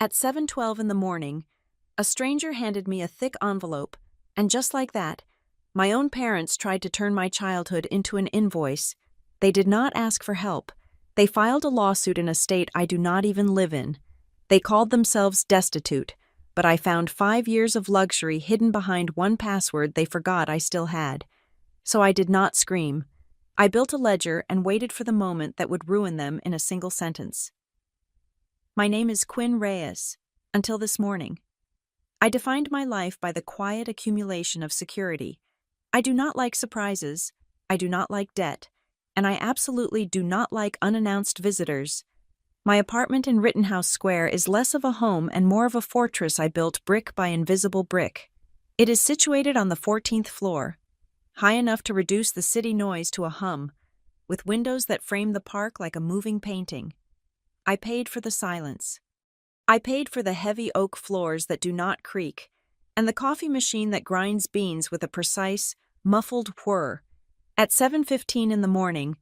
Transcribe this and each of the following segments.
At 7:12 in the morning, a stranger handed me a thick envelope, and just like that, my own parents tried to turn my childhood into an invoice. They did not ask for help. They filed a lawsuit in a state I do not even live in. They called themselves destitute, but I found 5 years of luxury hidden behind one password they forgot I still had. So I did not scream. I built a ledger and waited for the moment that would ruin them in a single sentence. My name is Quinn Reyes, until this morning. I defined my life by the quiet accumulation of security. I do not like surprises, I do not like debt, and I absolutely do not like unannounced visitors. My apartment in Rittenhouse Square is less of a home and more of a fortress I built brick by invisible brick. It is situated on the 14th floor, high enough to reduce the city noise to a hum, with windows that frame the park like a moving painting. I paid for the silence. I paid for the heavy oak floors that do not creak, and the coffee machine that grinds beans with a precise, muffled whir. At 7:15 in the morning,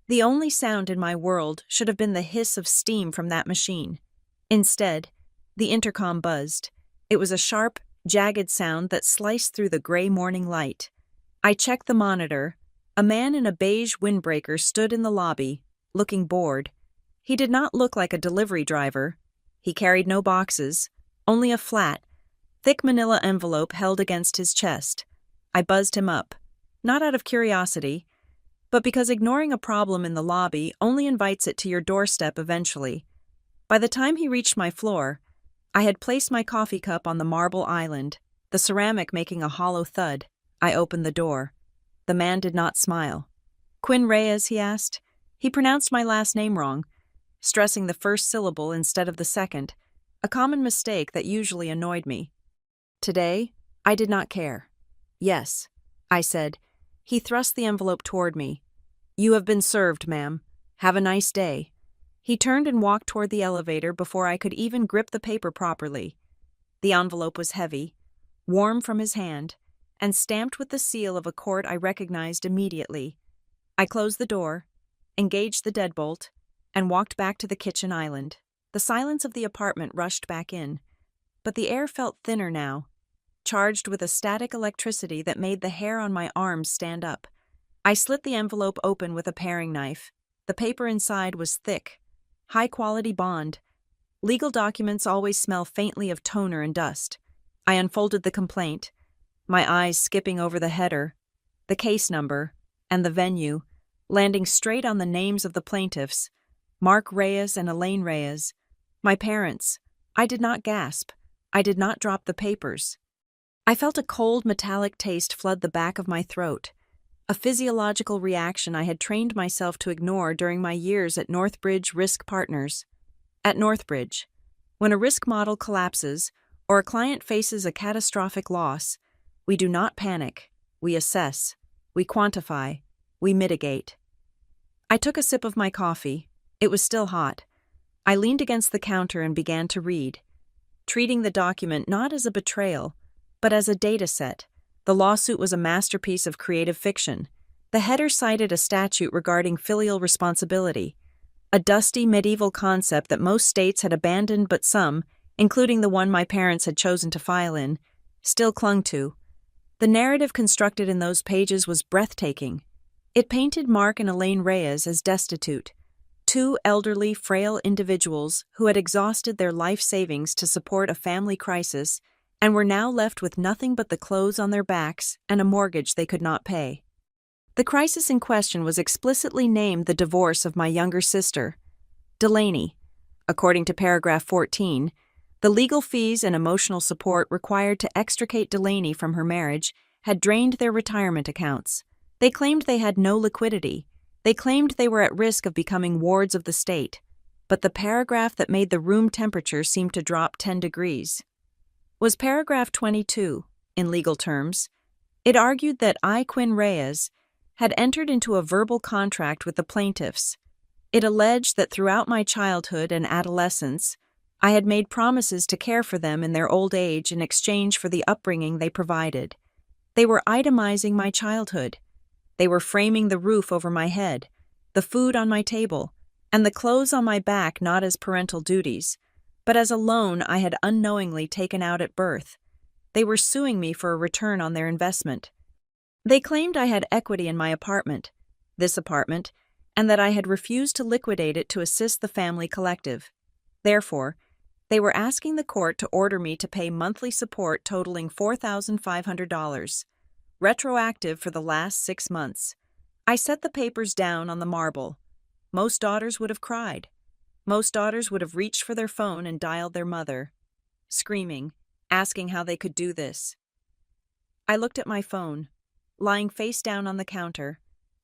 the only sound in my world should have been the hiss of steam from that machine. Instead, the intercom buzzed. It was a sharp, jagged sound that sliced through the gray morning light. I checked the monitor. A man in a beige windbreaker stood in the lobby, looking bored. He did not look like a delivery driver. He carried no boxes, only a flat, thick manila envelope held against his chest. I buzzed him up, not out of curiosity, but because ignoring a problem in the lobby only invites it to your doorstep eventually. By the time he reached my floor, I had placed my coffee cup on the marble island, the ceramic making a hollow thud. I opened the door. The man did not smile. "Quinn Reyes?" he asked. He pronounced my last name wrong, stressing the first syllable instead of the second, a common mistake that usually annoyed me. Today, I did not care. "Yes," I said. He thrust the envelope toward me. "You have been served, ma'am. Have a nice day." He turned and walked toward the elevator before I could even grip the paper properly. The envelope was heavy, warm from his hand, and stamped with the seal of a court I recognized immediately. I closed the door, engaged the deadbolt, and walked back to the kitchen island. The silence of the apartment rushed back in, but the air felt thinner now, charged with a static electricity that made the hair on my arms stand up. I slit the envelope open with a paring knife. The paper inside was thick, high-quality bond. Legal documents always smell faintly of toner and dust. I unfolded the complaint, my eyes skipping over the header, the case number, and the venue, landing straight on the names of the plaintiffs, Mark Reyes and Elaine Reyes. My parents. I did not gasp. I did not drop the papers. I felt a cold metallic taste flood the back of my throat, a physiological reaction I had trained myself to ignore during my years at Northbridge Risk Partners. At Northbridge, when a risk model collapses or a client faces a catastrophic loss, we do not panic, we assess, we quantify, we mitigate. I took a sip of my coffee. It was still hot. I leaned against the counter and began to read, treating the document not as a betrayal, but as a data set. The lawsuit was a masterpiece of creative fiction. The header cited a statute regarding filial responsibility, a dusty medieval concept that most states had abandoned but some, including the one my parents had chosen to file in, still clung to. The narrative constructed in those pages was breathtaking. It painted Mark and Elaine Reyes as destitute, two elderly, frail individuals who had exhausted their life savings to support a family crisis and were now left with nothing but the clothes on their backs and a mortgage they could not pay. The crisis in question was explicitly named the divorce of my younger sister, Delaney. According to paragraph 14, the legal fees and emotional support required to extricate Delaney from her marriage had drained their retirement accounts. They claimed they had no liquidity. They claimed they were at risk of becoming wards of the state. But the paragraph that made the room temperature seem to drop 10 degrees was paragraph 22, in legal terms. It argued that I, Quinn Reyes, had entered into a verbal contract with the plaintiffs. It alleged that throughout my childhood and adolescence, I had made promises to care for them in their old age in exchange for the upbringing they provided. They were itemizing my childhood. They were framing the roof over my head, the food on my table, and the clothes on my back not as parental duties, but as a loan I had unknowingly taken out at birth. They were suing me for a return on their investment. They claimed I had equity in my apartment, this apartment, and that I had refused to liquidate it to assist the family collective. Therefore, they were asking the court to order me to pay monthly support totaling $4,500, retroactive for the last 6 months. I set the papers down on the marble. Most daughters would have cried. Most daughters would have reached for their phone and dialed their mother, screaming, asking how they could do this. I looked at my phone, lying face down on the counter.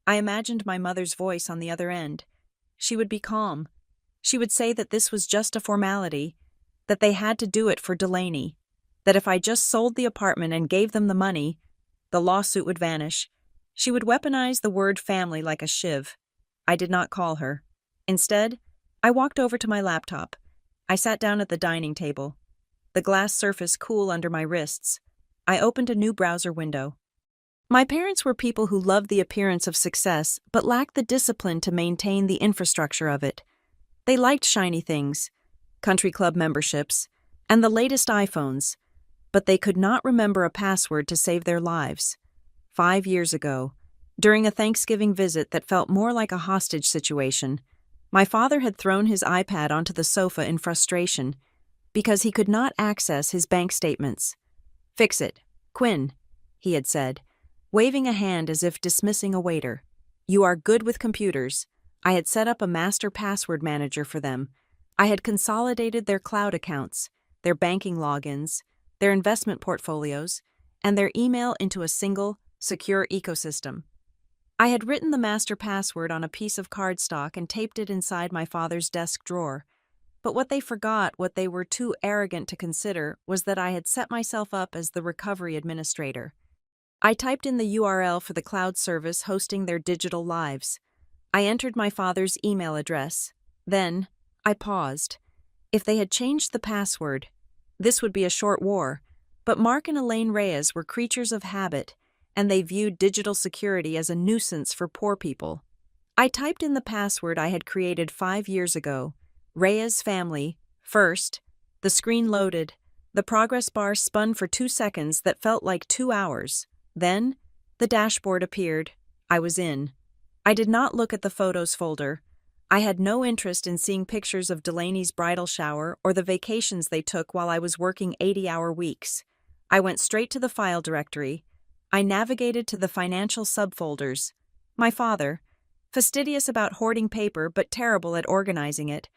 I imagined my mother's voice on the other end. She would be calm. She would say that this was just a formality, that they had to do it for Delaney, that if I just sold the apartment and gave them the money, the lawsuit would vanish. She would weaponize the word family like a shiv. I did not call her. Instead, I walked over to my laptop. I sat down at the dining table, the glass surface cool under my wrists. I opened a new browser window. My parents were people who loved the appearance of success but lacked the discipline to maintain the infrastructure of it. They liked shiny things, country club memberships, and the latest iPhones, but they could not remember a password to save their lives. 5 years ago, during a Thanksgiving visit that felt more like a hostage situation, my father had thrown his iPad onto the sofa in frustration because he could not access his bank statements. "Fix it, Quinn," he had said, waving a hand as if dismissing a waiter. "You are good with computers." I had set up a master password manager for them. I had consolidated their cloud accounts, their banking logins, their investment portfolios, and their email into a single, secure ecosystem. I had written the master password on a piece of cardstock and taped it inside my father's desk drawer. But what they forgot, what they were too arrogant to consider, was that I had set myself up as the recovery administrator. I typed in the URL for the cloud service hosting their digital lives. I entered my father's email address. Then, I paused. If they had changed the password, this would be a short war. But Mark and Elaine Reyes were creatures of habit, and they viewed digital security as a nuisance for poor people. I typed in the password I had created 5 years ago. Reyes family, first. The screen loaded. The progress bar spun for 2 seconds that felt like 2 hours. Then, the dashboard appeared. I was in. I did not look at the photos folder. I had no interest in seeing pictures of Delaney's bridal shower or the vacations they took while I was working 80-hour weeks. I went straight to the file directory. I navigated to the financial subfolders. My father, fastidious about hoarding paper but terrible at organizing it,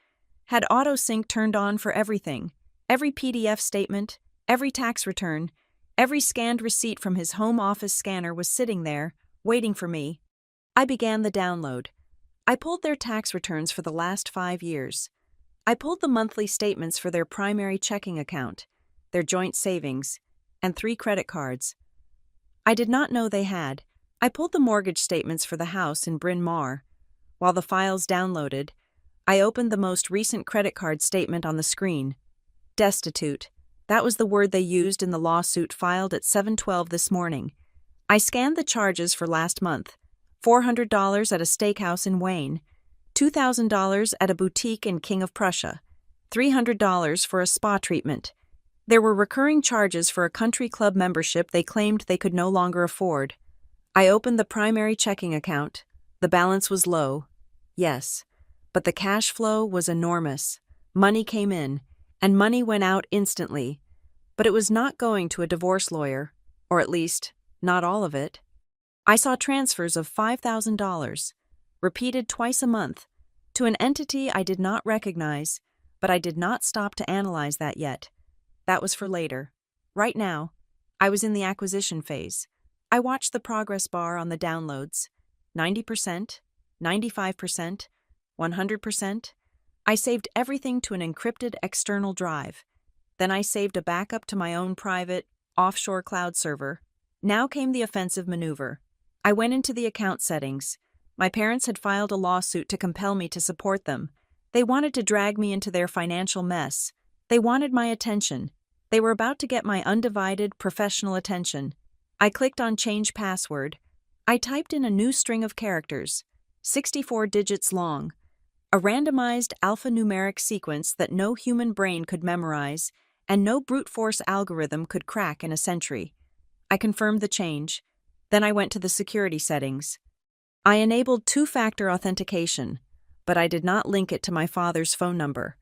had autosync turned on for everything. Every PDF statement, every tax return, every scanned receipt from his home office scanner was sitting there, waiting for me. I began the download. I pulled their tax returns for the last 5 years. I pulled the monthly statements for their primary checking account, their joint savings, and 3 credit cards. I did not know they had. I pulled the mortgage statements for the house in Bryn Mawr. While the files downloaded, I opened the most recent credit card statement on the screen. Destitute. That was the word they used in the lawsuit filed at 7:12 this morning. I scanned the charges for last month. $400 at a steakhouse in Wayne, $2,000 at a boutique in King of Prussia, $300 for a spa treatment. There were recurring charges for a country club membership they claimed they could no longer afford. I opened the primary checking account. The balance was low. Yes, but the cash flow was enormous. Money came in, and money went out instantly. But it was not going to a divorce lawyer, or at least, not all of it. I saw transfers of $5,000, repeated twice a month, to an entity I did not recognize, but I did not stop to analyze that yet. That was for later. Right now, I was in the acquisition phase. I watched the progress bar on the downloads. 90%, 95%, 100%. I saved everything to an encrypted external drive. Then I saved a backup to my own private, offshore cloud server. Now came the offensive maneuver. I went into the account settings. My parents had filed a lawsuit to compel me to support them. They wanted to drag me into their financial mess. They wanted my attention. They were about to get my undivided, professional attention. I clicked on Change Password. I typed in a new string of characters, 64 digits long. A randomized alphanumeric sequence that no human brain could memorize and no brute force algorithm could crack in a century. I confirmed the change. Then I went to the security settings. I enabled two-factor authentication, but I did not link it to my father's phone number.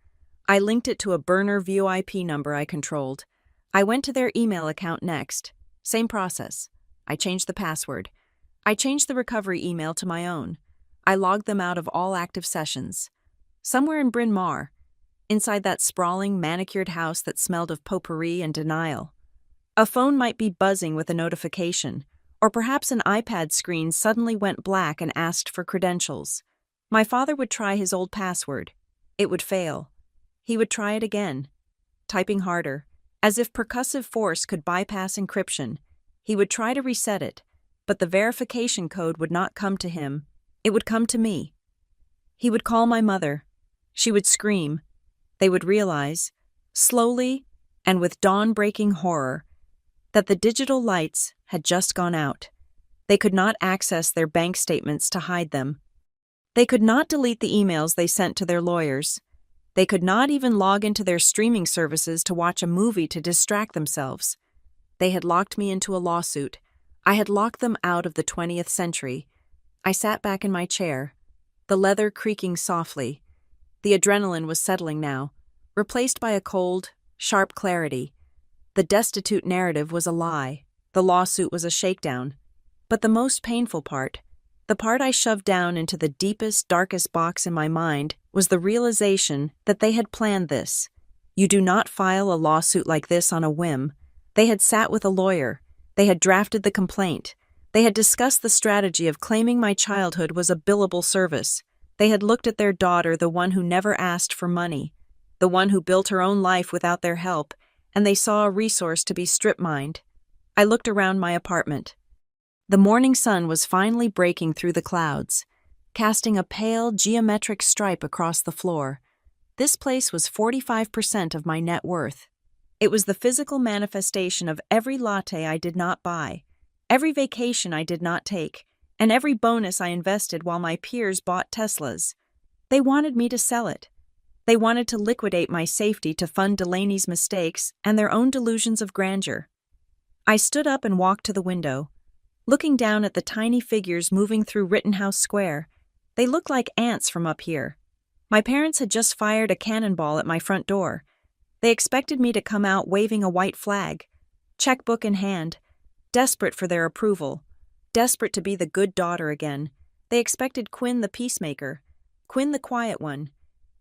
I linked it to a burner VoIP number I controlled. I went to their email account next. Same process. I changed the password. I changed the recovery email to my own. I logged them out of all active sessions. Somewhere in Bryn Mawr, inside that sprawling, manicured house that smelled of potpourri and denial, a phone might be buzzing with a notification, or perhaps an iPad screen suddenly went black and asked for credentials. My father would try his old password. It would fail. He would try it again, typing harder, as if percussive force could bypass encryption. He would try to reset it, but the verification code would not come to him. It would come to me. He would call my mother. She would scream. They would realize, slowly and with dawn-breaking horror, that the digital lights had just gone out. They could not access their bank statements to hide them. They could not delete the emails they sent to their lawyers. They could not even log into their streaming services to watch a movie to distract themselves. They had locked me into a lawsuit. I had locked them out of the 20th century. I sat back in my chair, the leather creaking softly. The adrenaline was settling now, replaced by a cold, sharp clarity. The destitute narrative was a lie. The lawsuit was a shakedown. But the most painful part, the part I shoved down into the deepest, darkest box in my mind, was the realization that they had planned this. You do not file a lawsuit like this on a whim. They had sat with a lawyer. They had drafted the complaint. They had discussed the strategy of claiming my childhood was a billable service. They had looked at their daughter, the one who never asked for money, the one who built her own life without their help, and they saw a resource to be strip-mined. I looked around my apartment. The morning sun was finally breaking through the clouds, casting a pale, geometric stripe across the floor. This place was 45% of my net worth. It was the physical manifestation of every latte I did not buy, every vacation I did not take, and every bonus I invested while my peers bought Teslas. They wanted me to sell it. They wanted to liquidate my safety to fund Delaney's mistakes and their own delusions of grandeur. I stood up and walked to the window, looking down at the tiny figures moving through Rittenhouse Square. They looked like ants from up here. My parents had just fired a cannonball at my front door. They expected me to come out waving a white flag, checkbook in hand, desperate for their approval, desperate to be the good daughter again. They expected Quinn the peacemaker, Quinn the quiet one.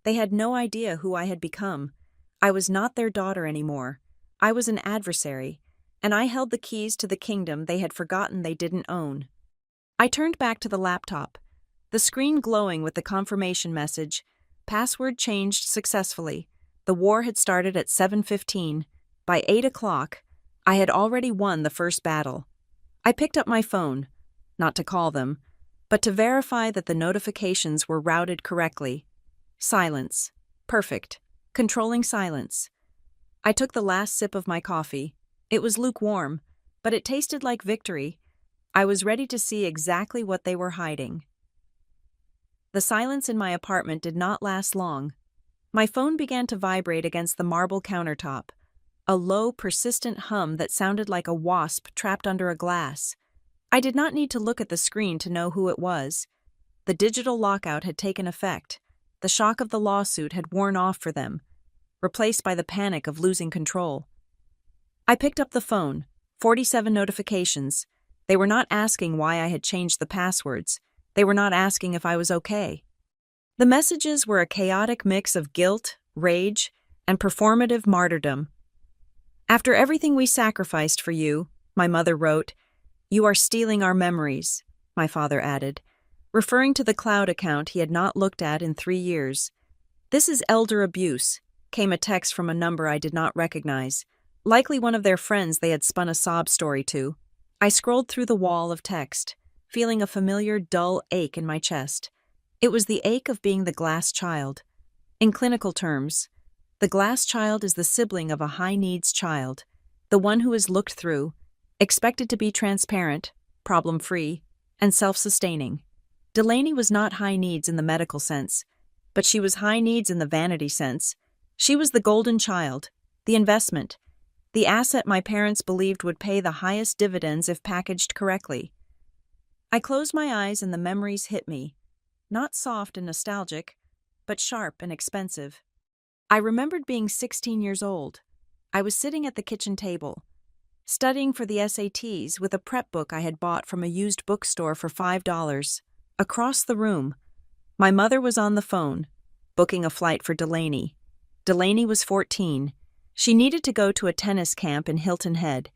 They had no idea who I had become. I was not their daughter anymore. I was an adversary, and I held the keys to the kingdom they had forgotten they didn't own. I turned back to the laptop, the screen glowing with the confirmation message. Password changed successfully. The war had started at 7:15. By 8 o'clock, I had already won the first battle. I picked up my phone, not to call them, but to verify that the notifications were routed correctly. Silence. Perfect. Controlling silence. I took the last sip of my coffee. It was lukewarm, but it tasted like victory. I was ready to see exactly what they were hiding. The silence in my apartment did not last long. My phone began to vibrate against the marble countertop, a low, persistent hum that sounded like a wasp trapped under a glass. I did not need to look at the screen to know who it was. The digital lockout had taken effect. The shock of the lawsuit had worn off for them, replaced by the panic of losing control. I picked up the phone. 47 notifications. They were not asking why I had changed the passwords. They were not asking if I was okay. The messages were a chaotic mix of guilt, rage, and performative martyrdom. After everything we sacrificed for you, my mother wrote, you are stealing our memories, my father added, referring to the cloud account he had not looked at in 3 years. This is elder abuse, came a text from a number I did not recognize, likely one of their friends they had spun a sob story to. I scrolled through the wall of text, feeling a familiar, dull ache in my chest. It was the ache of being the glass child. In clinical terms, the glass child is the sibling of a high-needs child, the one who is looked through, expected to be transparent, problem-free, and self-sustaining. Delaney was not high needs in the medical sense. but she was high needs in the vanity sense. She was the golden child, the investment, the asset my parents believed would pay the highest dividends if packaged correctly. I closed my eyes and the memories hit me, not soft and nostalgic, but sharp and expensive. I remembered being 16 years old. I was sitting at the kitchen table, studying for the SATs with a prep book I had bought from a used bookstore for $5. Across the room, my mother was on the phone, booking a flight for Delaney. Delaney was 14. She needed to go to a tennis camp in Hilton Head,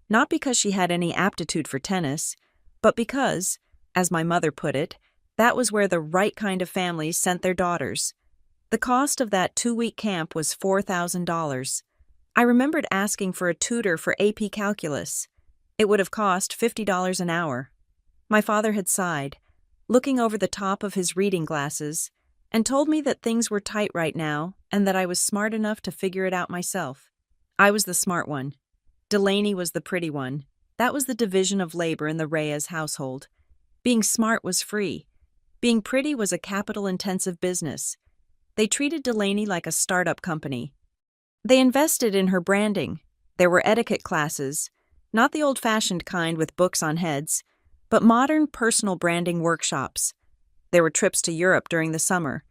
not because she had any aptitude for tennis, but because, as my mother put it, that was where the right kind of families sent their daughters. The cost of that 2-week camp was $4,000. I remembered asking for a tutor for AP Calculus. It would have cost $50 an hour. My father had sighed, looking over the top of his reading glasses, and told me that things were tight right now and that I was smart enough to figure it out myself. I was the smart one. Delaney was the pretty one. That was the division of labor in the Reyes household. Being smart was free. Being pretty was a capital-intensive business. They treated Delaney like a startup company. They invested in her branding. There were etiquette classes, not the old-fashioned kind with books on heads, but modern personal branding workshops. There were trips to Europe during the summer,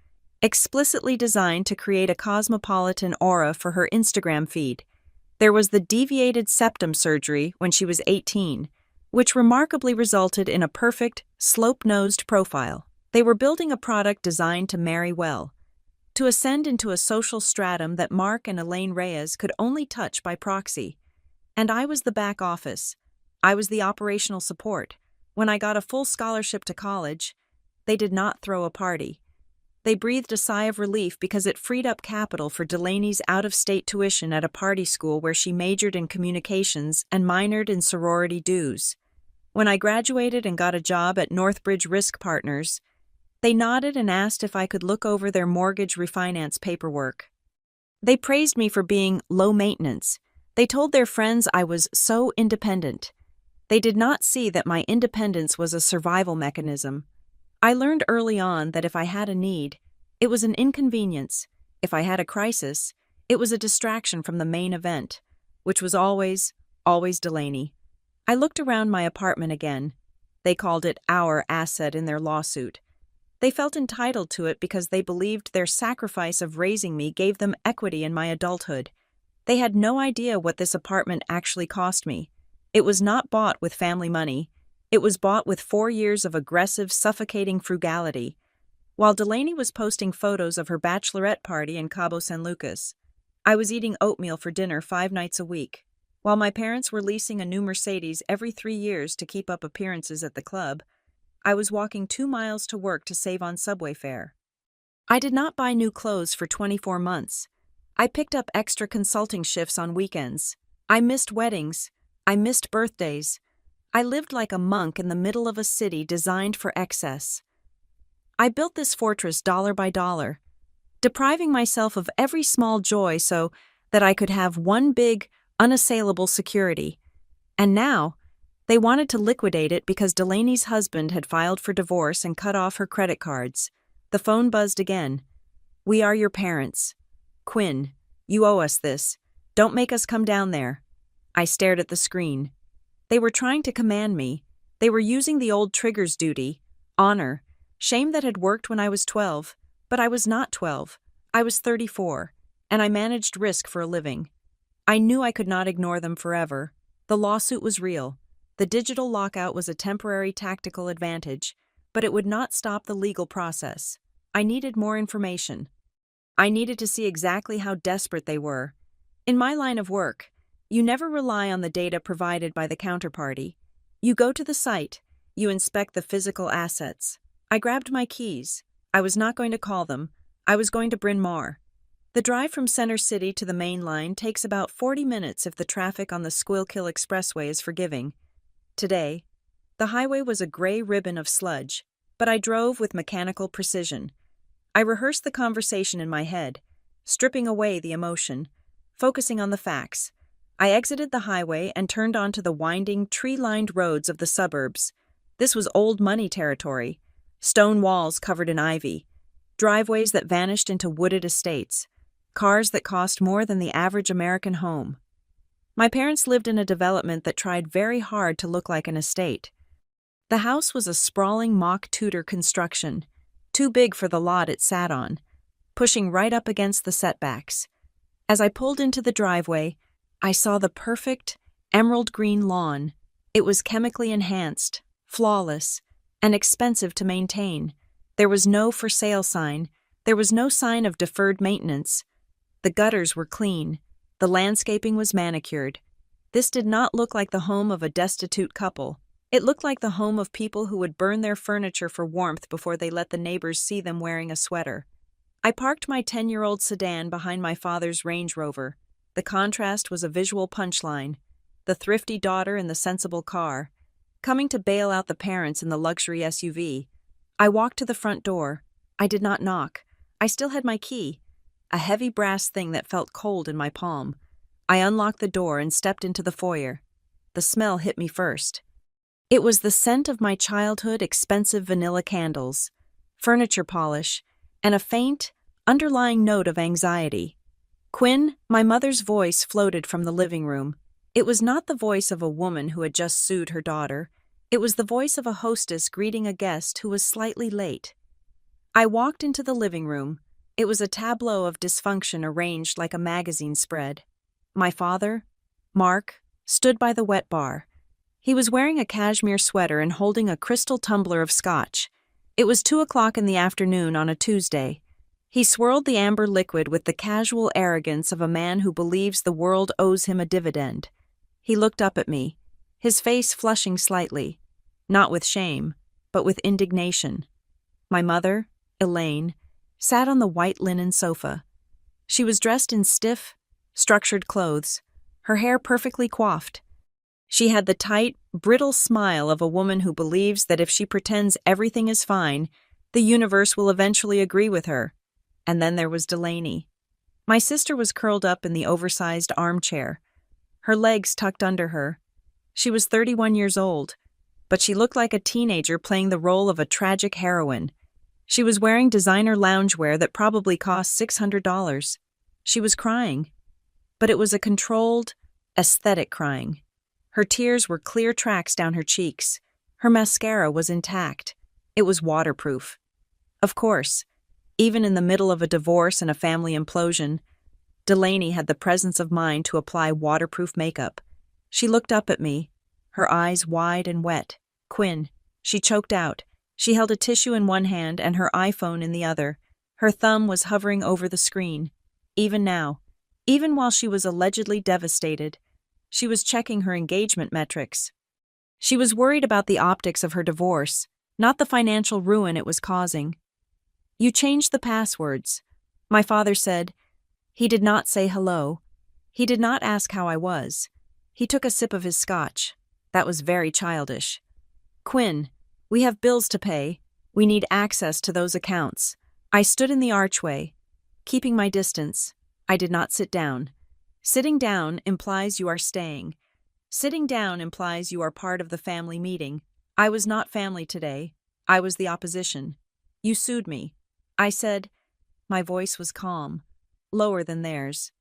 explicitly designed to create a cosmopolitan aura for her Instagram feed. There was the deviated septum surgery when she was 18, which remarkably resulted in a perfect, slope-nosed profile. They were building a product designed to marry well, to ascend into a social stratum that Mark and Elaine Reyes could only touch by proxy. And I was the back office. I was the operational support. When I got a full scholarship to college, they did not throw a party. They breathed a sigh of relief because it freed up capital for Delaney's out-of-state tuition at a party school where she majored in communications and minored in sorority dues. When I graduated and got a job at Northbridge Risk Partners, they nodded and asked if I could look over their mortgage refinance paperwork. They praised me for being low maintenance. They told their friends I was so independent. They did not see that my independence was a survival mechanism. I learned early on that if I had a need, it was an inconvenience. If I had a crisis, it was a distraction from the main event, which was always Delaney. I looked around my apartment again. They called it our asset in their lawsuit. They felt entitled to it because they believed their sacrifice of raising me gave them equity in my adulthood. They had no idea what this apartment actually cost me. It was not bought with family money. It was bought with 4 years of aggressive, suffocating frugality. While Delaney was posting photos of her bachelorette party in Cabo San Lucas, I was eating oatmeal for dinner 5 nights a week. While my parents were leasing a new Mercedes every 3 years to keep up appearances at the club, I was walking 2 miles to work to save on subway fare. I did not buy new clothes for 24 months. I picked up extra consulting shifts on weekends. I missed weddings. I missed birthdays. I lived like a monk in the middle of a city designed for excess. I built this fortress dollar by dollar, depriving myself of every small joy so that I could have one big, unassailable security. And now, they wanted to liquidate it because Delaney's husband had filed for divorce and cut off her credit cards. The phone buzzed again. "We are your parents. Quinn, you owe us this. Don't make us come down there." I stared at the screen. They were trying to command me. They were using the old triggers duty, honor, shame that had worked when I was 12, but I was not 12. I was 34, and I managed risk for a living. I knew I could not ignore them forever. The lawsuit was real. The digital lockout was a temporary tactical advantage, but it would not stop the legal process. I needed more information. I needed to see exactly how desperate they were. In my line of work, you never rely on the data provided by the counterparty. You go to the site, you inspect the physical assets. I grabbed my keys. I was not going to call them. I was going to Bryn Mawr. The drive from Center City to the main line takes about 40 minutes if the traffic on the Schuylkill Expressway is forgiving. Today, the highway was a gray ribbon of sludge, but I drove with mechanical precision. I rehearsed the conversation in my head, stripping away the emotion, focusing on the facts. I exited the highway and turned onto the winding, tree-lined roads of the suburbs. This was old money territory. Stone walls covered in ivy, driveways that vanished into wooded estates, cars that cost more than the average American home. My parents lived in a development that tried very hard to look like an estate. The house was a sprawling mock Tudor construction, too big for the lot it sat on, pushing right up against the setbacks. As I pulled into the driveway, I saw the perfect, emerald green lawn. It was chemically enhanced, flawless, and expensive to maintain. There was no for sale sign. There was no sign of deferred maintenance. The gutters were clean. The landscaping was manicured. This did not look like the home of a destitute couple. It looked like the home of people who would burn their furniture for warmth before they let the neighbors see them wearing a sweater. I parked my 10-year-old sedan behind my father's Range Rover. The contrast was a visual punchline. The thrifty daughter in the sensible car, coming to bail out the parents in the luxury SUV. I walked to the front door. I did not knock. I still had my key, a heavy brass thing that felt cold in my palm. I unlocked the door and stepped into the foyer. The smell hit me first. It was the scent of my childhood expensive vanilla candles, furniture polish, and a faint, underlying note of anxiety. "Quinn," my mother's voice floated from the living room. It was not the voice of a woman who had just sued her daughter. It was the voice of a hostess greeting a guest who was slightly late. I walked into the living room. It was a tableau of dysfunction arranged like a magazine spread. My father, Mark, stood by the wet bar. He was wearing a cashmere sweater and holding a crystal tumbler of scotch. It was 2 o'clock in the afternoon on a Tuesday. He swirled the amber liquid with the casual arrogance of a man who believes the world owes him a dividend. He looked up at me, his face flushing slightly, not with shame, but with indignation. My mother, Elaine, sat on the white linen sofa. She was dressed in stiff, structured clothes, her hair perfectly coiffed. She had the tight, brittle smile of a woman who believes that if she pretends everything is fine, the universe will eventually agree with her. And then there was Delaney. My sister was curled up in the oversized armchair, her legs tucked under her. She was 31 years old, but she looked like a teenager playing the role of a tragic heroine. She was wearing designer loungewear that probably cost $600. She was crying, but it was a controlled, aesthetic crying. Her tears were clear tracks down her cheeks. Her mascara was intact. It was waterproof. Of course, even in the middle of a divorce and a family implosion, Delaney had the presence of mind to apply waterproof makeup. She looked up at me, her eyes wide and wet. "Quinn," she choked out. She held a tissue in one hand and her iPhone in the other. Her thumb was hovering over the screen. Even now, even while she was allegedly devastated, she was checking her engagement metrics. She was worried about the optics of her divorce, not the financial ruin it was causing. "You changed the passwords," my father said. He did not say hello. He did not ask how I was. He took a sip of his scotch. That was very childish. "Quinn, we have bills to pay. We need access to those accounts." I stood in the archway, keeping my distance. I did not sit down. Sitting down implies you are staying. Sitting down implies you are part of the family meeting. I was not family today. I was the opposition. "You sued me," I said. My voice was calm, lower than theirs.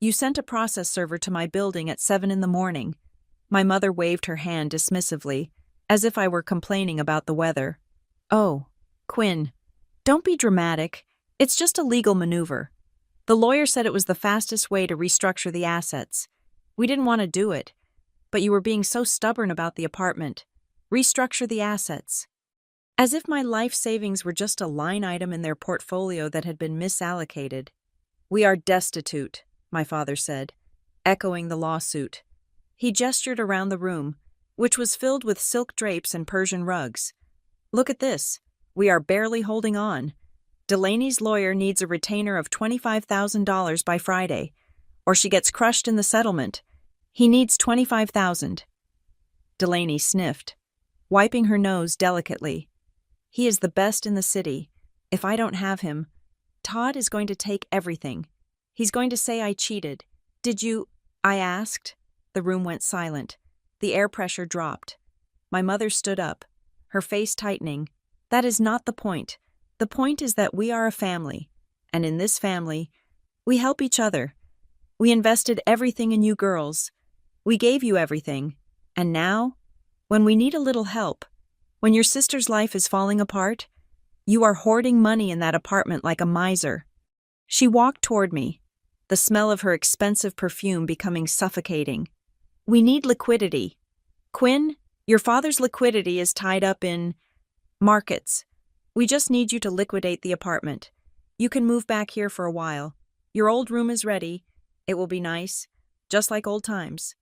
"You sent a process server to my building at 7 in the morning. My mother waved her hand dismissively, as if I were complaining about the weather. "Oh, Quinn, don't be dramatic. It's just a legal maneuver. The lawyer said it was the fastest way to restructure the assets. We didn't want to do it, but you were being so stubborn about the apartment. Restructure the assets." As if my life savings were just a line item in their portfolio that had been misallocated. "We are destitute," my father said, echoing the lawsuit. He gestured around the room, which was filled with silk drapes and Persian rugs. "Look at this. We are barely holding on. Delaney's lawyer needs a retainer of $25,000 by Friday, or she gets crushed in the settlement. He needs $25,000. Delaney sniffed, wiping her nose delicately. "He is the best in the city. If I don't have him, Todd is going to take everything. He's going to say I cheated. Did you?" I asked. The room went silent. The air pressure dropped. My mother stood up, her face tightening. "That is not the point. The point is that we are a family, and in this family, we help each other. We invested everything in you girls. We gave you everything. And now, when we need a little help, when your sister's life is falling apart, you are hoarding money in that apartment like a miser. She walked toward me, the smell of her expensive perfume becoming suffocating. We need liquidity. Quinn, your father's liquidity is tied up in markets. We just need you to liquidate the apartment. You can move back here for a while. Your old room is ready. It will be nice, just like old times.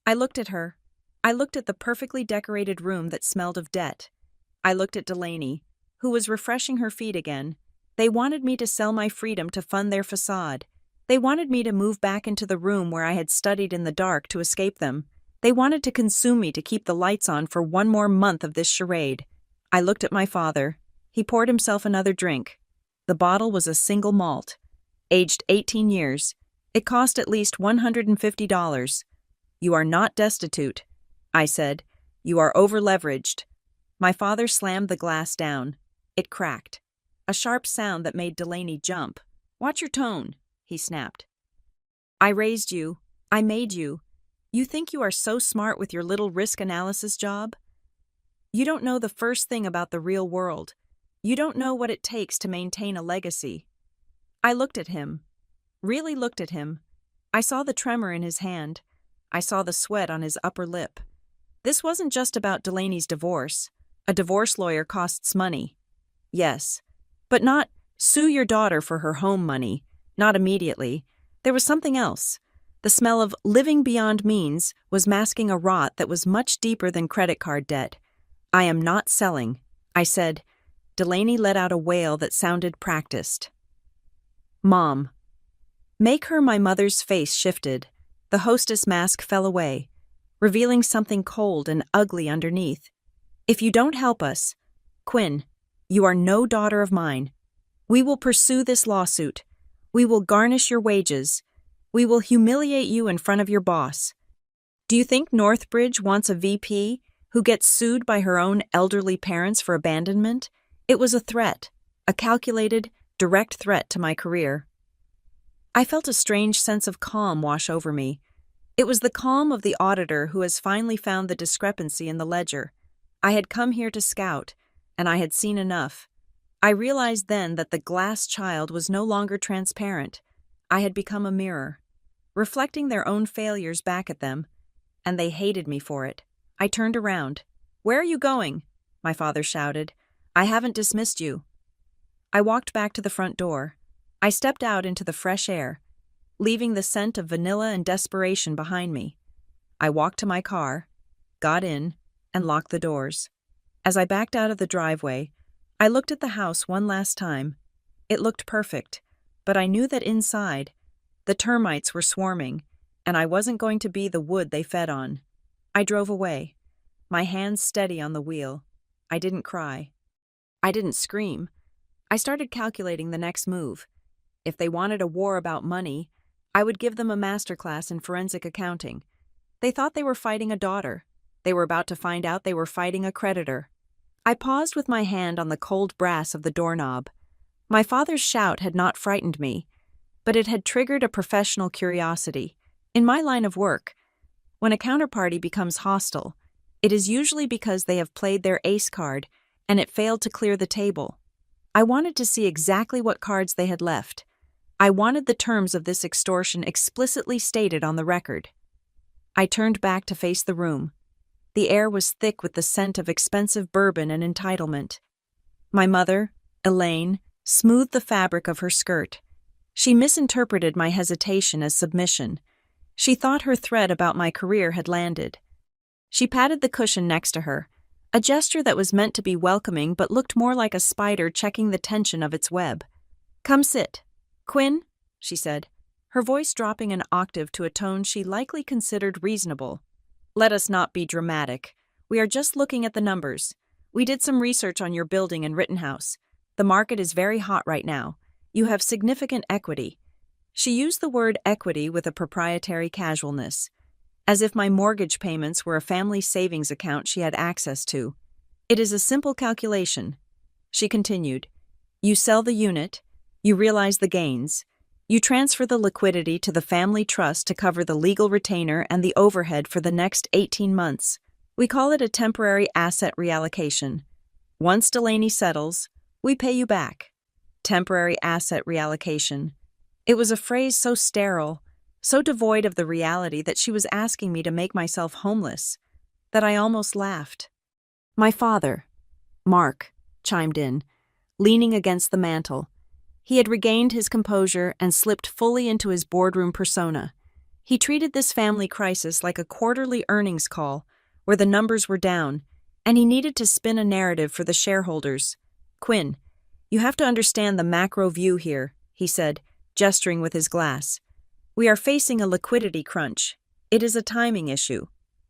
I looked at her. I looked at the perfectly decorated room that smelled of debt. I looked at Delaney, who was refreshing her feet again. They wanted me to sell my freedom to fund their facade. They wanted me to move back into the room where I had studied in the dark to escape them. They wanted to consume me to keep the lights on for one more month of this charade. I looked at my father. He poured himself another drink. The bottle was a single malt, aged 18 years. It cost at least $150. You are not destitute, I said. You are over-leveraged. My father slammed the glass down. It cracked. A sharp sound that made Delaney jump. Watch your tone, he snapped. I raised you. I made you. You think you are so smart with your little risk analysis job? You don't know the first thing about the real world. You don't know what it takes to maintain a legacy. I looked at him. Really looked at him. I saw the tremor in his hand. I saw the sweat on his upper lip. This wasn't just about Delaney's divorce. A divorce lawyer costs money. Yes. But not sue your daughter for her home money. Not immediately. There was something else. The smell of living beyond means was masking a rot that was much deeper than credit card debt. I am not selling, I said. Delaney let out a wail that sounded practiced. Mom. Make her. My mother's face shifted. The hostess mask fell away, revealing something cold and ugly underneath. If you don't help us, Quinn, you are no daughter of mine. We will pursue this lawsuit. We will garnish your wages. We will humiliate you in front of your boss. Do you think Northbridge wants a VP who gets sued by her own elderly parents for abandonment? It was a threat, a calculated, direct threat to my career. I felt a strange sense of calm wash over me. It was the calm of the auditor who has finally found the discrepancy in the ledger. I had come here to scout, and I had seen enough. I realized then that the glass child was no longer transparent. I had become a mirror, reflecting their own failures back at them, and they hated me for it. I turned around. Where are you going? My father shouted. I haven't dismissed you. I walked back to the front door. I stepped out into the fresh air, leaving the scent of vanilla and desperation behind me. I walked to my car, got in, and locked the doors. As I backed out of the driveway, I looked at the house one last time. It looked perfect, but I knew that inside, the termites were swarming, and I wasn't going to be the wood they fed on. I drove away, my hands steady on the wheel. I didn't cry. I didn't scream. I started calculating the next move. If they wanted a war about money, I would give them a masterclass in forensic accounting. They thought they were fighting a daughter. They were about to find out they were fighting a creditor. I paused with my hand on the cold brass of the doorknob. My father's shout had not frightened me, but it had triggered a professional curiosity. In my line of work, when a counterparty becomes hostile, it is usually because they have played their ace card and it failed to clear the table. I wanted to see exactly what cards they had left. I wanted the terms of this extortion explicitly stated on the record. I turned back to face the room. The air was thick with the scent of expensive bourbon and entitlement. My mother, Elaine, smoothed the fabric of her skirt. She misinterpreted my hesitation as submission. She thought her threat about my career had landed. She patted the cushion next to her, a gesture that was meant to be welcoming but looked more like a spider checking the tension of its web. Come sit. Quinn, she said, her voice dropping an octave to a tone she likely considered reasonable. Let us not be dramatic. We are just looking at the numbers. We did some research on your building in Rittenhouse. The market is very hot right now. You have significant equity. She used the word equity with a proprietary casualness, as if my mortgage payments were a family savings account she had access to. It is a simple calculation. She continued. You sell the unit, you realize the gains. You transfer the liquidity to the family trust to cover the legal retainer and the overhead for the next 18 months. We call it a temporary asset reallocation. Once Delaney settles, we pay you back. Temporary asset reallocation. It was a phrase so sterile, so devoid of the reality that she was asking me to make myself homeless, that I almost laughed. My father, Mark, chimed in, leaning against the mantel. He had regained his composure and slipped fully into his boardroom persona. He treated this family crisis like a quarterly earnings call, where the numbers were down, and he needed to spin a narrative for the shareholders. Quinn, you have to understand the macro view here, he said, gesturing with his glass. We are facing a liquidity crunch. It is a timing issue.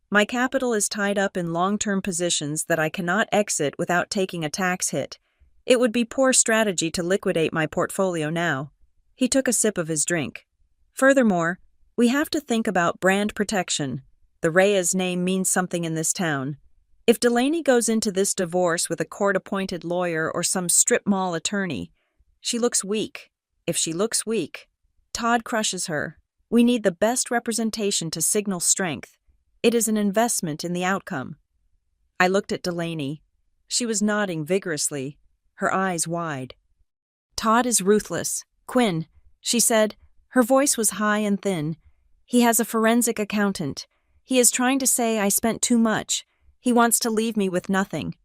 My capital is tied up in long-term positions that I cannot exit without taking a tax hit. It would be poor strategy to liquidate my portfolio now. He took a sip of his drink. Furthermore, we have to think about brand protection. The Reyes name means something in this town. If Delaney goes into this divorce with a court-appointed lawyer or some strip mall attorney, she looks weak. If she looks weak, Todd crushes her. We need the best representation to signal strength. It is an investment in the outcome. I looked at Delaney. She was nodding vigorously, her eyes wide. Todd is ruthless. Quinn, she said. Her voice was high and thin. He has a forensic accountant. He is trying to say I spent too much. He wants to leave me with nothing.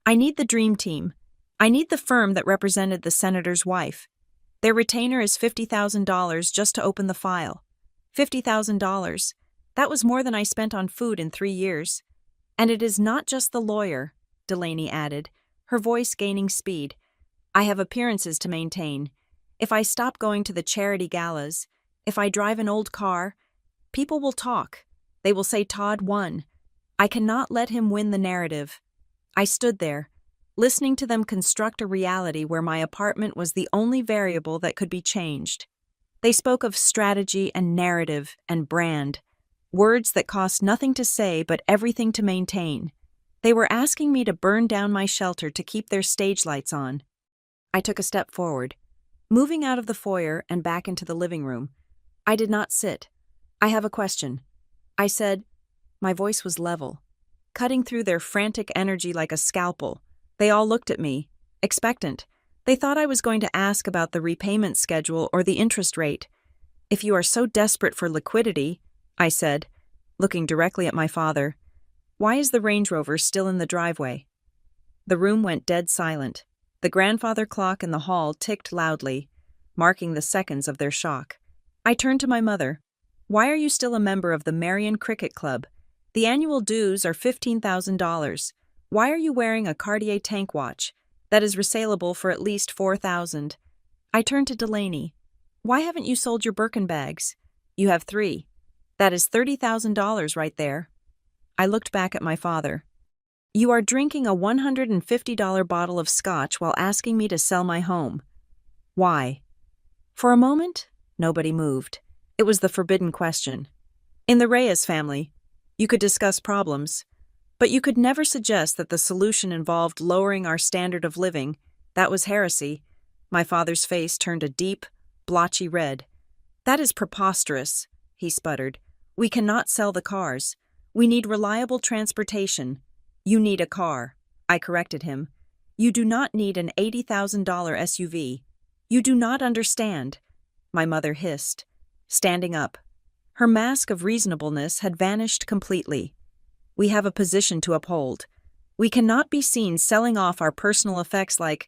I need the dream team. I need the firm that represented the senator's wife. Their retainer is $50,000 just to open the file. $50,000. That was more than I spent on food in 3 years. And it is not just the lawyer, Delaney added, her voice gaining speed. I have appearances to maintain. If I stop going to the charity galas, if I drive an old car, people will talk. They will say Todd won. I cannot let him win the narrative. I stood there, listening to them construct a reality where my apartment was the only variable that could be changed. They spoke of strategy and narrative and brand, words that cost nothing to say but everything to maintain. They were asking me to burn down my shelter to keep their stage lights on. I took a step forward, moving out of the foyer and back into the living room. I did not sit. I have a question. I said. My voice was level, cutting through their frantic energy like a scalpel. They all looked at me, expectant. They thought I was going to ask about the repayment schedule or the interest rate. If you are so desperate for liquidity, I said, looking directly at my father, why is the Range Rover still in the driveway? The room went dead silent. The grandfather clock in the hall ticked loudly, marking the seconds of their shock. I turned to my mother. Why are you still a member of the Marion Cricket Club? The annual dues are $15,000. Why are you wearing a Cartier tank watch that is resaleable for at least $4,000? I turned to Delaney. Why haven't you sold your Birkin bags? You have 3. That is $30,000 right there. I looked back at my father. You are drinking a $150 bottle of scotch while asking me to sell my home. Why? For a moment, nobody moved. It was the forbidden question. In the Reyes family, you could discuss problems, but you could never suggest that the solution involved lowering our standard of living. That was heresy. My father's face turned a deep, blotchy red. That is preposterous, he sputtered. We cannot sell the cars. We need reliable transportation. You need a car, I corrected him. You do not need an $80,000 SUV. You do not understand, my mother hissed, standing up. Her mask of reasonableness had vanished completely. We have a position to uphold. We cannot be seen selling off our personal effects like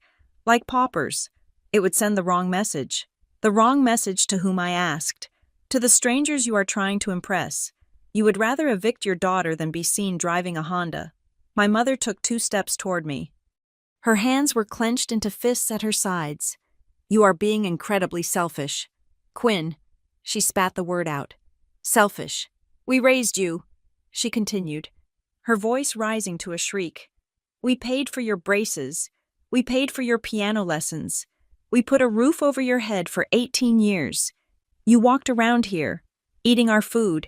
paupers. It would send the wrong message. The wrong message to whom I asked. To the strangers you are trying to impress. You would rather evict your daughter than be seen driving a Honda. My mother took 2 steps toward me. Her hands were clenched into fists at her sides. You are being incredibly selfish. Quinn, she spat the word out. Selfish. We raised you, she continued, her voice rising to a shriek. We paid for your braces. We paid for your piano lessons. We put a roof over your head for 18 years. You walked around here, eating our food,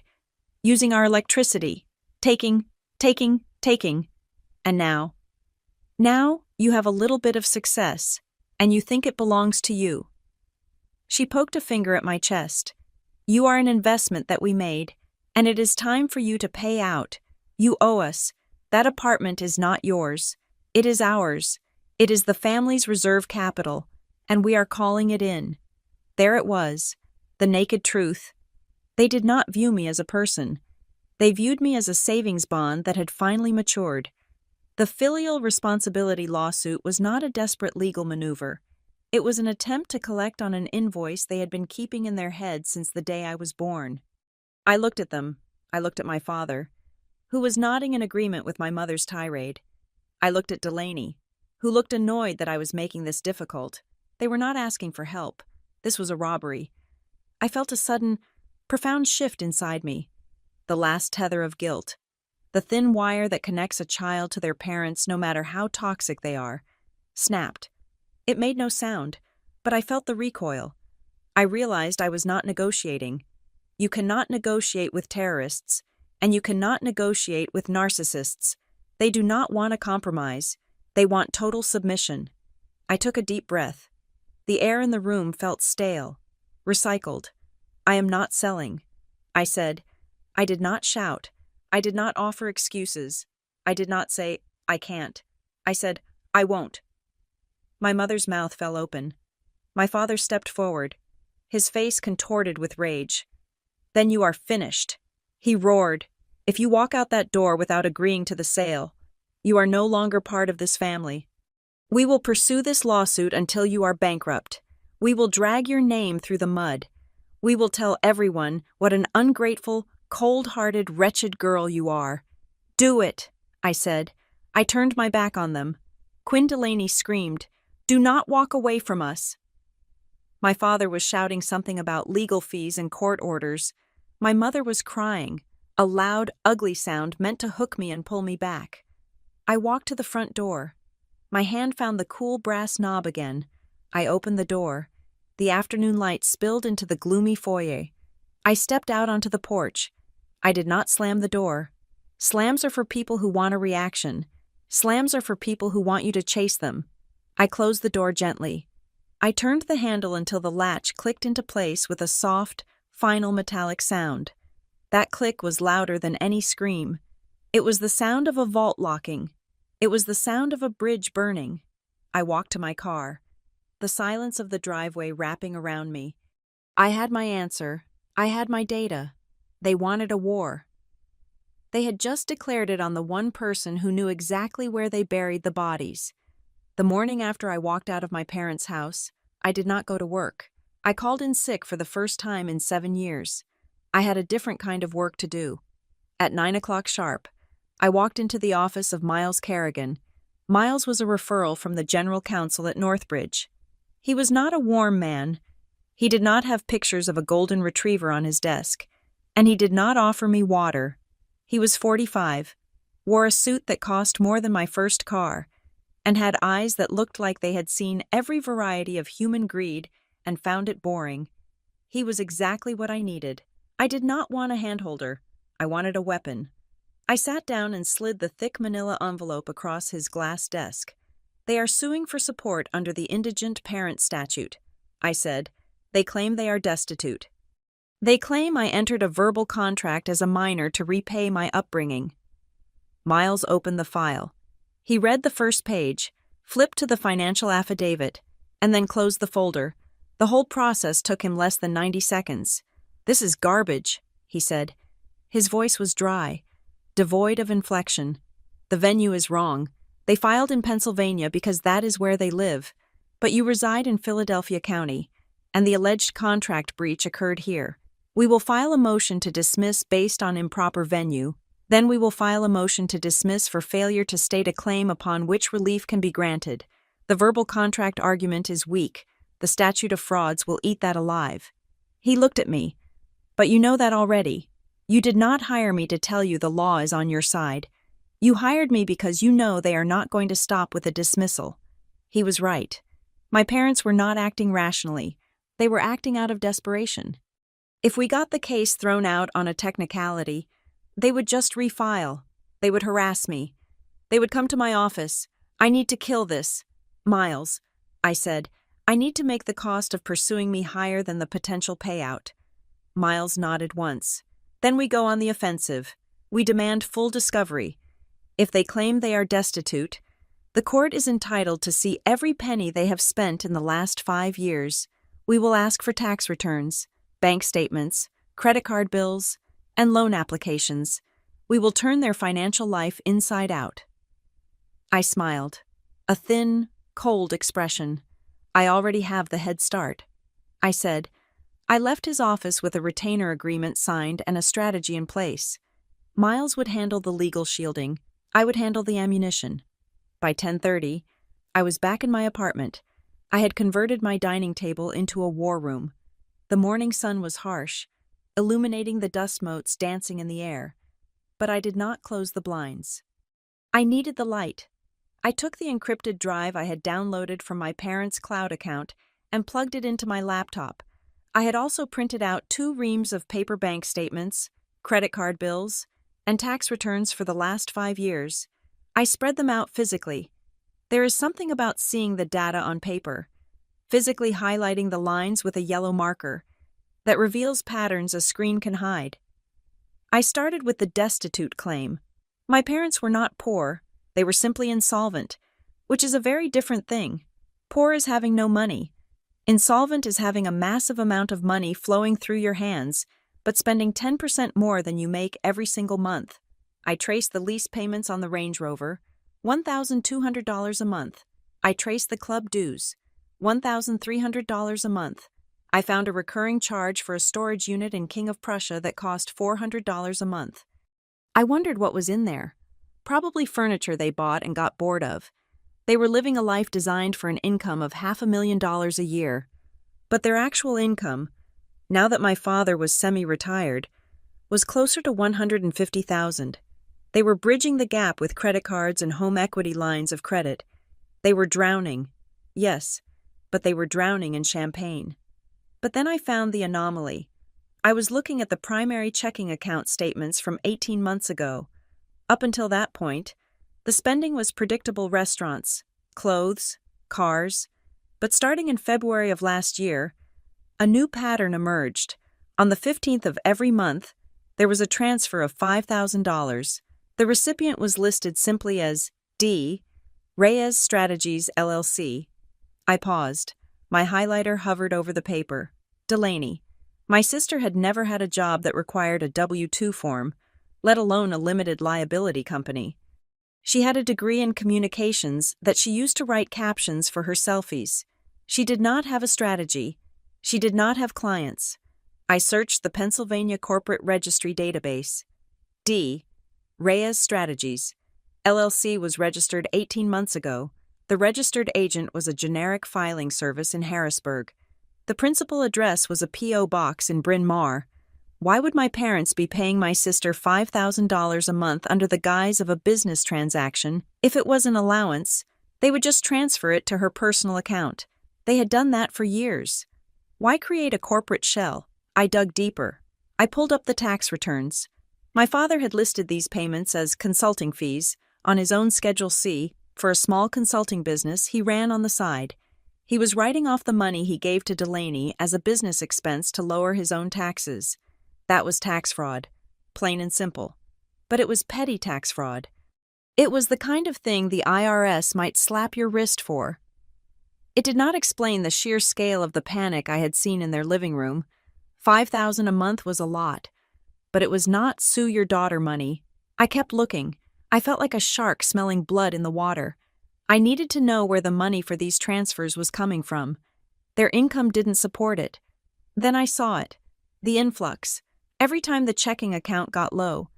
using our electricity, taking. And now you have a little bit of success. and you think it belongs to you." She poked a finger at my chest. "You are an investment that we made, and it is time for you to pay out. You owe us. That apartment is not yours. It is ours. It is the family's reserve capital, and we are calling it in." There it was, the naked truth. They did not view me as a person. They viewed me as a savings bond that had finally matured. The filial responsibility lawsuit was not a desperate legal maneuver. It was an attempt to collect on an invoice they had been keeping in their heads since the day I was born. I looked at them. I looked at my father, who was nodding in agreement with my mother's tirade. I looked at Delaney, who looked annoyed that I was making this difficult. They were not asking for help. This was a robbery. I felt a sudden, profound shift inside me. The last tether of guilt. The thin wire that connects a child to their parents, no matter how toxic they are, snapped. It made no sound, but I felt the recoil. I realized I was not negotiating. You cannot negotiate with terrorists, and you cannot negotiate with narcissists. They do not want a compromise. They want total submission. I took a deep breath. The air in the room felt stale, recycled. "I am not selling," I said. I did not shout. I did not offer excuses. I did not say, "I can't." I said, "I won't." My mother's mouth fell open. My father stepped forward, his face contorted with rage. "Then you are finished," he roared. "If you walk out that door without agreeing to the sale, you are no longer part of this family. We will pursue this lawsuit until you are bankrupt. We will drag your name through the mud. We will tell everyone what an ungrateful, cold-hearted, wretched girl you are." "Do it," I said. I turned my back on them. Quinn Delaney screamed, "Do not walk away from us." My father was shouting something about legal fees and court orders. My mother was crying, a loud, ugly sound meant to hook me and pull me back. I walked to the front door. My hand found the cool brass knob again. I opened the door. The afternoon light spilled into the gloomy foyer. I stepped out onto the porch. I did not slam the door. Slams are for people who want a reaction. Slams are for people who want you to chase them. I closed the door gently. I turned the handle until the latch clicked into place with a soft, final metallic sound. That click was louder than any scream. It was the sound of a vault locking. It was the sound of a bridge burning. I walked to my car, the silence of the driveway wrapping around me. I had my answer. I had my data. They wanted a war. They had just declared it on the one person who knew exactly where they buried the bodies. The morning after I walked out of my parents' house, I did not go to work. I called in sick for the first time in 7 years. I had a different kind of work to do. At 9 o'clock sharp, I walked into the office of Miles Kerrigan. Miles was a referral from the general counsel at Northbridge. He was not a warm man. He did not have pictures of a golden retriever on his desk, and he did not offer me water. He was 45, wore a suit that cost more than my first car, and had eyes that looked like they had seen every variety of human greed and found it boring. He was exactly what I needed. I did not want a handholder. I wanted a weapon. I sat down and slid the thick manila envelope across his glass desk. "They are suing for support under the Indigent Parent Statute," I said. "They claim they are destitute. They claim I entered a verbal contract as a minor to repay my upbringing." Miles opened the file. He read the first page, flipped to the financial affidavit, and then closed the folder. The whole process took him less than 90 seconds. "This is garbage," he said. His voice was dry, devoid of inflection. "The venue is wrong. They filed in Pennsylvania because that is where they live, but you reside in Philadelphia County, and the alleged contract breach occurred here. We will file a motion to dismiss based on improper venue. Then we will file a motion to dismiss for failure to state a claim upon which relief can be granted. The verbal contract argument is weak. The statute of frauds will eat that alive." He looked at me. "But you know that already. You did not hire me to tell you the law is on your side. You hired me because you know they are not going to stop with a dismissal." He was right. My parents were not acting rationally. They were acting out of desperation. If we got the case thrown out on a technicality, they would just refile. They would harass me. They would come to my office. "I need to kill this. Miles. I said, "I need to make the cost of pursuing me higher than the potential payout." Miles nodded once. "Then we go on the offensive. We demand full discovery. If they claim they are destitute, the court is entitled to see every penny they have spent in the last 5 years. We will ask for tax returns, bank statements, credit card bills, and loan applications. We will turn their financial life inside out." I smiled. A thin, cold expression. "I already have the head start." I said, "I left his office with a retainer agreement signed and a strategy in place. Miles would handle the legal shielding. I would handle the ammunition." By 10:30, I was back in my apartment. I had converted my dining table into a war room. The morning sun was harsh, illuminating the dust motes dancing in the air, but I did not close the blinds. I needed the light. I took the encrypted drive I had downloaded from my parents' cloud account and plugged it into my laptop. I had also printed out 2 reams of paper bank statements, credit card bills, and tax returns for the last 5 years. I spread them out physically. There is something about seeing the data on paper, physically highlighting the lines with a yellow marker, that reveals patterns a screen can hide. I started with the destitute claim. My parents were not poor, they were simply insolvent, which is a very different thing. Poor is having no money. Insolvent is having a massive amount of money flowing through your hands, but spending 10% more than you make every single month. I traced the lease payments on the Range Rover, $1,200 a month. I traced the club dues, $1,300 a month. I found a recurring charge for a storage unit in King of Prussia that cost $400 a month. I wondered what was in there. Probably furniture they bought and got bored of. They were living a life designed for an income of $500,000 a year. But their actual income, now that my father was semi-retired, was closer to $150,000. They were bridging the gap with credit cards and home equity lines of credit. They were drowning. Yes, but they were drowning in champagne. But then I found the anomaly. I was looking at the primary checking account statements from 18 months ago. Up until that point, the spending was predictable: restaurants, clothes, cars. But starting in February of last year, a new pattern emerged. On the 15th of every month, there was a transfer of $5,000. The recipient was listed simply as D. Reyes Strategies, LLC. I paused. My highlighter hovered over the paper. Delaney. My sister had never had a job that required a W-2 form, let alone a limited liability company. She had a degree in communications that she used to write captions for her selfies. She did not have a strategy. She did not have clients. I searched the Pennsylvania Corporate Registry database. D. Reyes Strategies, LLC was registered 18 months ago. The registered agent was a generic filing service in Harrisburg. The principal address was a P.O. box in Bryn Mawr. Why would my parents be paying my sister $5,000 a month under the guise of a business transaction? If it was an allowance, they would just transfer it to her personal account. They had done that for years. Why create a corporate shell? I dug deeper. I pulled up the tax returns. My father had listed these payments as consulting fees on his own Schedule C for a small consulting business he ran on the side. He was writing off the money he gave to Delaney as a business expense to lower his own taxes. That was tax fraud, plain and simple. But it was petty tax fraud. It was the kind of thing the IRS might slap your wrist for. It did not explain the sheer scale of the panic I had seen in their living room. $5,000 a month was a lot. But it was not sue your daughter money. I kept looking. I felt like a shark smelling blood in the water. I needed to know where the money for these transfers was coming from. Their income didn't support it. Then I saw it. The influx. Every time the checking account got low,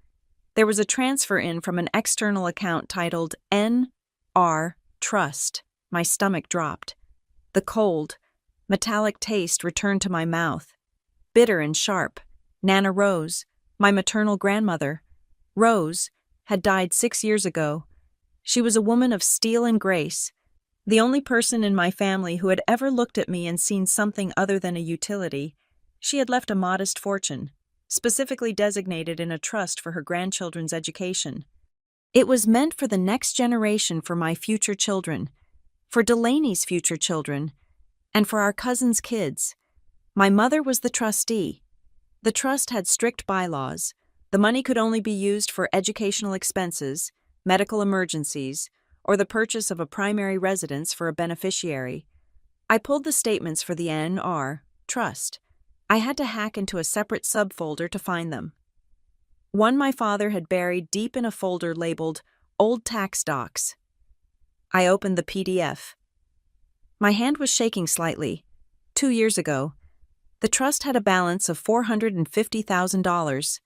there was a transfer in from an external account titled N.R. Trust. My stomach dropped. The cold, metallic taste returned to my mouth. Bitter and sharp. Nana Rose, my maternal grandmother, Rose, had died 6 years ago. She was a woman of steel and grace, the only person in my family who had ever looked at me and seen something other than a utility. She had left a modest fortune, specifically designated in a trust for her grandchildren's education. It was meant for the next generation, for my future children. for Delaney's future children, and for our cousin's kids. My mother was the trustee. The trust had strict bylaws. The money could only be used for educational expenses, medical emergencies, or the purchase of a primary residence for a beneficiary. I pulled the statements for the N.R. Trust. I had to hack into a separate subfolder to find them. One my father had buried deep in a folder labeled Old Tax Docs. I opened the PDF. My hand was shaking slightly. 2 years ago, the trust had a balance of $450,000.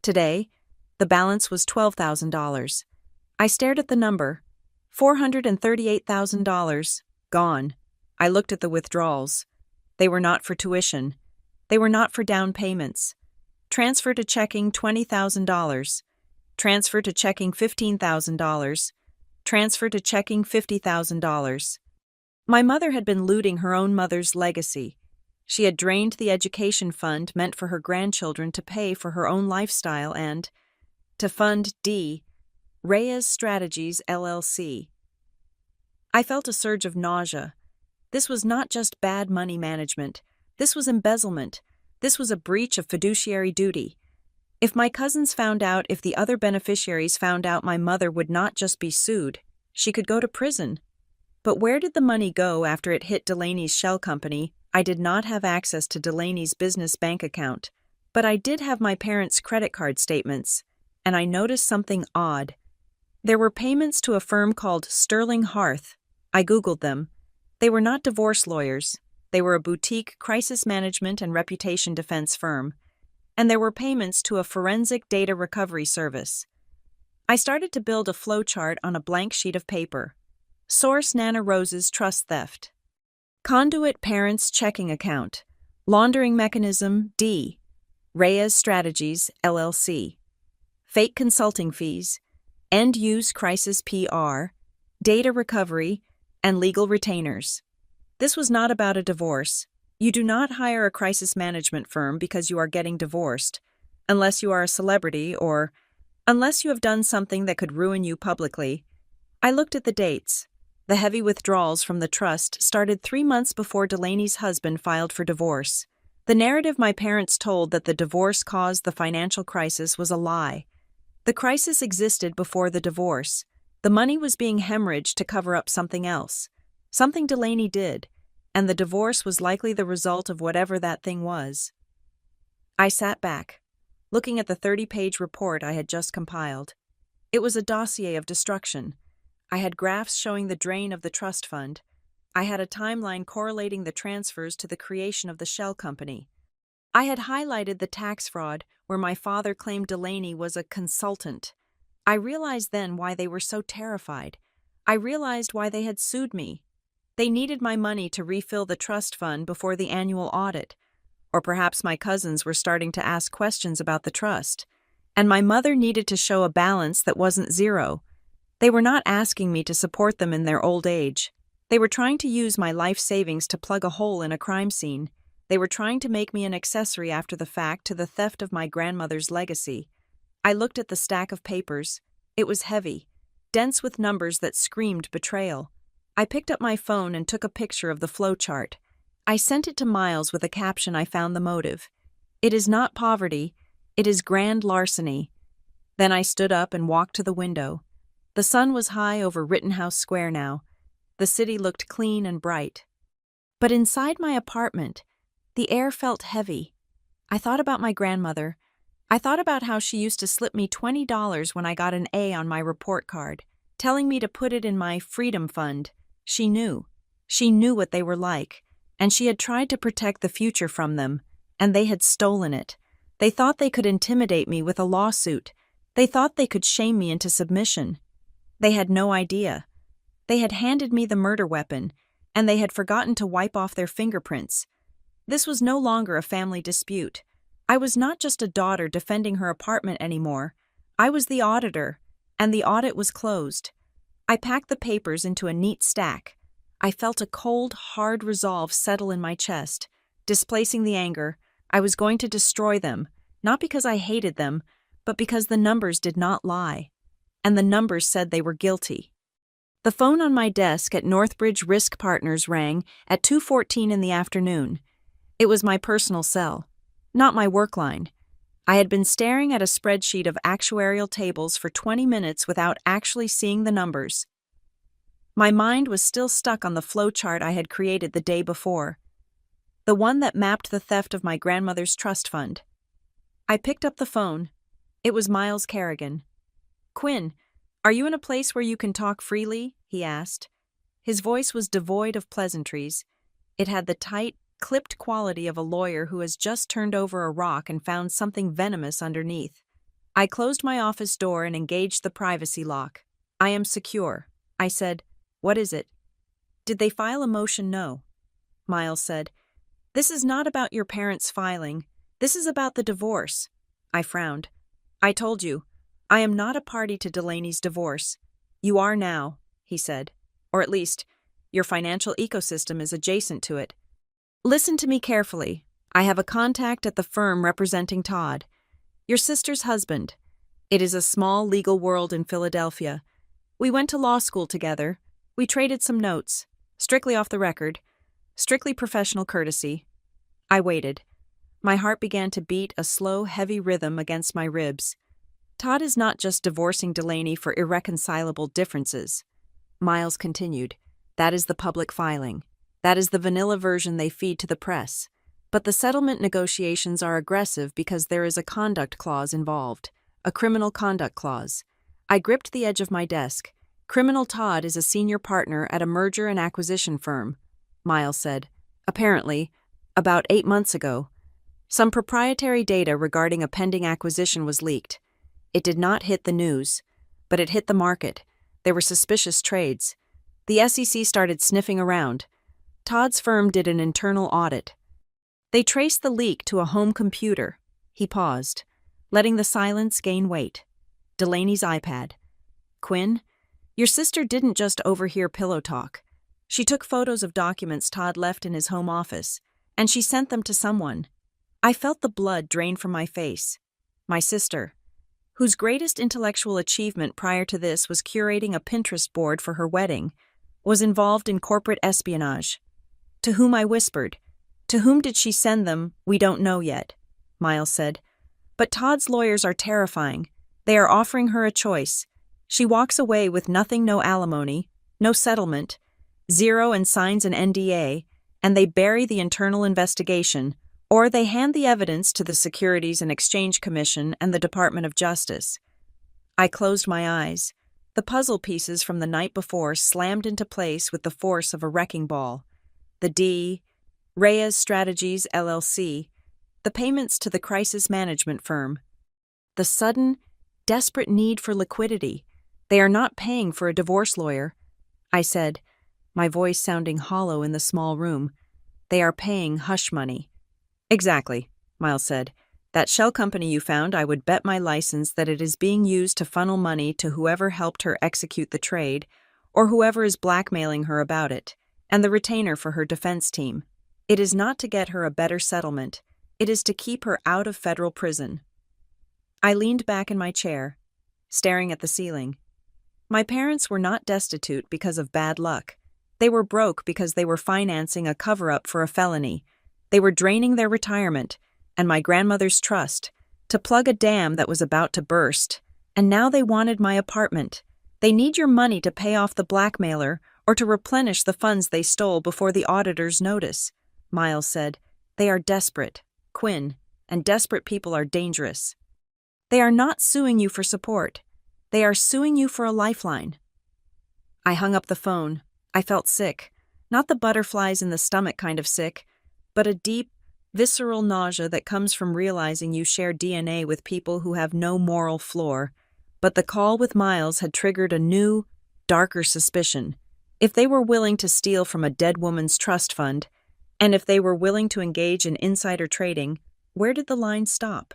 Today, the balance was $12,000. I stared at the number. $438,000. Gone. I looked at the withdrawals. They were not for tuition. They were not for down payments. Transfer to checking $20,000. Transfer to checking $15,000. Transfer to checking $50,000. My mother had been looting her own mother's legacy. She had drained the education fund meant for her grandchildren to pay for her own lifestyle and to fund D. Reyes Strategies, LLC. I felt a surge of nausea. This was not just bad money management. This was embezzlement. This was a breach of fiduciary duty. If my cousins found out, if the other beneficiaries found out, my mother would not just be sued. She could go to prison. But where did the money go after it hit Delaney's shell company? I did not have access to Delaney's business bank account, but I did have my parents' credit card statements, and I noticed something odd. There were payments to a firm called Sterling Hearth. I Googled them. They were not divorce lawyers. They were a boutique crisis management and reputation defense firm. And there were payments to a forensic data recovery service. I started to build a flowchart on a blank sheet of paper. Source: Nana Rose's trust theft. Conduit: parents' checking account. Laundering mechanism: D. Reyes Strategies, LLC. Fake consulting fees. End-use crisis PR. Data recovery, and legal retainers. This was not about a divorce. You do not hire a crisis management firm because you are getting divorced, unless you are a celebrity or unless you have done something that could ruin you publicly. I looked at the dates. The heavy withdrawals from the trust started 3 months before Delaney's husband filed for divorce. The narrative my parents told that the divorce caused the financial crisis was a lie. The crisis existed before the divorce. The money was being hemorrhaged to cover up something else. Something Delaney did, and the divorce was likely the result of whatever that thing was. I sat back, looking at the 30-page report I had just compiled. It was a dossier of destruction. I had graphs showing the drain of the trust fund. I had a timeline correlating the transfers to the creation of the shell company. I had highlighted the tax fraud where my father claimed Delaney was a consultant. I realized then why they were so terrified. I realized why they had sued me. They needed my money to refill the trust fund before the annual audit. Or perhaps my cousins were starting to ask questions about the trust. And my mother needed to show a balance that wasn't zero. They were not asking me to support them in their old age. They were trying to use my life savings to plug a hole in a crime scene. They were trying to make me an accessory after the fact to the theft of my grandmother's legacy. I looked at the stack of papers. It was heavy, dense with numbers that screamed betrayal. I picked up my phone and took a picture of the flowchart. I sent it to Miles with a caption I found the motive. It is not poverty, it is grand larceny. Then I stood up and walked to the window. The sun was high over Rittenhouse Square now. The city looked clean and bright. But inside my apartment, the air felt heavy. I thought about my grandmother. I thought about how she used to slip me $20 when I got an A on my report card, telling me to put it in my freedom fund. She knew. She knew what they were like, and she had tried to protect the future from them, and they had stolen it. They thought they could intimidate me with a lawsuit. They thought they could shame me into submission. They had no idea. They had handed me the murder weapon, and they had forgotten to wipe off their fingerprints. This was no longer a family dispute. I was not just a daughter defending her apartment anymore. I was the auditor, and the audit was closed. I packed the papers into a neat stack. I felt a cold, hard resolve settle in my chest, displacing the anger. I was going to destroy them, not because I hated them, but because the numbers did not lie. And the numbers said they were guilty. The phone on my desk at Northbridge Risk Partners rang at 2:14 in the afternoon. It was my personal cell, not my work line. I had been staring at a spreadsheet of actuarial tables for 20 minutes without actually seeing the numbers. My mind was still stuck on the flowchart I had created the day before, the one that mapped the theft of my grandmother's trust fund. I picked up the phone. It was Miles Kerrigan. "Quinn, are you in a place where you can talk freely?" he asked. His voice was devoid of pleasantries. It had the tight, clipped quality of a lawyer who has just turned over a rock and found something venomous underneath. I closed my office door and engaged the privacy lock. "I am secure," I said. "What is it?" "Did they file a motion? No." Miles said, "This is not about your parents filing. This is about the divorce." I frowned. "I told you, I am not a party to Delaney's divorce." "You are now," he said. "Or at least, your financial ecosystem is adjacent to it. Listen to me carefully. I have a contact at the firm representing Todd, your sister's husband. It is a small legal world in Philadelphia. We went to law school together. We traded some notes, strictly off the record, strictly professional courtesy." I waited. My heart began to beat a slow, heavy rhythm against my ribs. Todd is not just divorcing Delaney for irreconcilable differences. Miles continued. That is the public filing. That is the vanilla version they feed to the press. But the settlement negotiations are aggressive because there is a conduct clause involved, a criminal conduct clause. I gripped the edge of my desk. "Criminal Todd is a senior partner at a merger and acquisition firm," Miles said. "Apparently, about 8 months ago, some proprietary data regarding a pending acquisition was leaked. It did not hit the news, but it hit the market. There were suspicious trades. The SEC started sniffing around. Todd's firm did an internal audit. They traced the leak to a home computer." He paused, letting the silence gain weight. "Delaney's iPad. Quinn, your sister didn't just overhear pillow talk. She took photos of documents Todd left in his home office, and she sent them to someone." I felt the blood drain from my face. My sister, whose greatest intellectual achievement prior to this was curating a Pinterest board for her wedding, was involved in corporate espionage. To whom I whispered, "To whom did she send them? We don't know yet," Miles said. "But Todd's lawyers are terrifying. They are offering her a choice. She walks away with nothing, no alimony, no settlement, zero, and signs an NDA, and they bury the internal investigation, or they hand the evidence to the Securities and Exchange Commission and the Department of Justice." I closed my eyes. The puzzle pieces from the night before slammed into place with the force of a wrecking ball. The D, Reyes Strategies LLC, the payments to the crisis management firm. The sudden, desperate need for liquidity. They are not paying for a divorce lawyer, I said, my voice sounding hollow in the small room. They are paying hush money. "Exactly," Miles said. "That shell company you found, I would bet my license that it is being used to funnel money to whoever helped her execute the trade, or whoever is blackmailing her about it, and the retainer for her defense team. It is not to get her a better settlement. It is to keep her out of federal prison." I leaned back in my chair, staring at the ceiling. My parents were not destitute because of bad luck. They were broke because they were financing a cover-up for a felony. They were draining their retirement and my grandmother's trust to plug a dam that was about to burst, and now they wanted my apartment. They need your money to pay off the blackmailer or to replenish the funds they stole before the auditors notice, Miles said. "They are desperate, Quinn, and desperate people are dangerous. They are not suing you for support. They are suing you for a lifeline." I hung up the phone. I felt sick. Not the butterflies in the stomach kind of sick, but a deep, visceral nausea that comes from realizing you share DNA with people who have no moral floor. But the call with Miles had triggered a new, darker suspicion. If they were willing to steal from a dead woman's trust fund, and if they were willing to engage in insider trading, where did the line stop?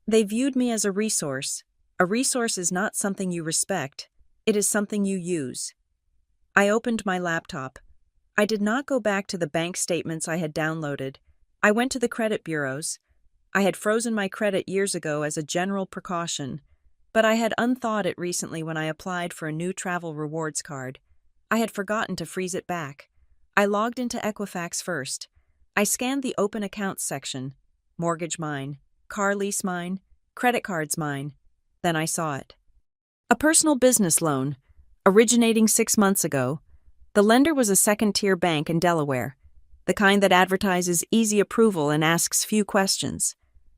They viewed me as a resource. A resource is not something you respect. It is something you use. I opened my laptop. I did not go back to the bank statements I had downloaded. I went to the credit bureaus. I had frozen my credit years ago as a general precaution, But I had unthawed it recently when I applied for a new travel rewards card. I had forgotten to freeze it back. I logged into Equifax first. I scanned the open accounts section. Mortgage mine, car lease mine, credit cards mine. Then I saw it. A personal business loan, originating 6 months ago. The lender was a second-tier bank in Delaware, the kind that advertises easy approval and asks few questions.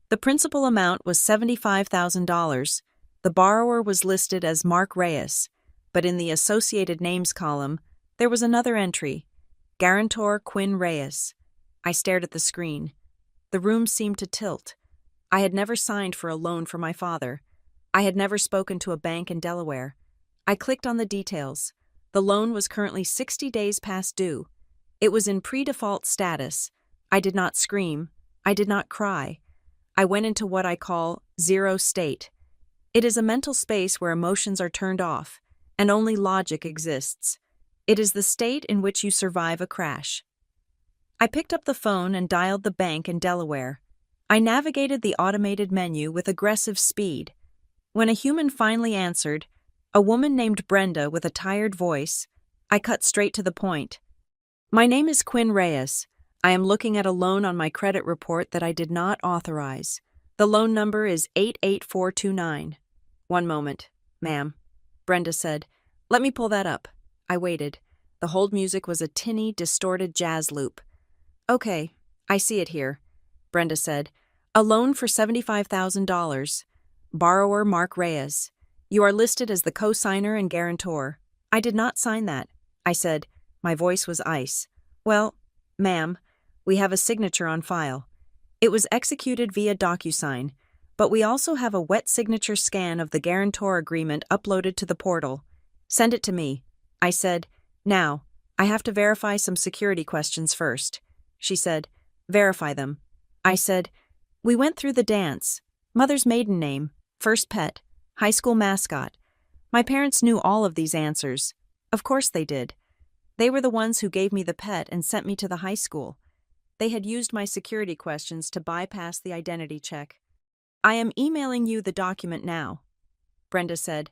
The principal amount was $75,000. The borrower was listed as Mark Reyes, but in the associated names column, there was another entry, guarantor Quinn Reyes. I stared at the screen. The room seemed to tilt. I had never signed for a loan for my father. I had never spoken to a bank in Delaware. I clicked on the details. The loan was currently 60 days past due. It was in pre-default status. I did not scream. I did not cry. I went into what I call zero state. It is a mental space where emotions are turned off, and only logic exists. It is the state in which you survive a crash. I picked up the phone and dialed the bank in Delaware. I navigated the automated menu with aggressive speed. When a human finally answered, a woman named Brenda with a tired voice, I cut straight to the point. My name is Quinn Reyes. I am looking at a loan on my credit report that I did not authorize. The loan number is 88429. One moment, ma'am, Brenda said. Let me pull that up. I waited. The hold music was a tinny, distorted jazz loop. Okay, I see it here, Brenda said. A loan for $75,000. Borrower Mark Reyes. You are listed as the co-signer and guarantor. I did not sign that, I said. My voice was ice. Well, ma'am, we have a signature on file. It was executed via DocuSign, but we also have a wet signature scan of the guarantor agreement uploaded to the portal. Send it to me, I said. Now, I have to verify some security questions first. She said, verify them. I said, we went through the dance. Mother's maiden name, first pet, high school mascot. My parents knew all of these answers. Of course they did. They were the ones who gave me the pet and sent me to the high school. They had used my security questions to bypass the identity check. I am emailing you the document now, Brenda said.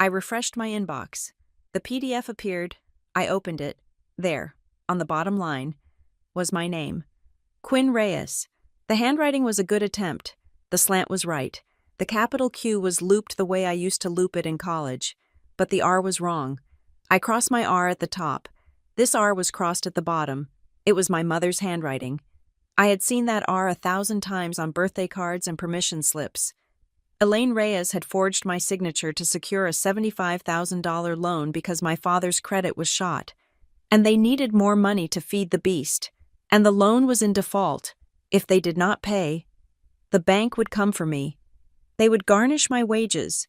I refreshed my inbox. The PDF appeared. I opened it. There, on the bottom line, was my name. Quinn Reyes. The handwriting was a good attempt. The slant was right. The capital Q was looped the way I used to loop it in college. But the R was wrong. I crossed my R at the top. This R was crossed at the bottom. It was my mother's handwriting. I had seen that R 1,000 times on birthday cards and permission slips. Elaine Reyes had forged my signature to secure a $75,000 loan because my father's credit was shot. And they needed more money to feed the beast. And the loan was in default. If they did not pay, the bank would come for me. They would garnish my wages.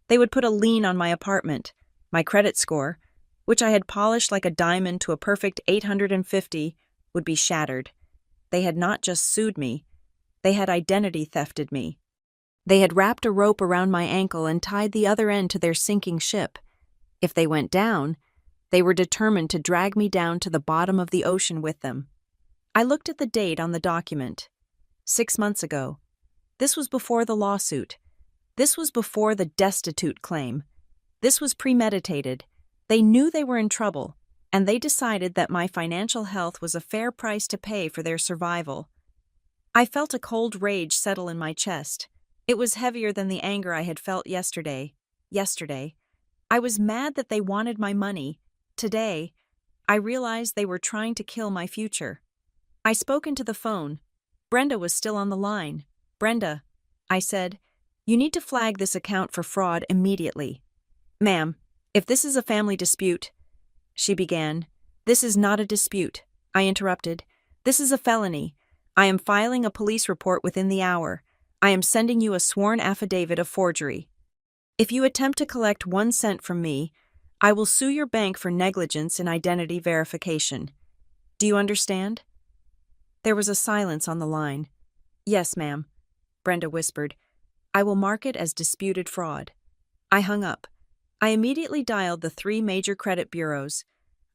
They would put a lien on my apartment, my credit score, which I had polished like a diamond to a perfect 850, would be shattered. They had not just sued me. They had identity thefted me. They had wrapped a rope around my ankle and tied the other end to their sinking ship. If they went down, they were determined to drag me down to the bottom of the ocean with them. I looked at the date on the document. 6 months ago. This was before the lawsuit. This was before the destitute claim. This was premeditated. They knew they were in trouble, and they decided that my financial health was a fair price to pay for their survival. I felt a cold rage settle in my chest. It was heavier than the anger I had felt yesterday. I was mad that they wanted my money. Today, I realized they were trying to kill my future. I spoke into the phone. Brenda was still on the line. Brenda, I said, you need to flag this account for fraud immediately. Ma'am, if this is a family dispute, she began. This is not a dispute, I interrupted. This is a felony. I am filing a police report within the hour. I am sending you a sworn affidavit of forgery. If you attempt to collect 1 cent from me, I will sue your bank for negligence in identity verification. Do you understand? There was a silence on the line. Yes, ma'am, Brenda whispered. I will mark it as disputed fraud. I hung up. I immediately dialed the 3 major credit bureaus.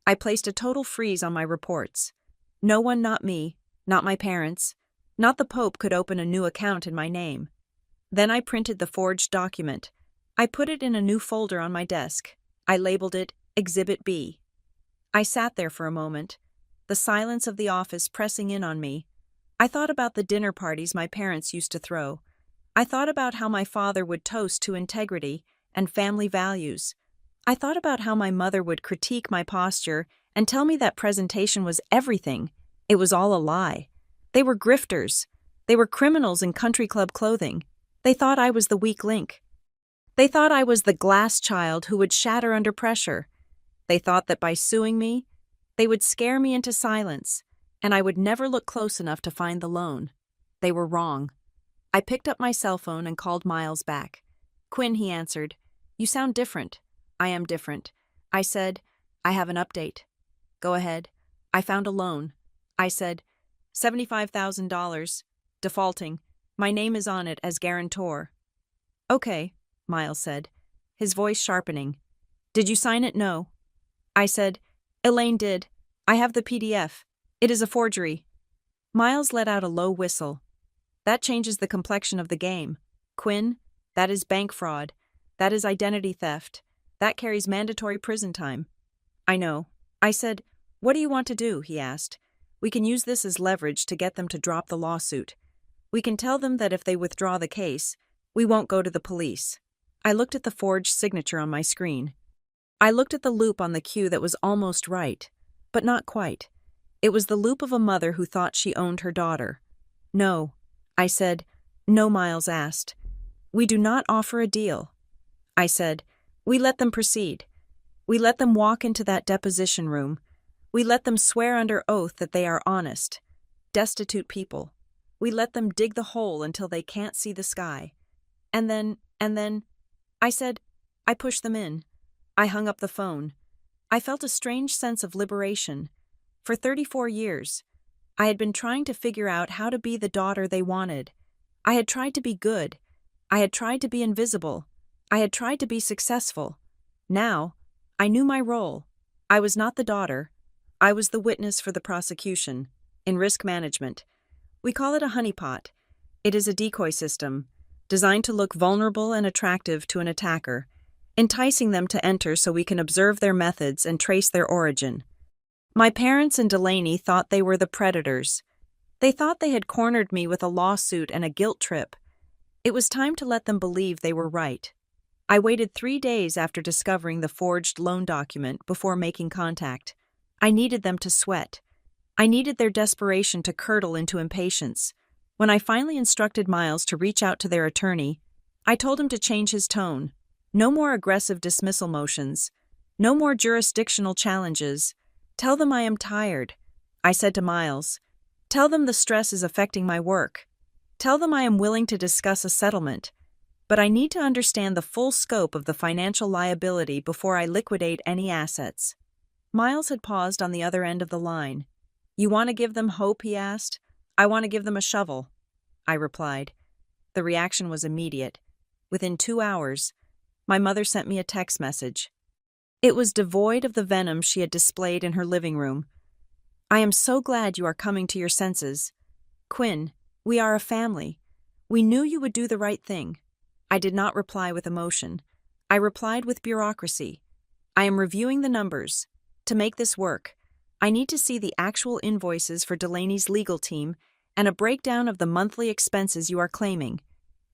I placed a total freeze on my reports. No one, not me, not my parents, not the Pope could open a new account in my name. Then I printed the forged document. I put it in a new folder on my desk. I labeled it Exhibit B. I sat there for a moment, the silence of the office pressing in on me. I thought about the dinner parties my parents used to throw. I thought about how my father would toast to integrity and family values. I thought about how my mother would critique my posture and tell me that presentation was everything. It was all a lie. They were grifters. They were criminals in country club clothing. They thought I was the weak link. They thought I was the glass child who would shatter under pressure. They thought that by suing me, they would scare me into silence, and I would never look close enough to find the loan. They were wrong. I picked up my cell phone and called Miles back. "Quinn," he answered. "You sound different." "I am different." I said, "I have an update." "Go ahead." "I found a loan." I said, $75,000. Defaulting. My name is on it as guarantor. "Okay," Miles said, his voice sharpening. "Did you sign it?" "No." I said, "Elaine did. I have the PDF. It is a forgery." Miles let out a low whistle. "That changes the complexion of the game. Quinn, that is bank fraud. That is identity theft. That carries mandatory prison time." "I know." I said, "What do you want to do?" he asked. "We can use this as leverage to get them to drop the lawsuit. We can tell them that if they withdraw the case, we won't go to the police." I looked at the forged signature on my screen. I looked at the loop on the cue that was almost right, but not quite. It was the loop of a mother who thought she owned her daughter. "No," I said. "No," Miles asked. "We do not offer a deal." I said, "We let them proceed. We let them walk into that deposition room. We let them swear under oath that they are honest, destitute people. We let them dig the hole until they can't see the sky. And then, I said, I pushed them in. I hung up the phone. I felt a strange sense of liberation. For 34 years, I had been trying to figure out how to be the daughter they wanted. I had tried to be good. I had tried to be invisible. I had tried to be successful. Now, I knew my role. I was not the daughter. I was the witness for the prosecution. In risk management, we call it a honeypot. It is a decoy system, designed to look vulnerable and attractive to an attacker, enticing them to enter so we can observe their methods and trace their origin. My parents and Delaney thought they were the predators. They thought they had cornered me with a lawsuit and a guilt trip. It was time to let them believe they were right. I waited 3 days after discovering the forged loan document before making contact. I needed them to sweat. I needed their desperation to curdle into impatience. When I finally instructed Miles to reach out to their attorney, I told him to change his tone. No more aggressive dismissal motions. No more jurisdictional challenges. "Tell them I am tired," I said to Miles. "Tell them the stress is affecting my work. Tell them I am willing to discuss a settlement. But I need to understand the full scope of the financial liability before I liquidate any assets." Miles had paused on the other end of the line. "You want to give them hope?" he asked. "I want to give them a shovel," I replied. The reaction was immediate. Within 2 hours, my mother sent me a text message. It was devoid of the venom she had displayed in her living room. "I am so glad you are coming to your senses. Quinn, we are a family. We knew you would do the right thing." I did not reply with emotion. I replied with bureaucracy. "I am reviewing the numbers. To make this work, I need to see the actual invoices for Delaney's legal team and a breakdown of the monthly expenses you are claiming.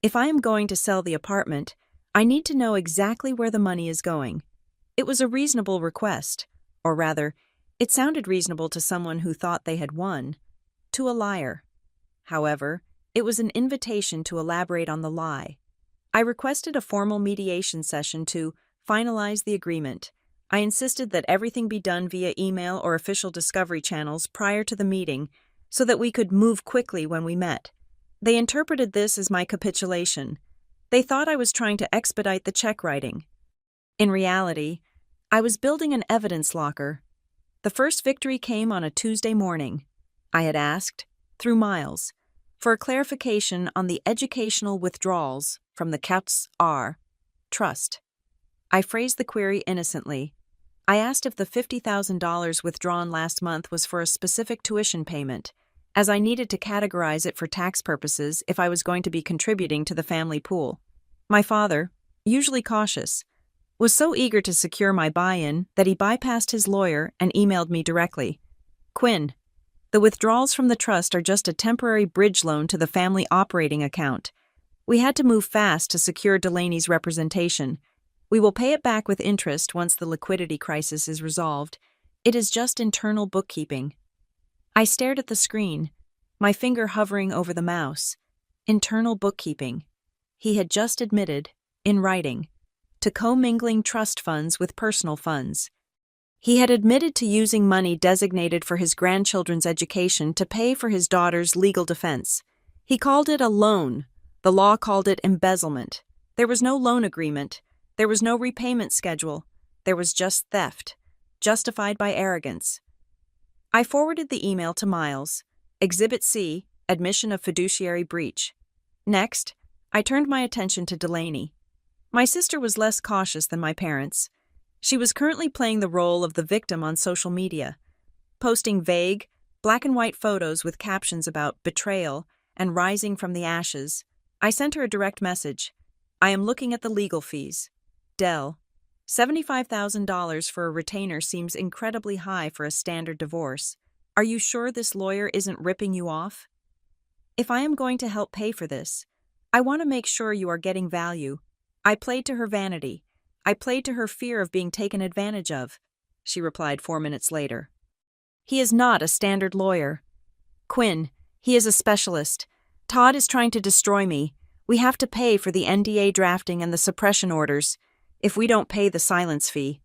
If I am going to sell the apartment, I need to know exactly where the money is going." It was a reasonable request, or rather, it sounded reasonable to someone who thought they had won. To a liar. However, it was an invitation to elaborate on the lie. I requested a formal mediation session to finalize the agreement. I insisted that everything be done via email or official discovery channels prior to the meeting so that we could move quickly when we met. They interpreted this as my capitulation. They thought I was trying to expedite the check writing. In reality, I was building an evidence locker. The first victory came on a Tuesday morning. I had asked, through Miles, for a clarification on the educational withdrawals from the Katz R. Trust. I phrased the query innocently. I asked if the $50,000 withdrawn last month was for a specific tuition payment, as I needed to categorize it for tax purposes if I was going to be contributing to the family pool. My father, usually cautious, was so eager to secure my buy-in that he bypassed his lawyer and emailed me directly. Quinn, the withdrawals from the trust are just a temporary bridge loan to the family operating account. We had to move fast to secure Delaney's representation. We will pay it back with interest once the liquidity crisis is resolved. It is just internal bookkeeping. I stared at the screen, my finger hovering over the mouse. Internal bookkeeping. He had just admitted, in writing, to commingling trust funds with personal funds. He had admitted to using money designated for his grandchildren's education to pay for his daughter's legal defense. He called it a loan. The law called it embezzlement. There was no loan agreement. There was no repayment schedule. There was just theft, justified by arrogance. I forwarded the email to Miles. Exhibit C, admission of fiduciary breach. Next, I turned my attention to Delaney. My sister was less cautious than my parents. She was currently playing the role of the victim on social media, posting vague, black-and-white photos with captions about betrayal and rising from the ashes. I sent her a direct message. I am looking at the legal fees. Del. $75,000 for a retainer seems incredibly high for a standard divorce. Are you sure this lawyer isn't ripping you off? If I am going to help pay for this, I want to make sure you are getting value. I played to her vanity. I played to her fear of being taken advantage of, she replied 4 minutes later. He is not a standard lawyer. Quinn, he is a specialist. Todd is trying to destroy me. We have to pay for the NDA drafting and the suppression orders. If we don't pay the silence fee,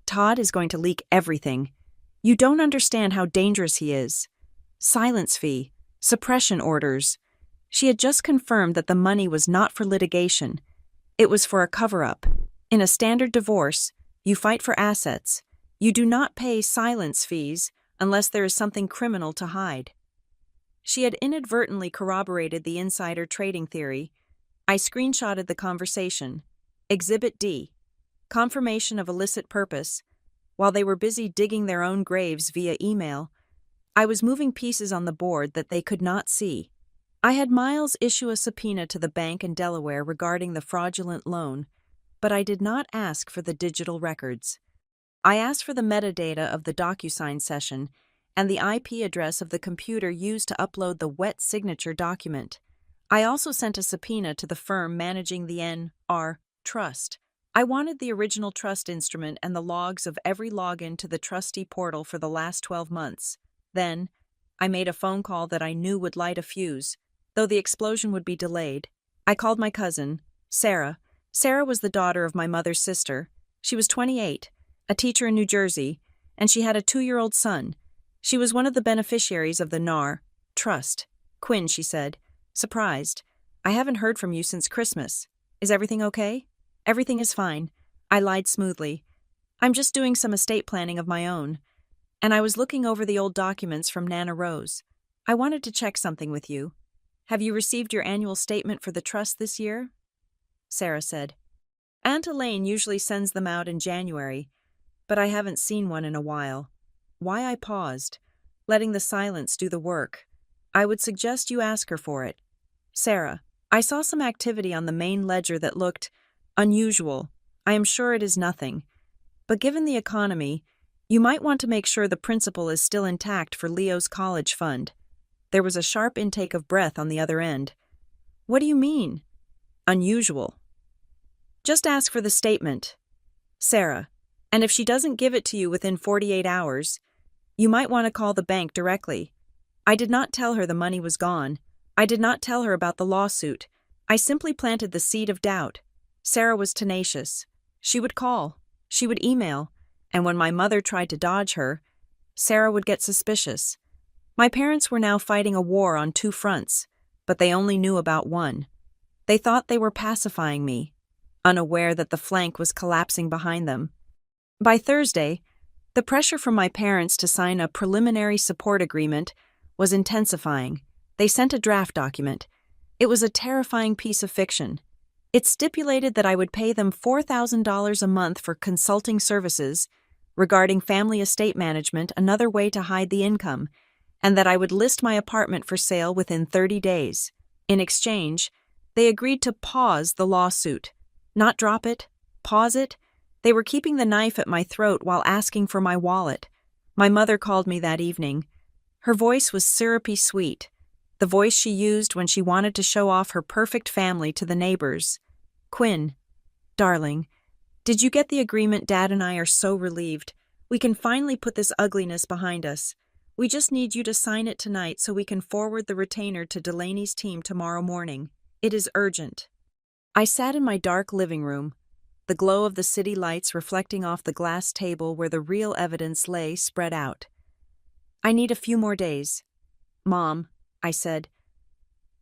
Todd is going to leak everything. You don't understand how dangerous he is. Silence fee, suppression orders. She had just confirmed that the money was not for litigation. It was for a cover-up. In a standard divorce, you fight for assets. You do not pay silence fees unless there is something criminal to hide. She had inadvertently corroborated the insider trading theory. I screenshotted the conversation. Exhibit D. Confirmation of illicit purpose. While they were busy digging their own graves via email, I was moving pieces on the board that they could not see. I had Miles issue a subpoena to the bank in Delaware regarding the fraudulent loan, but I did not ask for the digital records. I asked for the metadata of the DocuSign session and the IP address of the computer used to upload the wet signature document. I also sent a subpoena to the firm managing the N.R. Trust. I wanted the original trust instrument and the logs of every login to the trustee portal for the last 12 months. Then, I made a phone call that I knew would light a fuse, though the explosion would be delayed. I called my cousin, Sarah. Sarah was the daughter of my mother's sister. She was 28, a teacher in New Jersey, and she had a 2-year-old son. She was one of the beneficiaries of the N.R. Trust. Quinn, she said, surprised. I haven't heard from you since Christmas. Is everything okay? Everything is fine. I lied smoothly. I'm just doing some estate planning of my own. And I was looking over the old documents from Nana Rose. I wanted to check something with you. Have you received your annual statement for the trust this year? Sarah said. Aunt Elaine usually sends them out in January, but I haven't seen one in a while. Why I paused, letting the silence do the work. I would suggest you ask her for it. Sarah, I saw some activity on the main ledger that looked unusual. I am sure it is nothing. But given the economy, you might want to make sure the principal is still intact for Leo's college fund. There was a sharp intake of breath on the other end. What do you mean? Unusual. Just ask for the statement. Sarah, and if she doesn't give it to you within 48 hours, you might want to call the bank directly. I did not tell her the money was gone. I did not tell her about the lawsuit. I simply planted the seed of doubt. Sarah was tenacious. She would call. She would email. And when my mother tried to dodge her, Sarah would get suspicious. My parents were now fighting a war on 2 fronts, but they only knew about one. They thought they were pacifying me, unaware that the flank was collapsing behind them. By Thursday, the pressure from my parents to sign a preliminary support agreement was intensifying. They sent a draft document. It was a terrifying piece of fiction. It stipulated that I would pay them $4,000 a month for consulting services regarding family estate management, another way to hide the income, and that I would list my apartment for sale within 30 days. In exchange, they agreed to pause the lawsuit. Not drop it? Pause it? They were keeping the knife at my throat while asking for my wallet. My mother called me that evening. Her voice was syrupy sweet, the voice she used when she wanted to show off her perfect family to the neighbors. Quinn, darling, did you get the agreement? Dad and I are so relieved. We can finally put this ugliness behind us. We just need you to sign it tonight so we can forward the retainer to Delaney's team tomorrow morning. It is urgent. I sat in my dark living room, the glow of the city lights reflecting off the glass table where the real evidence lay spread out. I need a few more days. Mom, I said.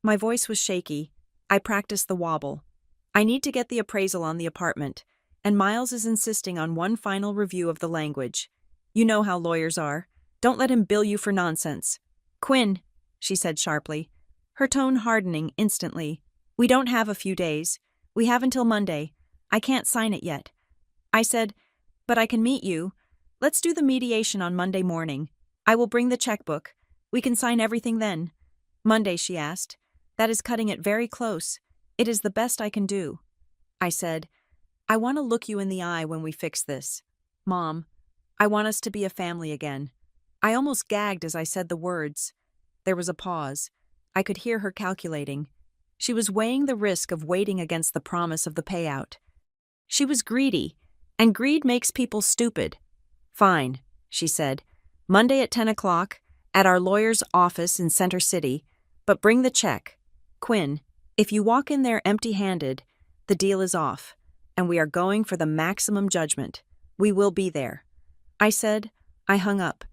My voice was shaky. I practiced the wobble. I need to get the appraisal on the apartment, and Miles is insisting on one final review of the language. You know how lawyers are. Don't let him bill you for nonsense. Quinn, she said sharply, her tone hardening instantly. We don't have a few days. We have until Monday. I can't sign it yet. I said, but I can meet you. Let's do the mediation on Monday morning. I will bring the checkbook. We can sign everything then. Monday, she asked. That is cutting it very close. It is the best I can do. I said, I want to look you in the eye when we fix this. Mom, I want us to be a family again. I almost gagged as I said the words. There was a pause. I could hear her calculating. She was weighing the risk of waiting against the promise of the payout. She was greedy, and greed makes people stupid. Fine, she said. Monday at 10 o'clock, at our lawyer's office in Center City, but bring the check. Quinn, if you walk in there empty-handed, the deal is off, and we are going for the maximum judgment. We will be there. I said. I hung up.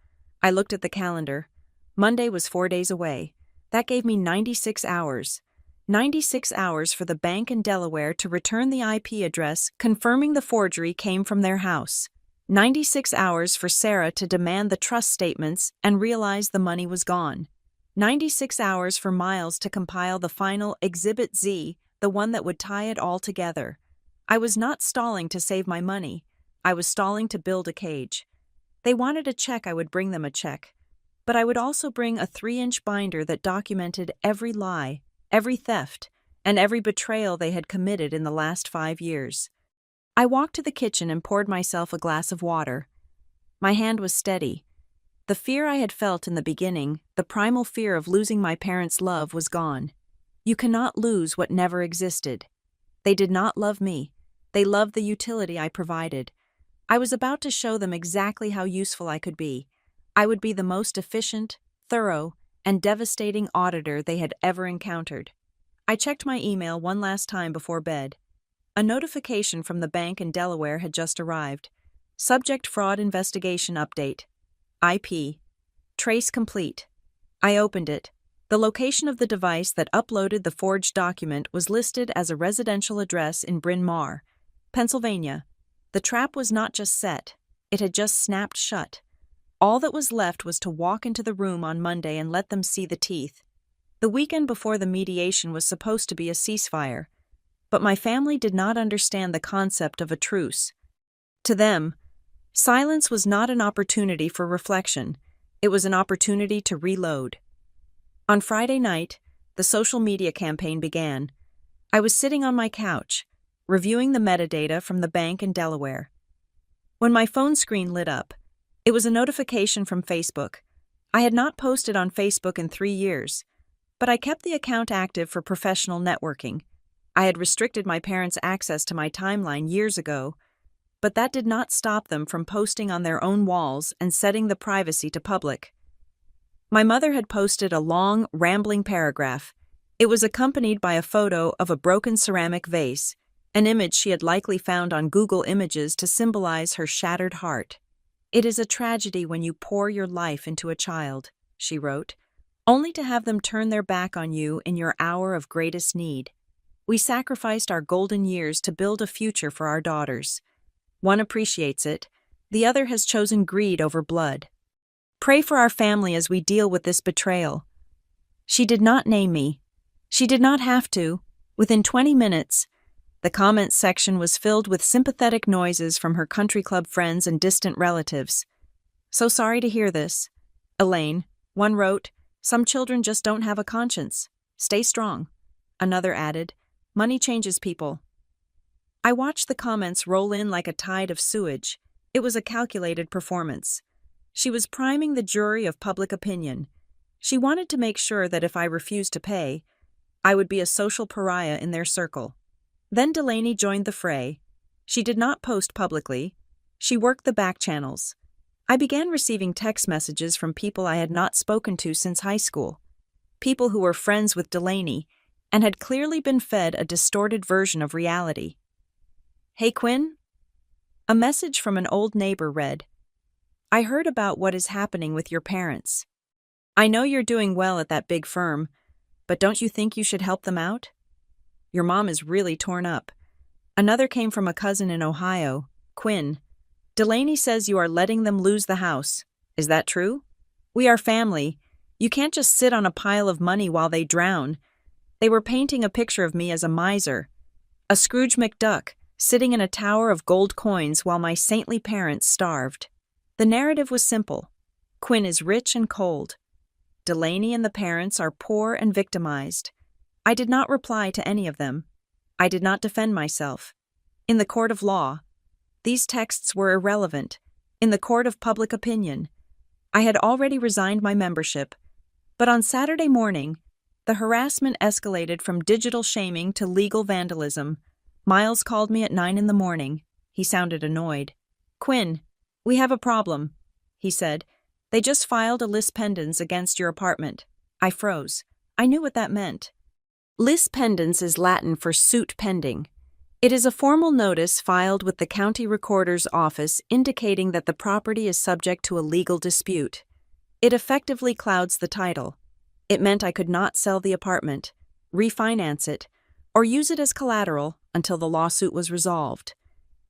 I looked at the calendar. Monday was 4 days away. That gave me 96 hours. 96 hours for the bank in Delaware to return the IP address confirming the forgery came from their house. 96 hours for Sarah to demand the trust statements and realize the money was gone. 96 hours for Miles to compile the final Exhibit Z, the one that would tie it all together. I was not stalling to save my money. I was stalling to build a cage. They wanted a check, I would bring them a check. But I would also bring a 3-inch binder that documented every lie, every theft, and every betrayal they had committed in the last 5 years. I walked to the kitchen and poured myself a glass of water. My hand was steady. The fear I had felt in the beginning, the primal fear of losing my parents' love, was gone. You cannot lose what never existed. They did not love me. They loved the utility I provided. I was about to show them exactly how useful I could be. I would be the most efficient, thorough, and devastating auditor they had ever encountered. I checked my email one last time before bed. A notification from the bank in Delaware had just arrived. Subject fraud investigation update. IP. Trace complete. I opened it. The location of the device that uploaded the forged document was listed as a residential address in Bryn Mawr, Pennsylvania. The trap was not just set, it had just snapped shut. All that was left was to walk into the room on Monday and let them see the teeth. The weekend before the mediation was supposed to be a ceasefire, but my family did not understand the concept of a truce. To them, silence was not an opportunity for reflection, it was an opportunity to reload. On Friday night, the social media campaign began. I was sitting on my couch, reviewing the metadata from the bank in Delaware. When my phone screen lit up, it was a notification from Facebook. I had not posted on Facebook in 3 years, but I kept the account active for professional networking. I had restricted my parents' access to my timeline years ago, but that did not stop them from posting on their own walls and setting the privacy to public. My mother had posted a long, rambling paragraph. It was accompanied by a photo of a broken ceramic vase, an image she had likely found on Google Images to symbolize her shattered heart. It is a tragedy when you pour your life into a child, she wrote, only to have them turn their back on you in your hour of greatest need. We sacrificed our golden years to build a future for our daughters. One appreciates it, the other has chosen greed over blood. Pray for our family as we deal with this betrayal. She did not name me. She did not have to. Within 20 minutes, the comments section was filled with sympathetic noises from her country club friends and distant relatives. So sorry to hear this. Elaine, one wrote, some children just don't have a conscience. Stay strong. Another added, money changes people. I watched the comments roll in like a tide of sewage. It was a calculated performance. She was priming the jury of public opinion. She wanted to make sure that if I refused to pay, I would be a social pariah in their circle. Then Delaney joined the fray. She did not post publicly. She worked the back channels. I began receiving text messages from people I had not spoken to since high school. People who were friends with Delaney and had clearly been fed a distorted version of reality. "Hey, Quinn?" A message from an old neighbor read, "I heard about what is happening with your parents. I know you're doing well at that big firm, but don't you think you should help them out? Your mom is really torn up." Another came from a cousin in Ohio. "Quinn, Delaney says you are letting them lose the house. Is that true? We are family. You can't just sit on a pile of money while they drown." They were painting a picture of me as a miser, a Scrooge McDuck, sitting in a tower of gold coins while my saintly parents starved. The narrative was simple. Quinn is rich and cold. Delaney and the parents are poor and victimized. I did not reply to any of them. I did not defend myself. In the court of law, these texts were irrelevant. In the court of public opinion, I had already resigned my membership. But on Saturday morning, the harassment escalated from digital shaming to legal vandalism. Miles called me at 9 a.m. He sounded annoyed. "Quinn, we have a problem," he said. "They just filed a lis pendens against your apartment." I froze. I knew what that meant. Lis pendens is Latin for suit pending. It is a formal notice filed with the county recorder's office indicating that the property is subject to a legal dispute. It effectively clouds the title. It meant I could not sell the apartment, refinance it, or use it as collateral until the lawsuit was resolved.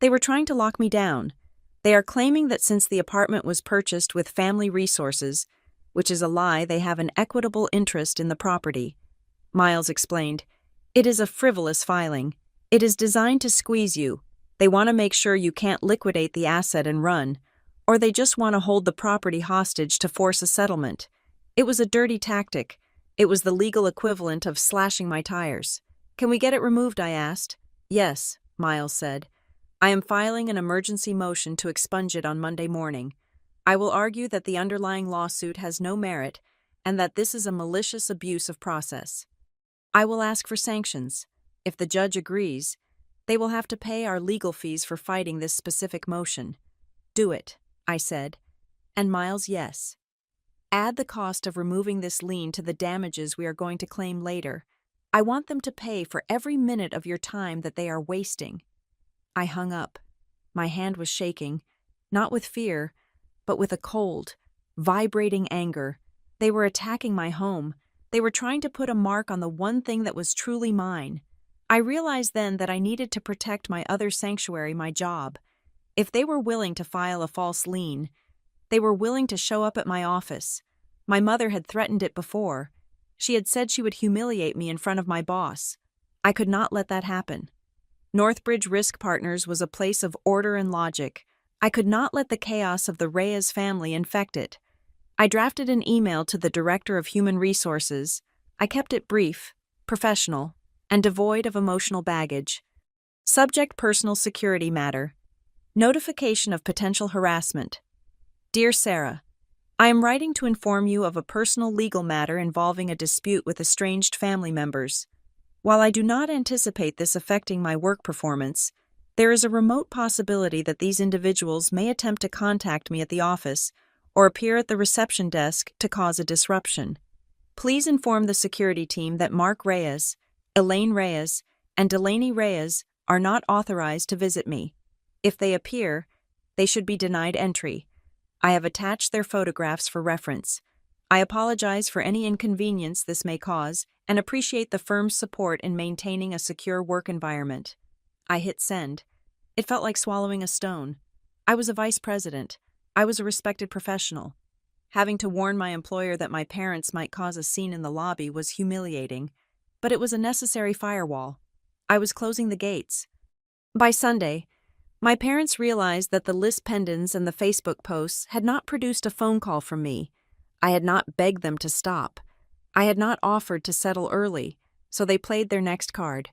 They were trying to lock me down. They are claiming that since the apartment was purchased with family resources, which is a lie, they have an equitable interest in the property. Miles explained, "It is a frivolous filing. It is designed to squeeze you. They want to make sure you can't liquidate the asset and run, or they just want to hold the property hostage to force a settlement." It was a dirty tactic. It was the legal equivalent of slashing my tires. "Can we get it removed?" I asked. "Yes," Miles said. "I am filing an emergency motion to expunge it on Monday morning. I will argue that the underlying lawsuit has no merit and that this is a malicious abuse of process. I will ask for sanctions. If the judge agrees, they will have to pay our legal fees for fighting this specific motion." "Do it," I said. And Miles, yes. "Add the cost of removing this lien to the damages we are going to claim later. I want them to pay for every minute of your time that they are wasting." I hung up. My hand was shaking, not with fear, but with a cold, vibrating anger. They were attacking my home. They were trying to put a mark on the one thing that was truly mine. I realized then that I needed to protect my other sanctuary, my job. If they were willing to file a false lien, they were willing to show up at my office. My mother had threatened it before. She had said she would humiliate me in front of my boss. I could not let that happen. Northbridge Risk Partners was a place of order and logic. I could not let the chaos of the Reyes family infect it. I drafted an email to the Director of Human Resources. I kept it brief, professional, and devoid of emotional baggage. Subject: personal security matter. Notification of potential harassment. Dear Sarah, I am writing to inform you of a personal legal matter involving a dispute with estranged family members. While I do not anticipate this affecting my work performance, there is a remote possibility that these individuals may attempt to contact me at the office or appear at the reception desk to cause a disruption. Please inform the security team that Mark Reyes, Elaine Reyes, and Delaney Reyes are not authorized to visit me. If they appear, they should be denied entry. I have attached their photographs for reference. I apologize for any inconvenience this may cause and appreciate the firm's support in maintaining a secure work environment. I hit send. It felt like swallowing a stone. I was a vice president. I was a respected professional. Having to warn my employer that my parents might cause a scene in the lobby was humiliating, but it was a necessary firewall. I was closing the gates. By Sunday, my parents realized that the lis pendens and the Facebook posts had not produced a phone call from me. I had not begged them to stop. I had not offered to settle early, so they played their next card.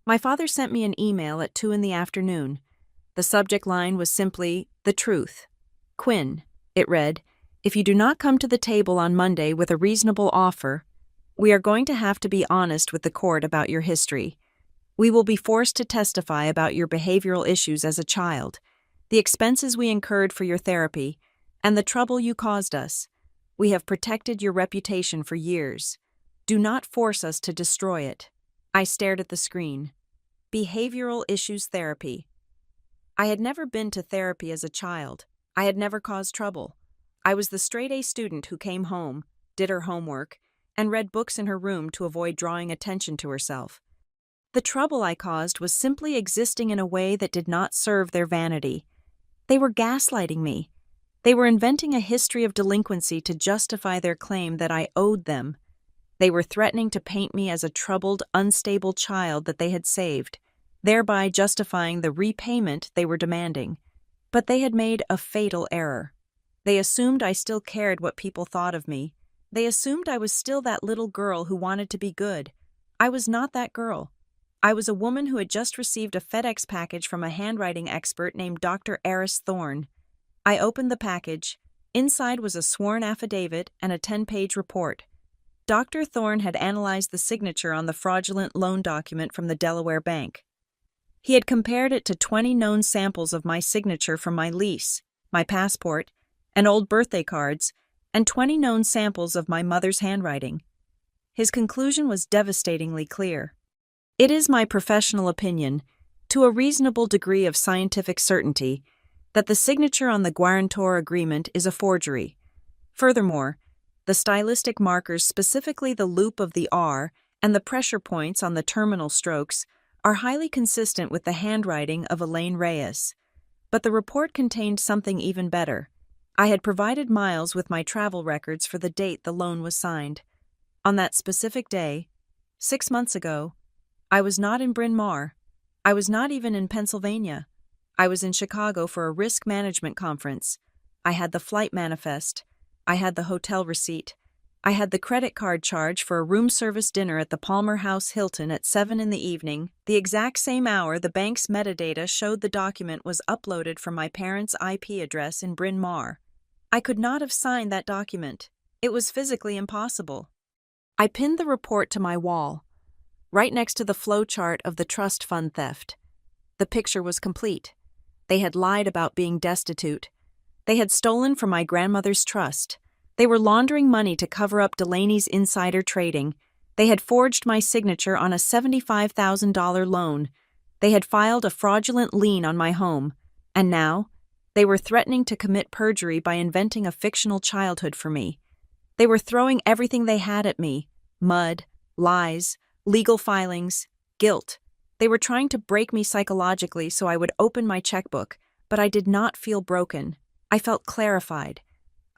My father sent me an email at 2 in the afternoon. The subject line was simply, "The truth." "Quinn," it read, "if you do not come to the table on Monday with a reasonable offer, we are going to have to be honest with the court about your history. We will be forced to testify about your behavioral issues as a child, the expenses we incurred for your therapy, and the trouble you caused us. We have protected your reputation for years. Do not force us to destroy it." I stared at the screen. Behavioral issues therapy. I had never been to therapy as a child. I had never caused trouble. I was the straight-A student who came home, did her homework, and read books in her room to avoid drawing attention to herself. The trouble I caused was simply existing in a way that did not serve their vanity. They were gaslighting me. They were inventing a history of delinquency to justify their claim that I owed them. They were threatening to paint me as a troubled, unstable child that they had saved, thereby justifying the repayment they were demanding. But they had made a fatal error. They assumed I still cared what people thought of me. They assumed I was still that little girl who wanted to be good. I was not that girl. I was a woman who had just received a FedEx package from a handwriting expert named Dr. Eris Thorne. I opened the package. Inside was a sworn affidavit and a 10-page report. Dr. Thorne had analyzed the signature on the fraudulent loan document from the Delaware bank. He had compared it to 20 known samples of my signature from my lease, my passport, and old birthday cards, and 20 known samples of my mother's handwriting. His conclusion was devastatingly clear. It is my professional opinion, to a reasonable degree of scientific certainty, that the signature on the guarantor agreement is a forgery. Furthermore, the stylistic markers, specifically the loop of the R and the pressure points on the terminal strokes, are highly consistent with the handwriting of Elaine Reyes. But the report contained something even better. I had provided Miles with my travel records for the date the loan was signed. On that specific day, 6 months ago, I was not in Bryn Mawr. I was not even in Pennsylvania. I was in Chicago for a risk management conference. I had the flight manifest. I had the hotel receipt. I had the credit card charge for a room service dinner at the Palmer House Hilton at 7 in the evening, the exact same hour the bank's metadata showed the document was uploaded from my parents' IP address in Bryn Mawr. I could not have signed that document. It was physically impossible. I pinned the report to my wall, right next to the flowchart of the trust fund theft. The picture was complete. They had lied about being destitute. They had stolen from my grandmother's trust. They were laundering money to cover up Delaney's insider trading. They had forged my signature on a $75,000 loan. They had filed a fraudulent lien on my home. And now, they were threatening to commit perjury by inventing a fictional childhood for me. They were throwing everything they had at me: mud, lies, legal filings, guilt. They were trying to break me psychologically so I would open my checkbook, but I did not feel broken. I felt clarified.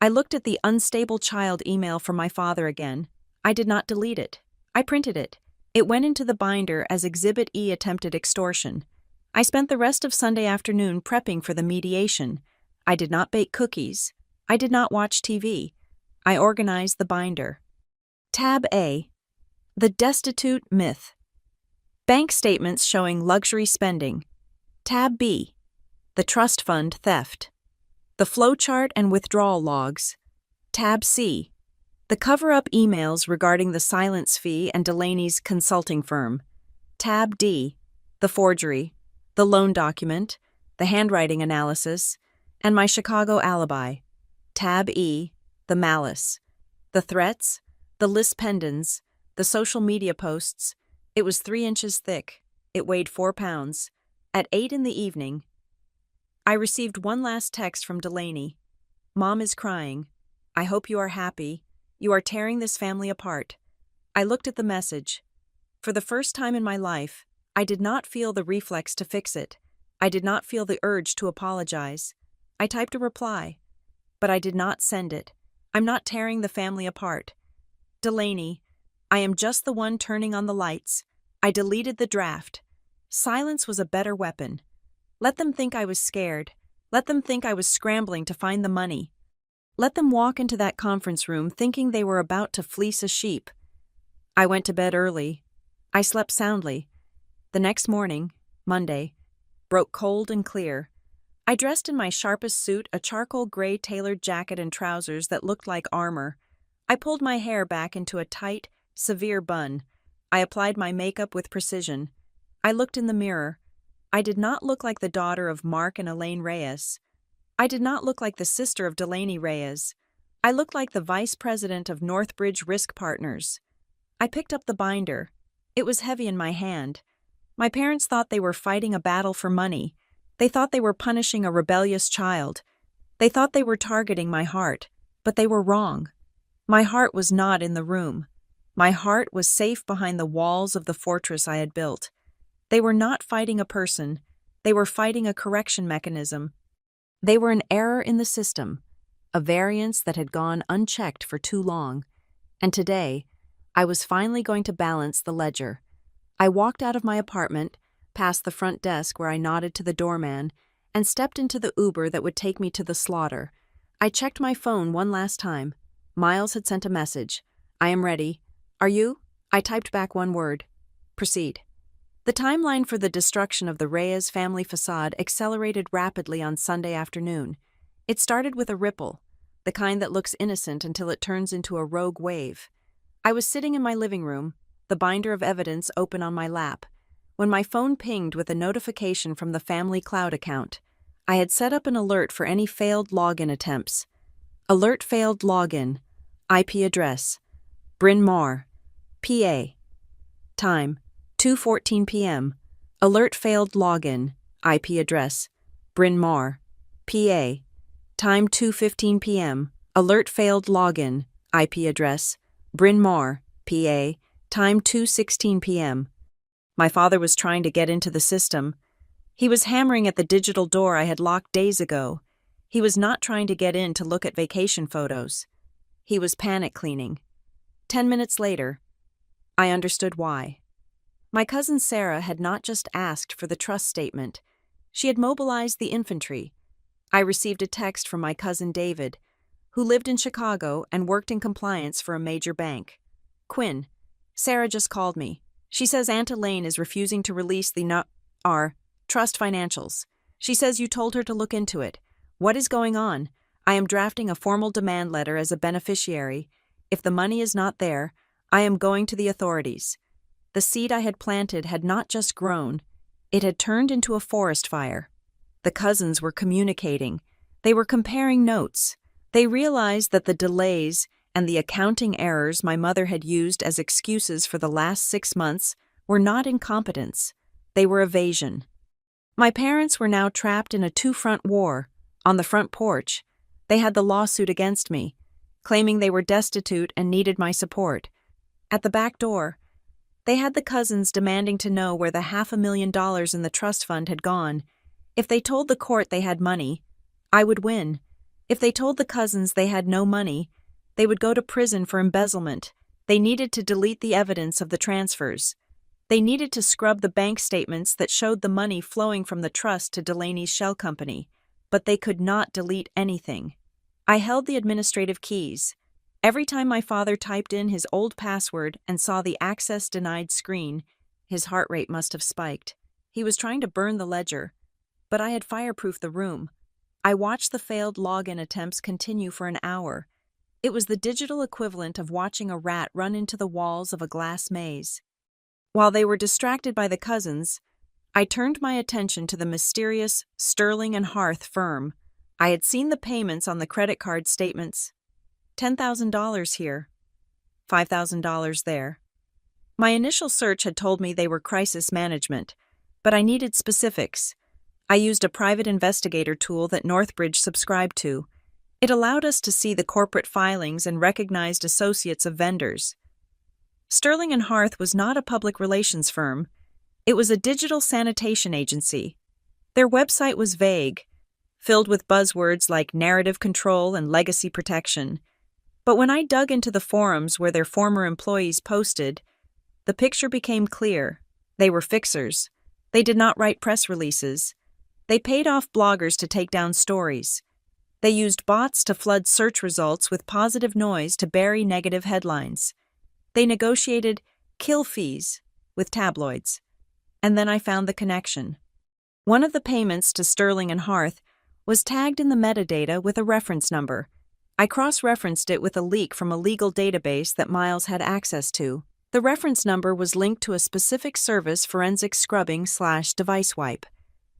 I looked at the unstable child email from my father again. I did not delete it. I printed it. It went into the binder as Exhibit E attempted extortion. I spent the rest of Sunday afternoon prepping for the mediation. I did not bake cookies. I did not watch TV. I organized the binder. Tab A. The Destitute Myth. Bank statements showing luxury spending. Tab B. The Trust Fund Theft. The flowchart and withdrawal logs. Tab C. The cover-up emails regarding the silence fee and Delaney's consulting firm. Tab D. The forgery, the loan document, the handwriting analysis, and my Chicago alibi. Tab E. The malice. The threats, the list pendants, the social media posts. It was 3 inches thick. It weighed 4 pounds. At 8 in the evening, I received one last text from Delaney. "Mom is crying. I hope you are happy. You are tearing this family apart." I looked at the message. For the first time in my life, I did not feel the reflex to fix it. I did not feel the urge to apologize. I typed a reply, but I did not send it. I'm not tearing the family apart. Delaney, I am just the one turning on the lights. I deleted the draft. Silence was a better weapon. Let them think I was scared. Let them think I was scrambling to find the money. Let them walk into that conference room thinking they were about to fleece a sheep. I went to bed early. I slept soundly. The next morning, Monday, broke cold and clear. I dressed in my sharpest suit, a charcoal gray tailored jacket and trousers that looked like armor. I pulled my hair back into a tight, severe bun. I applied my makeup with precision. I looked in the mirror. I did not look like the daughter of Mark and Elaine Reyes. I did not look like the sister of Delaney Reyes. I looked like the vice president of Northbridge Risk Partners. I picked up the binder. It was heavy in my hand. My parents thought they were fighting a battle for money. They thought they were punishing a rebellious child. They thought they were targeting my heart, but they were wrong. My heart was not in the room. My heart was safe behind the walls of the fortress I had built. They were not fighting a person. They were fighting a correction mechanism. They were an error in the system, a variance that had gone unchecked for too long. And today, I was finally going to balance the ledger. I walked out of my apartment, past the front desk where I nodded to the doorman, and stepped into the Uber that would take me to the slaughter. I checked my phone one last time. Miles had sent a message. "I am ready. Are you?" I typed back one word. "Proceed." The timeline for the destruction of the Reyes family facade accelerated rapidly on Sunday afternoon. It started with a ripple, the kind that looks innocent until it turns into a rogue wave. I was sitting in my living room, the binder of evidence open on my lap, when my phone pinged with a notification from the family cloud account. I had set up an alert for any failed login attempts. Alert failed login. IP address: Bryn Mawr, PA. Time: 2:14 p.m. Alert failed login. IP address: Bryn Mawr, PA. Time: 2:15 p.m. Alert failed login. IP address: Bryn Mawr, PA. Time: 2:16 p.m. My father was trying to get into the system. He was hammering at the digital door I had locked days ago. He was not trying to get in to look at vacation photos. He was panic cleaning. 10 minutes later, I understood why. My cousin Sarah had not just asked for the trust statement. She had mobilized the infantry. I received a text from my cousin David, who lived in Chicago and worked in compliance for a major bank. "Quinn, Sarah just called me. She says Aunt Elaine is refusing to release our trust financials. She says you told her to look into it. What is going on? I am drafting a formal demand letter as a beneficiary. If the money is not there, I am going to the authorities." The seed I had planted had not just grown, it had turned into a forest fire. The cousins were communicating. They were comparing notes. They realized that the delays and the accounting errors my mother had used as excuses for the last 6 months were not incompetence. They were evasion. My parents were now trapped in a two-front war. On the front porch, they had the lawsuit against me, claiming they were destitute and needed my support. At the back door, they had the cousins demanding to know where the $500,000 in the trust fund had gone. If they told the court they had money, I would win. If they told the cousins they had no money, they would go to prison for embezzlement. They needed to delete the evidence of the transfers. They needed to scrub the bank statements that showed the money flowing from the trust to Delaney's shell company, but they could not delete anything. I held the administrative keys. Every time my father typed in his old password and saw the access denied screen, his heart rate must have spiked. He was trying to burn the ledger, but I had fireproofed the room. I watched the failed login attempts continue for an hour. It was the digital equivalent of watching a rat run into the walls of a glass maze. While they were distracted by the cousins, I turned my attention to the mysterious Sterling and Hearth firm. I had seen the payments on the credit card statements. $10,000 here, $5,000 there. My initial search had told me they were crisis management, but I needed specifics. I used a private investigator tool that Northbridge subscribed to. It allowed us to see the corporate filings and recognized associates of vendors. Sterling and Hearth was not a public relations firm. It was a digital sanitation agency. Their website was vague, filled with buzzwords like narrative control and legacy protection. But when I dug into the forums where their former employees posted, the picture became clear. They were fixers. They did not write press releases. They paid off bloggers to take down stories. They used bots to flood search results with positive noise to bury negative headlines. They negotiated kill fees with tabloids. And then I found the connection. One of the payments to Sterling and Hearth was tagged in the metadata with a reference number. I cross-referenced it with a leak from a legal database that Miles had access to. The reference number was linked to a specific service, forensic scrubbing/device wipe.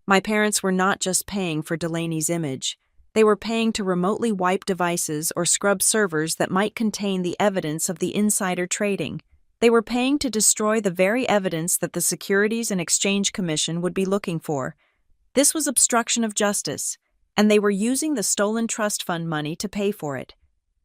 My parents were not just paying for Delaney's image. They were paying to remotely wipe devices or scrub servers that might contain the evidence of the insider trading. They were paying to destroy the very evidence that the Securities and Exchange Commission would be looking for. This was obstruction of justice, and they were using the stolen trust fund money to pay for it.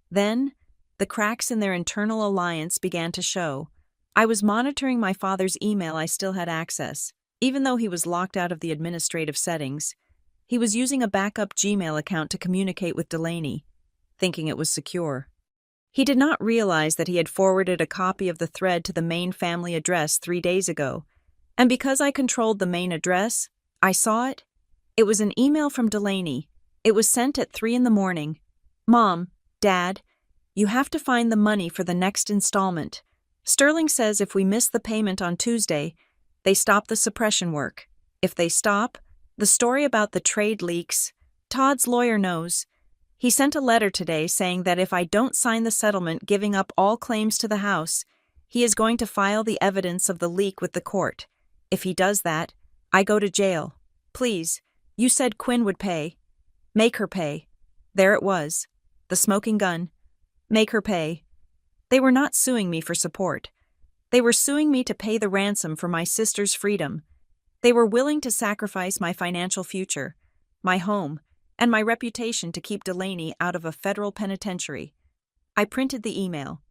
Then, the cracks in their internal alliance began to show. I was monitoring my father's email. I still had access, even though he was locked out of the administrative settings. He was using a backup Gmail account to communicate with Delaney, thinking it was secure. He did not realize that he had forwarded a copy of the thread to the main family address 3 days ago, and because I controlled the main address, I saw it. It was an email from Delaney. It was sent at 3 a.m. "Mom, Dad, you have to find the money for the next installment. Sterling says if we miss the payment on Tuesday, they stop the suppression work. If they stop, the story about the trade leaks. Todd's lawyer knows. He sent a letter today saying that if I don't sign the settlement giving up all claims to the house, he is going to file the evidence of the leak with the court. If he does that, I go to jail. Please, you said Quinn would pay. Make her pay." There it was, the smoking gun. Make her pay. They were not suing me for support. They were suing me to pay the ransom for my sister's freedom. They were willing to sacrifice my financial future, my home, and my reputation to keep Delaney out of a federal penitentiary. I printed the email.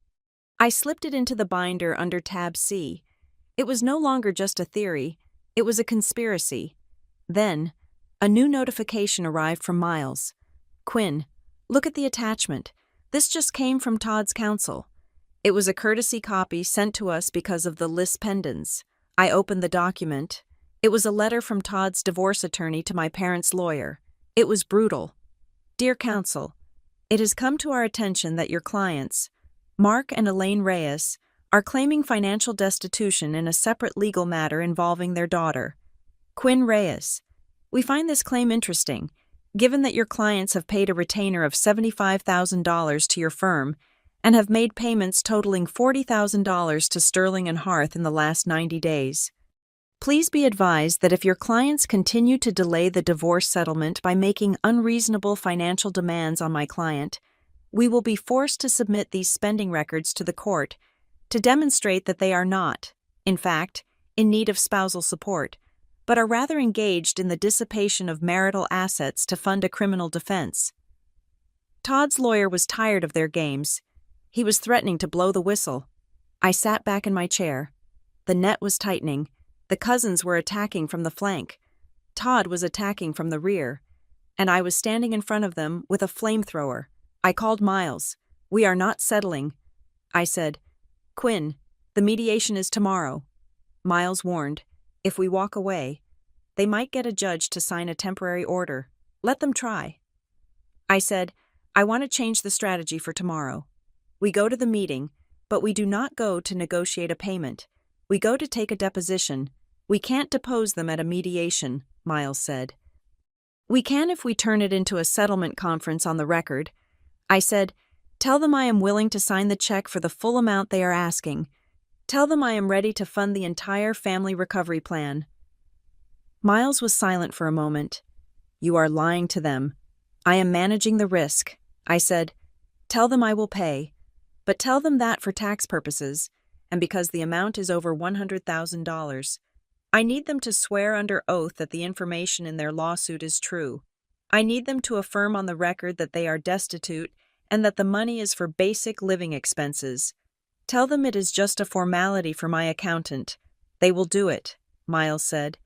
I slipped it into the binder under tab C. It was no longer just a theory, it was a conspiracy. Then, a new notification arrived from Miles. "Quinn, look at the attachment. This just came from Todd's counsel." It was a courtesy copy sent to us because of the lis pendens. I opened the document. It was a letter from Todd's divorce attorney to my parents' lawyer. It was brutal. "Dear counsel, it has come to our attention that your clients, Mark and Elaine Reyes, are claiming financial destitution in a separate legal matter involving their daughter, Quinn Reyes. We find this claim interesting, given that your clients have paid a retainer of $75,000 to your firm and have made payments totaling $40,000 to Sterling and Hearth in the last 90 days. Please be advised that if your clients continue to delay the divorce settlement by making unreasonable financial demands on my client, we will be forced to submit these spending records to the court to demonstrate that they are not, in fact, in need of spousal support, but are rather engaged in the dissipation of marital assets to fund a criminal defense." Todd's lawyer was tired of their games. He was threatening to blow the whistle. I sat back in my chair. The net was tightening. The cousins were attacking from the flank. Todd was attacking from the rear. And I was standing in front of them with a flamethrower. I called Miles. "We are not settling." I said, "Quinn, the mediation is tomorrow." Miles warned, "If we walk away, they might get a judge to sign a temporary order. Let them try." I said, "I want to change the strategy for tomorrow. We go to the meeting, but we do not go to negotiate a payment. We go to take a deposition. We can't depose them at a mediation," Miles said. "We can if we turn it into a settlement conference on the record." I said, "Tell them I am willing to sign the check for the full amount they are asking. Tell them I am ready to fund the entire family recovery plan." Miles was silent for a moment. "You are lying to them. I am managing the risk." I said, "Tell them I will pay, but tell them that for tax purposes, and because the amount is over $100,000. I need them to swear under oath that the information in their lawsuit is true. I need them to affirm on the record that they are destitute and that the money is for basic living expenses. Tell them it is just a formality for my accountant. They will do it," Miles said.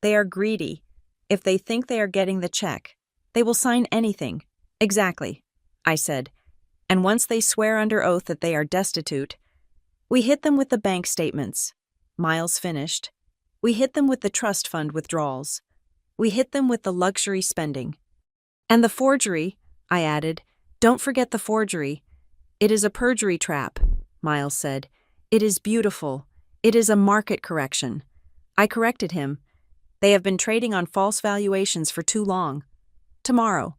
"They are greedy. If they think they are getting the check, they will sign anything." "Exactly," I said. "And once they swear under oath that they are destitute, we hit them with the bank statements." Miles finished. "We hit them with the trust fund withdrawals. We hit them with the luxury spending. And the forgery," I added. "Don't forget the forgery. It is a perjury trap," Miles said. "It is beautiful. It is a market correction." I corrected him. They have been trading on false valuations for too long. Tomorrow.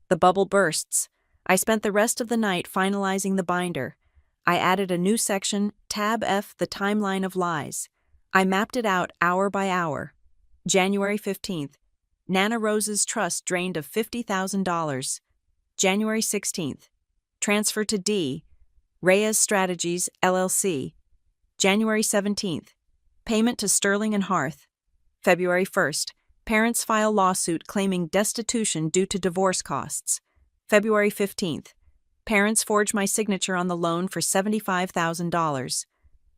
The bubble bursts. I spent the rest of the night finalizing the binder. I added a new section, tab F, the timeline of lies. I mapped it out hour by hour. January 15th. Nana Rose's trust drained of $50,000. January 16th. Transfer to D. Reyes Strategies, LLC. January 17th. Payment to Sterling and Hearth. February 1st. Parents file lawsuit claiming destitution due to divorce costs. February 15th. Parents forge my signature on the loan for $75,000.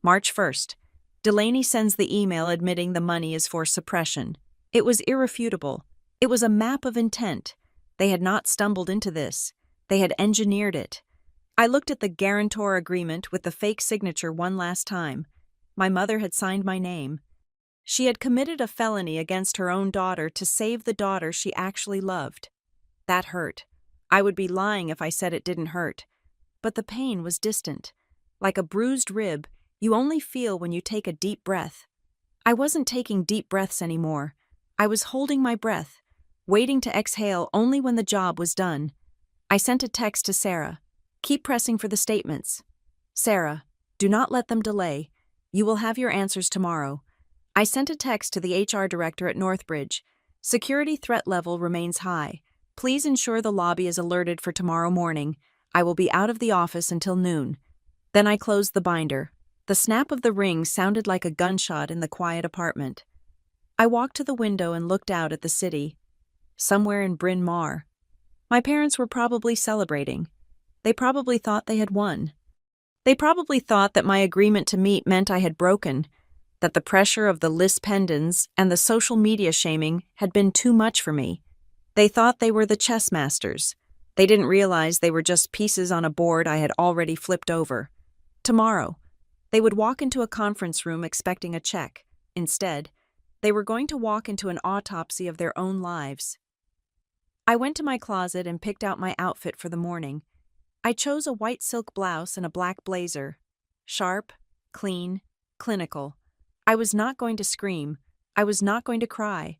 March 1st. Delaney sends the email admitting the money is for suppression. It was irrefutable. It was a map of intent. They had not stumbled into this. They had engineered it. I looked at the guarantor agreement with the fake signature one last time. My mother had signed my name. She had committed a felony against her own daughter to save the daughter she actually loved. That hurt. I would be lying if I said it didn't hurt. But the pain was distant. Like a bruised rib, you only feel when you take a deep breath. I wasn't taking deep breaths anymore. I was holding my breath, waiting to exhale only when the job was done. I sent a text to Sarah. Keep pressing for the statements. Sarah, do not let them delay. You will have your answers tomorrow. I sent a text to the HR director at Northbridge. Security threat level remains high. Please ensure the lobby is alerted for tomorrow morning. I will be out of the office until noon. Then I closed the binder. The snap of the ring sounded like a gunshot in the quiet apartment. I walked to the window and looked out at the city. Somewhere in Bryn Mawr. My parents were probably celebrating. They probably thought they had won. They probably thought that my agreement to meet meant I had broken, that the pressure of the list pendants and the social media shaming had been too much for me. They thought they were the chess masters. They didn't realize they were just pieces on a board I had already flipped over. Tomorrow, they would walk into a conference room expecting a check. Instead, they were going to walk into an autopsy of their own lives. I went to my closet and picked out my outfit for the morning. I chose a white silk blouse and a black blazer. Sharp, clean, clinical. I was not going to scream. I was not going to cry.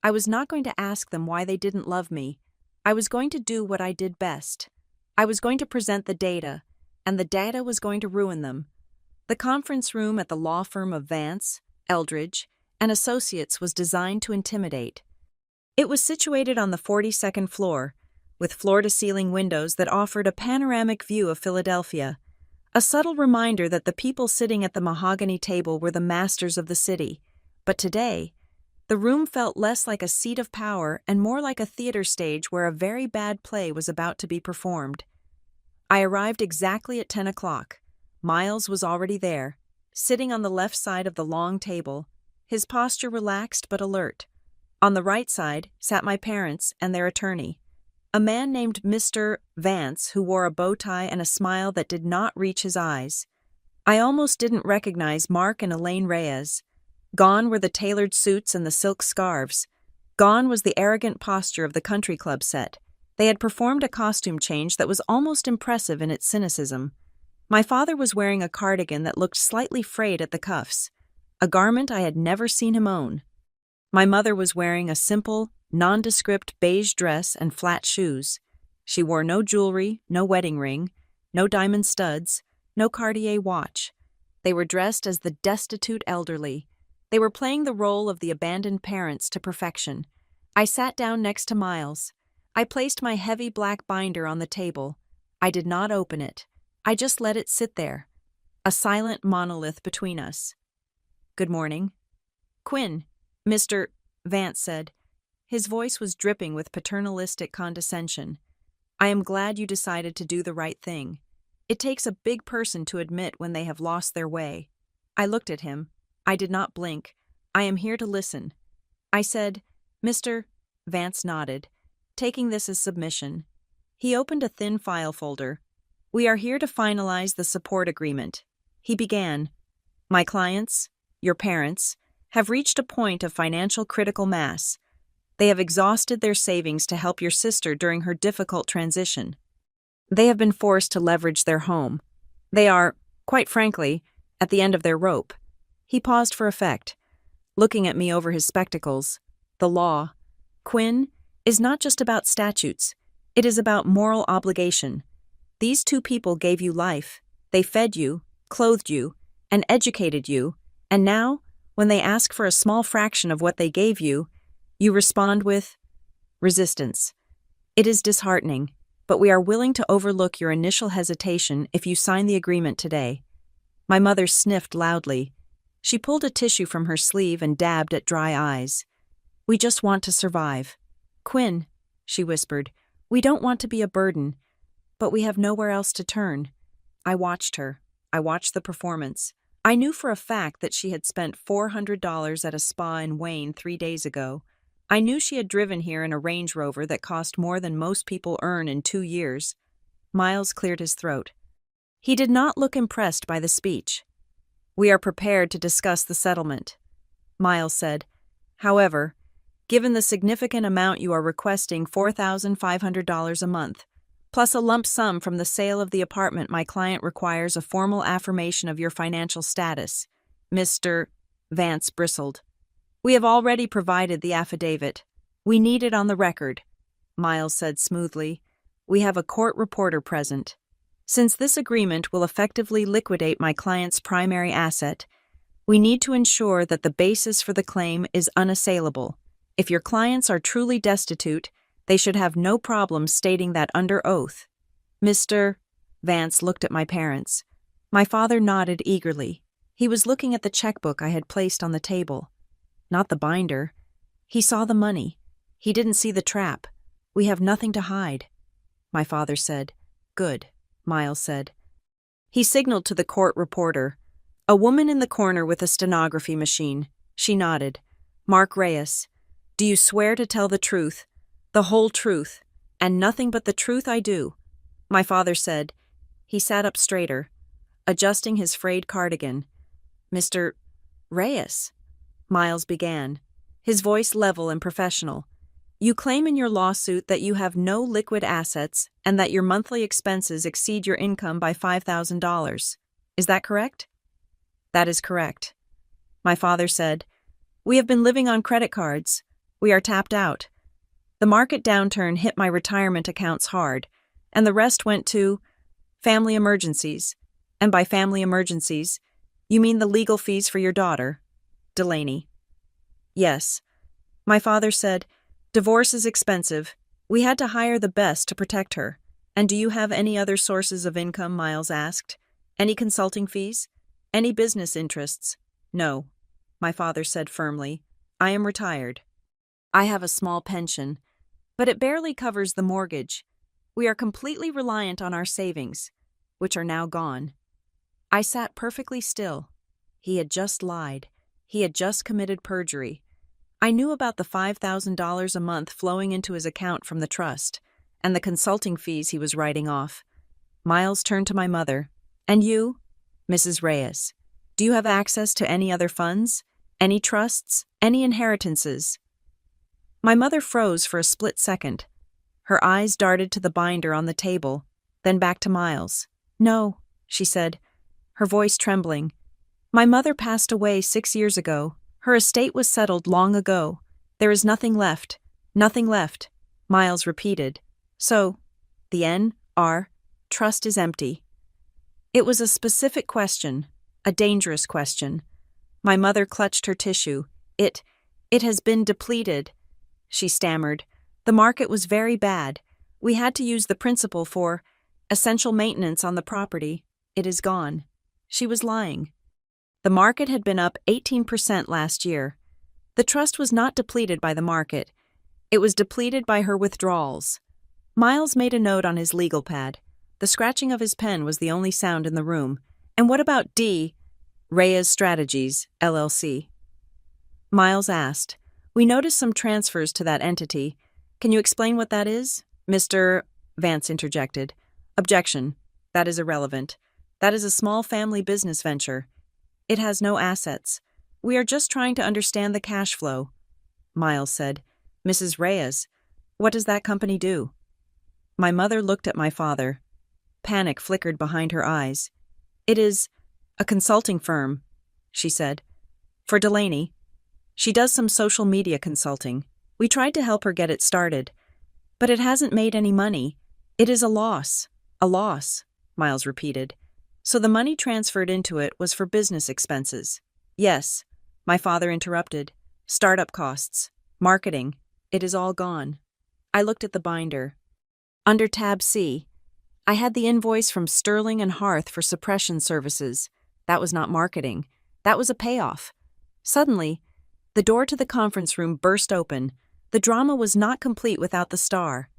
I was not going to ask them why they didn't love me. I was going to do what I did best. I was going to present the data, and the data was going to ruin them. The conference room at the law firm of Vance, Eldridge, and Associates was designed to intimidate. It was situated on the 42nd floor, with floor-to-ceiling windows that offered a panoramic view of Philadelphia. A subtle reminder that the people sitting at the mahogany table were the masters of the city. But today, the room felt less like a seat of power and more like a theater stage where a very bad play was about to be performed. I arrived exactly at 10 o'clock. Miles was already there, sitting on the left side of the long table, his posture relaxed but alert. On the right side sat my parents and their attorney, a man named Mr. Vance who wore a bow tie and a smile that did not reach his eyes. I almost didn't recognize Mark and Elaine Reyes. Gone were the tailored suits and the silk scarves. Gone was the arrogant posture of the country club set. They had performed a costume change that was almost impressive in its cynicism. My father was wearing a cardigan that looked slightly frayed at the cuffs, a garment I had never seen him own. My mother was wearing a simple, nondescript beige dress and flat shoes. She wore no jewelry, no wedding ring, no diamond studs, no Cartier watch. They were dressed as the destitute elderly. They were playing the role of the abandoned parents to perfection. I sat down next to Miles. I placed my heavy black binder on the table. I did not open it. I just let it sit there, a silent monolith between us. "Good morning." "Quinn," Mr. Vance said. His voice was dripping with paternalistic condescension. "I am glad you decided to do the right thing. It takes a big person to admit when they have lost their way." I looked at him. I did not blink. "I am here to listen." I said, "Mr. Vance nodded, taking this as submission. He opened a thin file folder. "We are here to finalize the support agreement." He began, "My clients, your parents, have reached a point of financial critical mass. They have exhausted their savings to help your sister during her difficult transition. They have been forced to leverage their home. They are, quite frankly, at the end of their rope." He paused for effect. looking at me over his spectacles. The law, Quinn, is not just about statutes. It is about moral obligation. These two people gave you life. They fed you, clothed you, and educated you, and now, when they ask for a small fraction of what they gave you, you respond with resistance. It is disheartening, but we are willing to overlook your initial hesitation if you sign the agreement today. My mother sniffed loudly. She pulled a tissue from her sleeve and dabbed at dry eyes. We just want to survive. Quinn, she whispered, we don't want to be a burden, but we have nowhere else to turn. I watched her. I watched the performance. I knew for a fact that she had spent $400 at a spa in Wayne 3 days ago. I knew she had driven here in a Range Rover that cost more than most people earn in 2 years. Miles cleared his throat. He did not look impressed by the speech. We are prepared to discuss the settlement, Miles said. However, given the significant amount you are requesting, $4,500 a month, plus a lump sum from the sale of the apartment, my client requires a formal affirmation of your financial status. Mr. Vance bristled. We have already provided the affidavit. We need it on the record, Miles said smoothly. We have a court reporter present. Since this agreement will effectively liquidate my client's primary asset, we need to ensure that the basis for the claim is unassailable. If your clients are truly destitute, they should have no problem stating that under oath. Mr. Vance looked at my parents. My father nodded eagerly. He was looking at the checkbook I had placed on the table. Not the binder. He saw the money. He didn't see the trap. We have nothing to hide. My father said. Good, Miles said. He signaled to the court reporter. A woman in the corner with a stenography machine. She nodded. Mark Reyes. Do you swear to tell the truth, the whole truth, and nothing but the truth? I do, my father said. He sat up straighter, adjusting his frayed cardigan. Mr. Reyes, Miles began, his voice level and professional. You claim in your lawsuit that you have no liquid assets and that your monthly expenses exceed your income by $5,000. Is that correct? That is correct, my father said. We have been living on credit cards. We are tapped out. The market downturn hit my retirement accounts hard, and the rest went to family emergencies. And by family emergencies, you mean the legal fees for your daughter, Delaney. Yes. My father said, divorce is expensive. We had to hire the best to protect her. And do you have any other sources of income? Miles asked. Any consulting fees? Any business interests? No, my father said firmly. I am retired. I have a small pension, but it barely covers the mortgage. We are completely reliant on our savings, which are now gone. I sat perfectly still. He had just lied. He had just committed perjury. I knew about the $5,000 a month flowing into his account from the trust, and the consulting fees he was writing off. Miles turned to my mother. And you, Mrs. Reyes, do you have access to any other funds? Any trusts? Any inheritances? My mother froze for a split second. Her eyes darted to the binder on the table, then back to Miles. No, she said, her voice trembling. My mother passed away 6 years ago. Her estate was settled long ago. There is nothing left. Nothing left, Miles repeated. So, the N.R. trust is empty. It was a specific question, a dangerous question. My mother clutched her tissue. It has been depleted, she stammered. The market was very bad. We had to use the principal for essential maintenance on the property. It is gone. She was lying. The market had been up 18% last year. The trust was not depleted by the market. It was depleted by her withdrawals. Miles made a note on his legal pad. The scratching of his pen was the only sound in the room. And what about D. Reyes Strategies, LLC? Miles asked. We noticed some transfers to that entity. Can you explain what that is? Mr. Vance interjected. Objection. That is irrelevant. That is a small family business venture. It has no assets. We are just trying to understand the cash flow. Miles said. Mrs. Reyes, what does that company do? My mother looked at my father. Panic flickered behind her eyes. It is a consulting firm, she said. For Delaney. She does some social media consulting. We tried to help her get it started. But it hasn't made any money. It is a loss. A loss, Miles repeated. So the money transferred into it was for business expenses. Yes, my father interrupted. Startup costs. Marketing. It is all gone. I looked at the binder. Under tab C, I had the invoice from Sterling and Hearth for suppression services. That was not marketing. That was a payoff. Suddenly, the door to the conference room burst open. The drama was not complete without the star.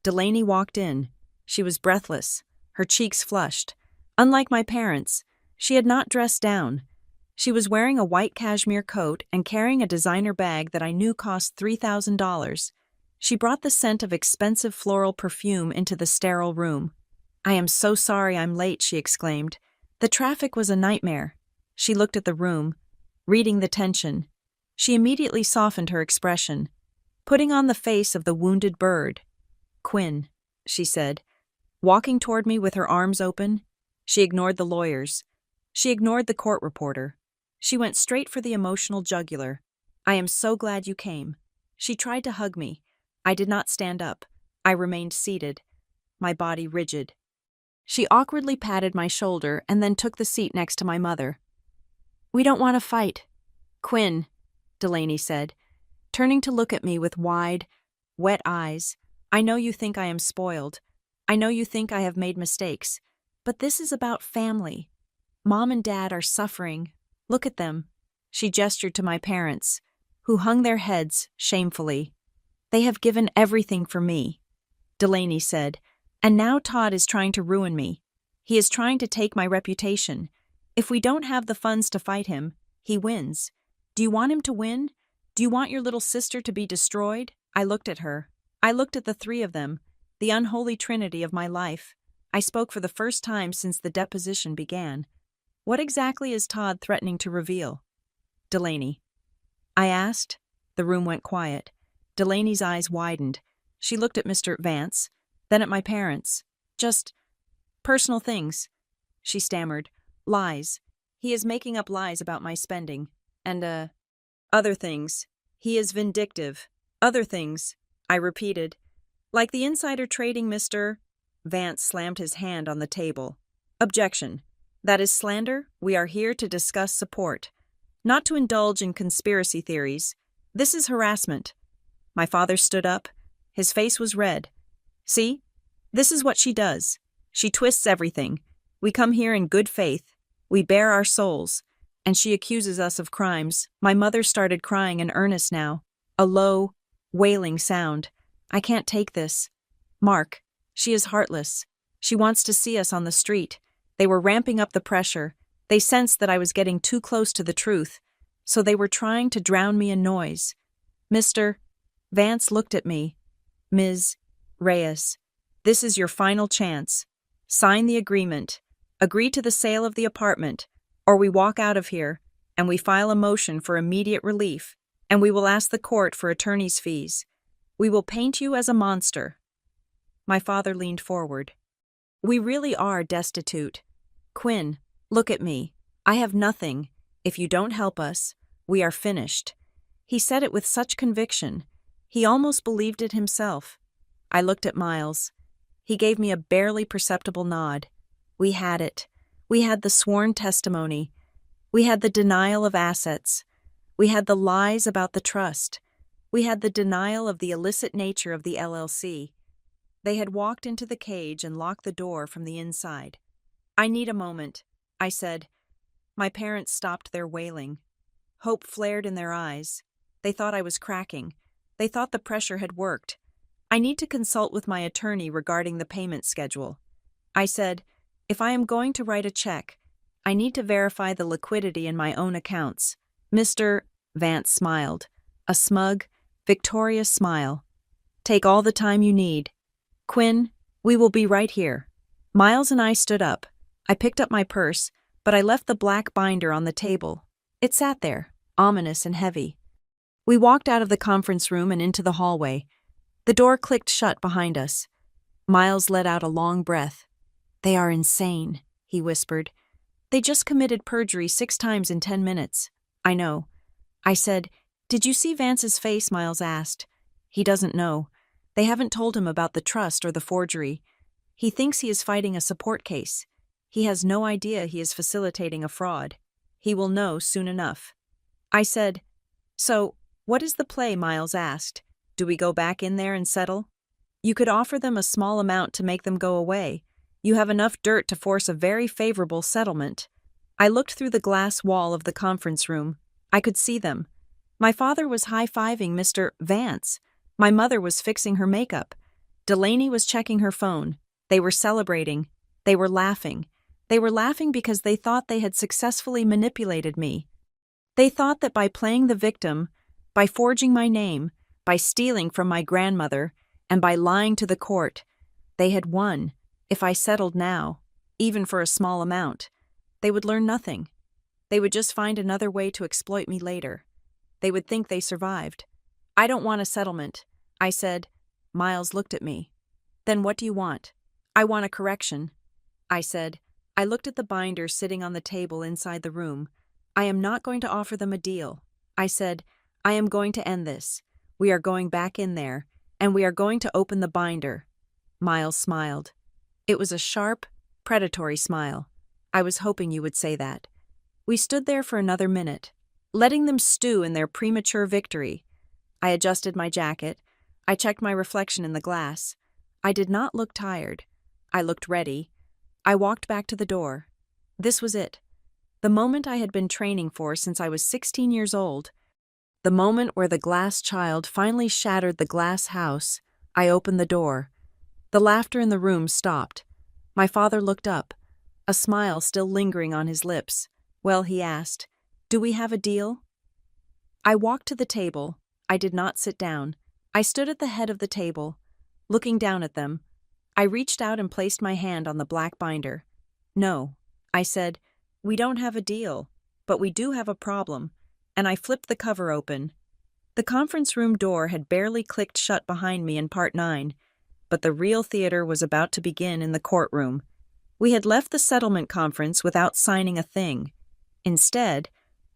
Delaney walked in. She was breathless, her cheeks flushed. Unlike my parents, she had not dressed down. She was wearing a white cashmere coat and carrying a designer bag that I knew cost $3,000. She brought the scent of expensive floral perfume into the sterile room. "I am so sorry I'm late," she exclaimed. "The traffic was a nightmare." She looked at the room, reading the tension. She immediately softened her expression, putting on the face of the wounded bird. "Quinn," she said, walking toward me with her arms open. She ignored the lawyers. She ignored the court reporter. She went straight for the emotional jugular. "I am so glad you came." She tried to hug me. I did not stand up. I remained seated, my body rigid. She awkwardly patted my shoulder and then took the seat next to my mother. "We don't want to fight." "Quinn," Delaney said, turning to look at me with wide, wet eyes. "I know you think I am spoiled. I know you think I have made mistakes. But this is about family. Mom and Dad are suffering. Look at them." She gestured to my parents, who hung their heads shamefully. "They have given everything for me," Delaney said, "and now Todd is trying to ruin me. He is trying to take my reputation. If we don't have the funds to fight him, he wins. Do you want him to win? Do you want your little sister to be destroyed?" I looked at her. I looked at the three of them, the unholy trinity of my life. I spoke for the first time since the deposition began. "What exactly is Todd threatening to reveal?" "Delaney," I asked. The room went quiet. Delaney's eyes widened. She looked at Mr. Vance, then at my parents. "Just personal things," she stammered. "Lies. He is making up lies about my spending. And, other things. He is vindictive. Other things," I repeated. "Like the insider trading, Mr. Vance slammed his hand on the table. "Objection. That is slander. We are here to discuss support, not to indulge in conspiracy theories. This is harassment." My father stood up. His face was red. "See? This is what she does. She twists everything. We come here in good faith. We bare our souls. And she accuses us of crimes." My mother started crying in earnest now. A low, wailing sound. "I can't take this. Mark, she is heartless. She wants to see us on the street." They were ramping up the pressure. They sensed that I was getting too close to the truth, so they were trying to drown me in noise. "Mr. Vance looked at me. "Ms. Reyes, this is your final chance. Sign the agreement. Agree to the sale of the apartment, or we walk out of here, and we file a motion for immediate relief, and we will ask the court for attorney's fees. We will paint you as a monster." My father leaned forward. "We really are destitute. Quinn, look at me. I have nothing. If you don't help us, we are finished." He said it with such conviction. He almost believed it himself. I looked at Miles. He gave me a barely perceptible nod. We had it. We had the sworn testimony. We had the denial of assets. We had the lies about the trust. We had the denial of the illicit nature of the LLC. They had walked into the cage and locked the door from the inside. "I need a moment," I said. My parents stopped their wailing. Hope flared in their eyes. They thought I was cracking. They thought the pressure had worked. "I need to consult with my attorney regarding the payment schedule." I said, "If I am going to write a check, I need to verify the liquidity in my own accounts." Mr. Vance smiled, a smug, victorious smile. "Take all the time you need. Quinn, we will be right here." Miles and I stood up. I picked up my purse, but I left the black binder on the table. It sat there, ominous and heavy. We walked out of the conference room and into the hallway. The door clicked shut behind us. Miles let out a long breath. "They are insane," he whispered. "They just committed perjury 6 times in 10 minutes. "I know." I said, Did you see Vance's face? Miles asked. He doesn't know. They haven't told him about the trust or the forgery. He thinks he is fighting a support case. He has no idea he is facilitating a fraud. He will know soon enough. I said, "So, what is the play?" Miles asked. "Do we go back in there and settle?" "You could offer them a small amount to make them go away. You have enough dirt to force a very favorable settlement." I looked through the glass wall of the conference room. I could see them. My father was high-fiving Mr. Vance. My mother was fixing her makeup. Delaney was checking her phone. They were celebrating. They were laughing. They were laughing because they thought they had successfully manipulated me. They thought that by playing the victim, by forging my name, by stealing from my grandmother, and by lying to the court, they had won. If I settled now, even for a small amount, they would learn nothing. They would just find another way to exploit me later. They would think they survived. "I don't want a settlement," I said. Miles looked at me. "Then what do you want?" "I want a correction," I said. I looked at the binder sitting on the table inside the room. "I am not going to offer them a deal," I said. "I am going to end this. We are going back in there, and we are going to open the binder." Miles smiled. It was a sharp, predatory smile. I was hoping you would say that. We stood there for another minute, letting them stew in their premature victory. I adjusted my jacket. I checked my reflection in the glass. I did not look tired. I looked ready. I walked back to the door. This was it. The moment I had been training for since I was 16 years old. The moment where the glass child finally shattered the glass house. I opened the door. The laughter in the room stopped. My father looked up, a smile still lingering on his lips. "Well," he asked, "do we have a deal?" I walked to the table. I did not sit down. I stood at the head of the table, looking down at them. I reached out and placed my hand on the black binder. "No," I said, "we don't have a deal, but we do have a problem," and I flipped the cover open. The conference room door had barely clicked shut behind me in Part 9, but the real theater was about to begin in the courtroom. We had left the settlement conference without signing a thing. Instead,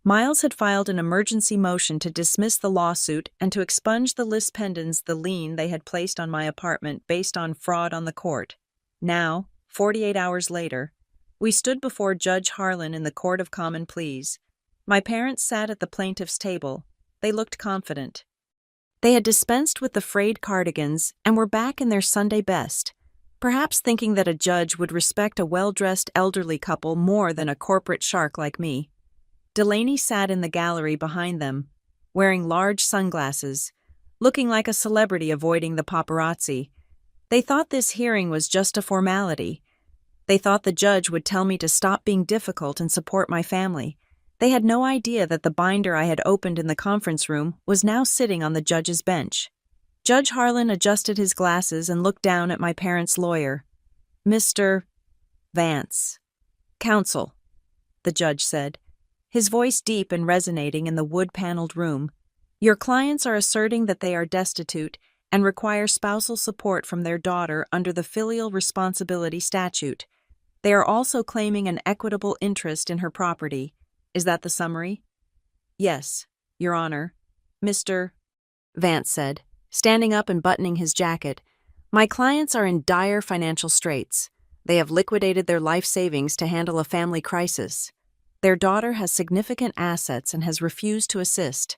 Miles had filed an emergency motion to dismiss the lawsuit and to expunge the lis pendens, the lien they had placed on my apartment based on fraud on the court. Now, 48 hours later, we stood before Judge Harlan in the Court of Common Pleas. My parents sat at the plaintiff's table. They looked confident. They had dispensed with the frayed cardigans and were back in their Sunday best, perhaps thinking that a judge would respect a well-dressed elderly couple more than a corporate shark like me. Delaney sat in the gallery behind them, wearing large sunglasses, looking like a celebrity avoiding the paparazzi. They thought this hearing was just a formality. They thought the judge would tell me to stop being difficult and support my family. They had no idea that the binder I had opened in the conference room was now sitting on the judge's bench. Judge Harlan adjusted his glasses and looked down at my parents' lawyer. "Mr. Vance." "Counsel," the judge said, his voice deep and resonating in the wood-paneled room. "Your clients are asserting that they are destitute and require spousal support from their daughter under the Filial Responsibility Statute. They are also claiming an equitable interest in her property. Is that the summary?" "Yes, Your Honor," Mr. Vance said, standing up and buttoning his jacket. "My clients are in dire financial straits. They have liquidated their life savings to handle a family crisis. Their daughter has significant assets and has refused to assist."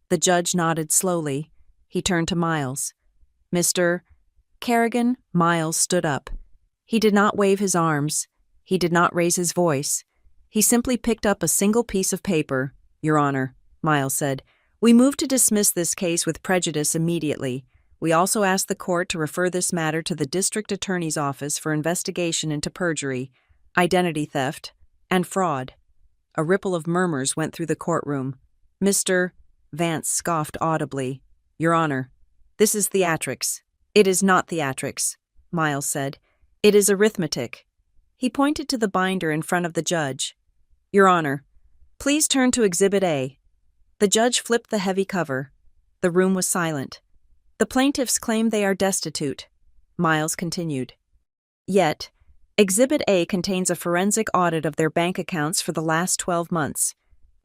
The judge nodded slowly. He turned to Miles. "Mr. Kerrigan." Miles stood up. He did not wave his arms. He did not raise his voice. He simply picked up a single piece of paper. "Your Honor," Miles said, "we move to dismiss this case with prejudice immediately. We also ask the court to refer this matter to the District Attorney's Office for investigation into perjury, identity theft, and fraud." A ripple of murmurs went through the courtroom. Mr. Vance scoffed audibly. "Your Honor, this is theatrics." "It is not theatrics," Miles said. "It is arithmetic." He pointed to the binder in front of the judge. "Your Honor, please turn to Exhibit A." The judge flipped the heavy cover. The room was silent. "The plaintiffs claim they are destitute," Miles continued. "Yet, Exhibit A contains a forensic audit of their bank accounts for the last 12 months.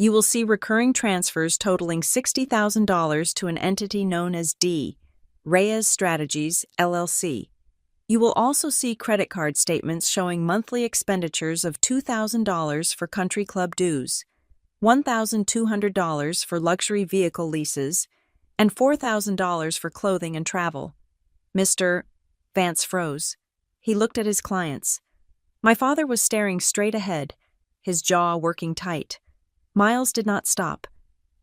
You will see recurring transfers totaling $60,000 to an entity known as D. Reyes Strategies, LLC. You will also see credit card statements showing monthly expenditures of $2,000 for country club dues, $1,200 for luxury vehicle leases, and $4,000 for clothing and travel. Mr. Vance froze. He looked at his clients. My father was staring straight ahead, his jaw working tight. Miles did not stop.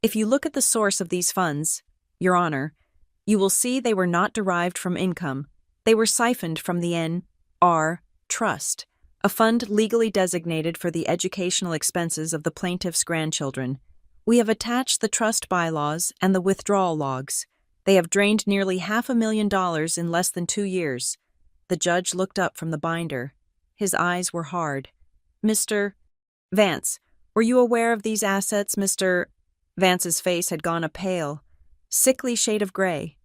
If you look at the source of these funds, Your Honor, you will see they were not derived from income. They were siphoned from the N.R. Trust, a fund legally designated for the educational expenses of the plaintiff's grandchildren. We have attached the trust bylaws and the withdrawal logs. They have drained nearly $500,000 in less than 2 years. The judge looked up from the binder. His eyes were hard. Mr. Vance, were you aware of these assets, Mr. Vance's face had gone a pale, sickly shade of gray.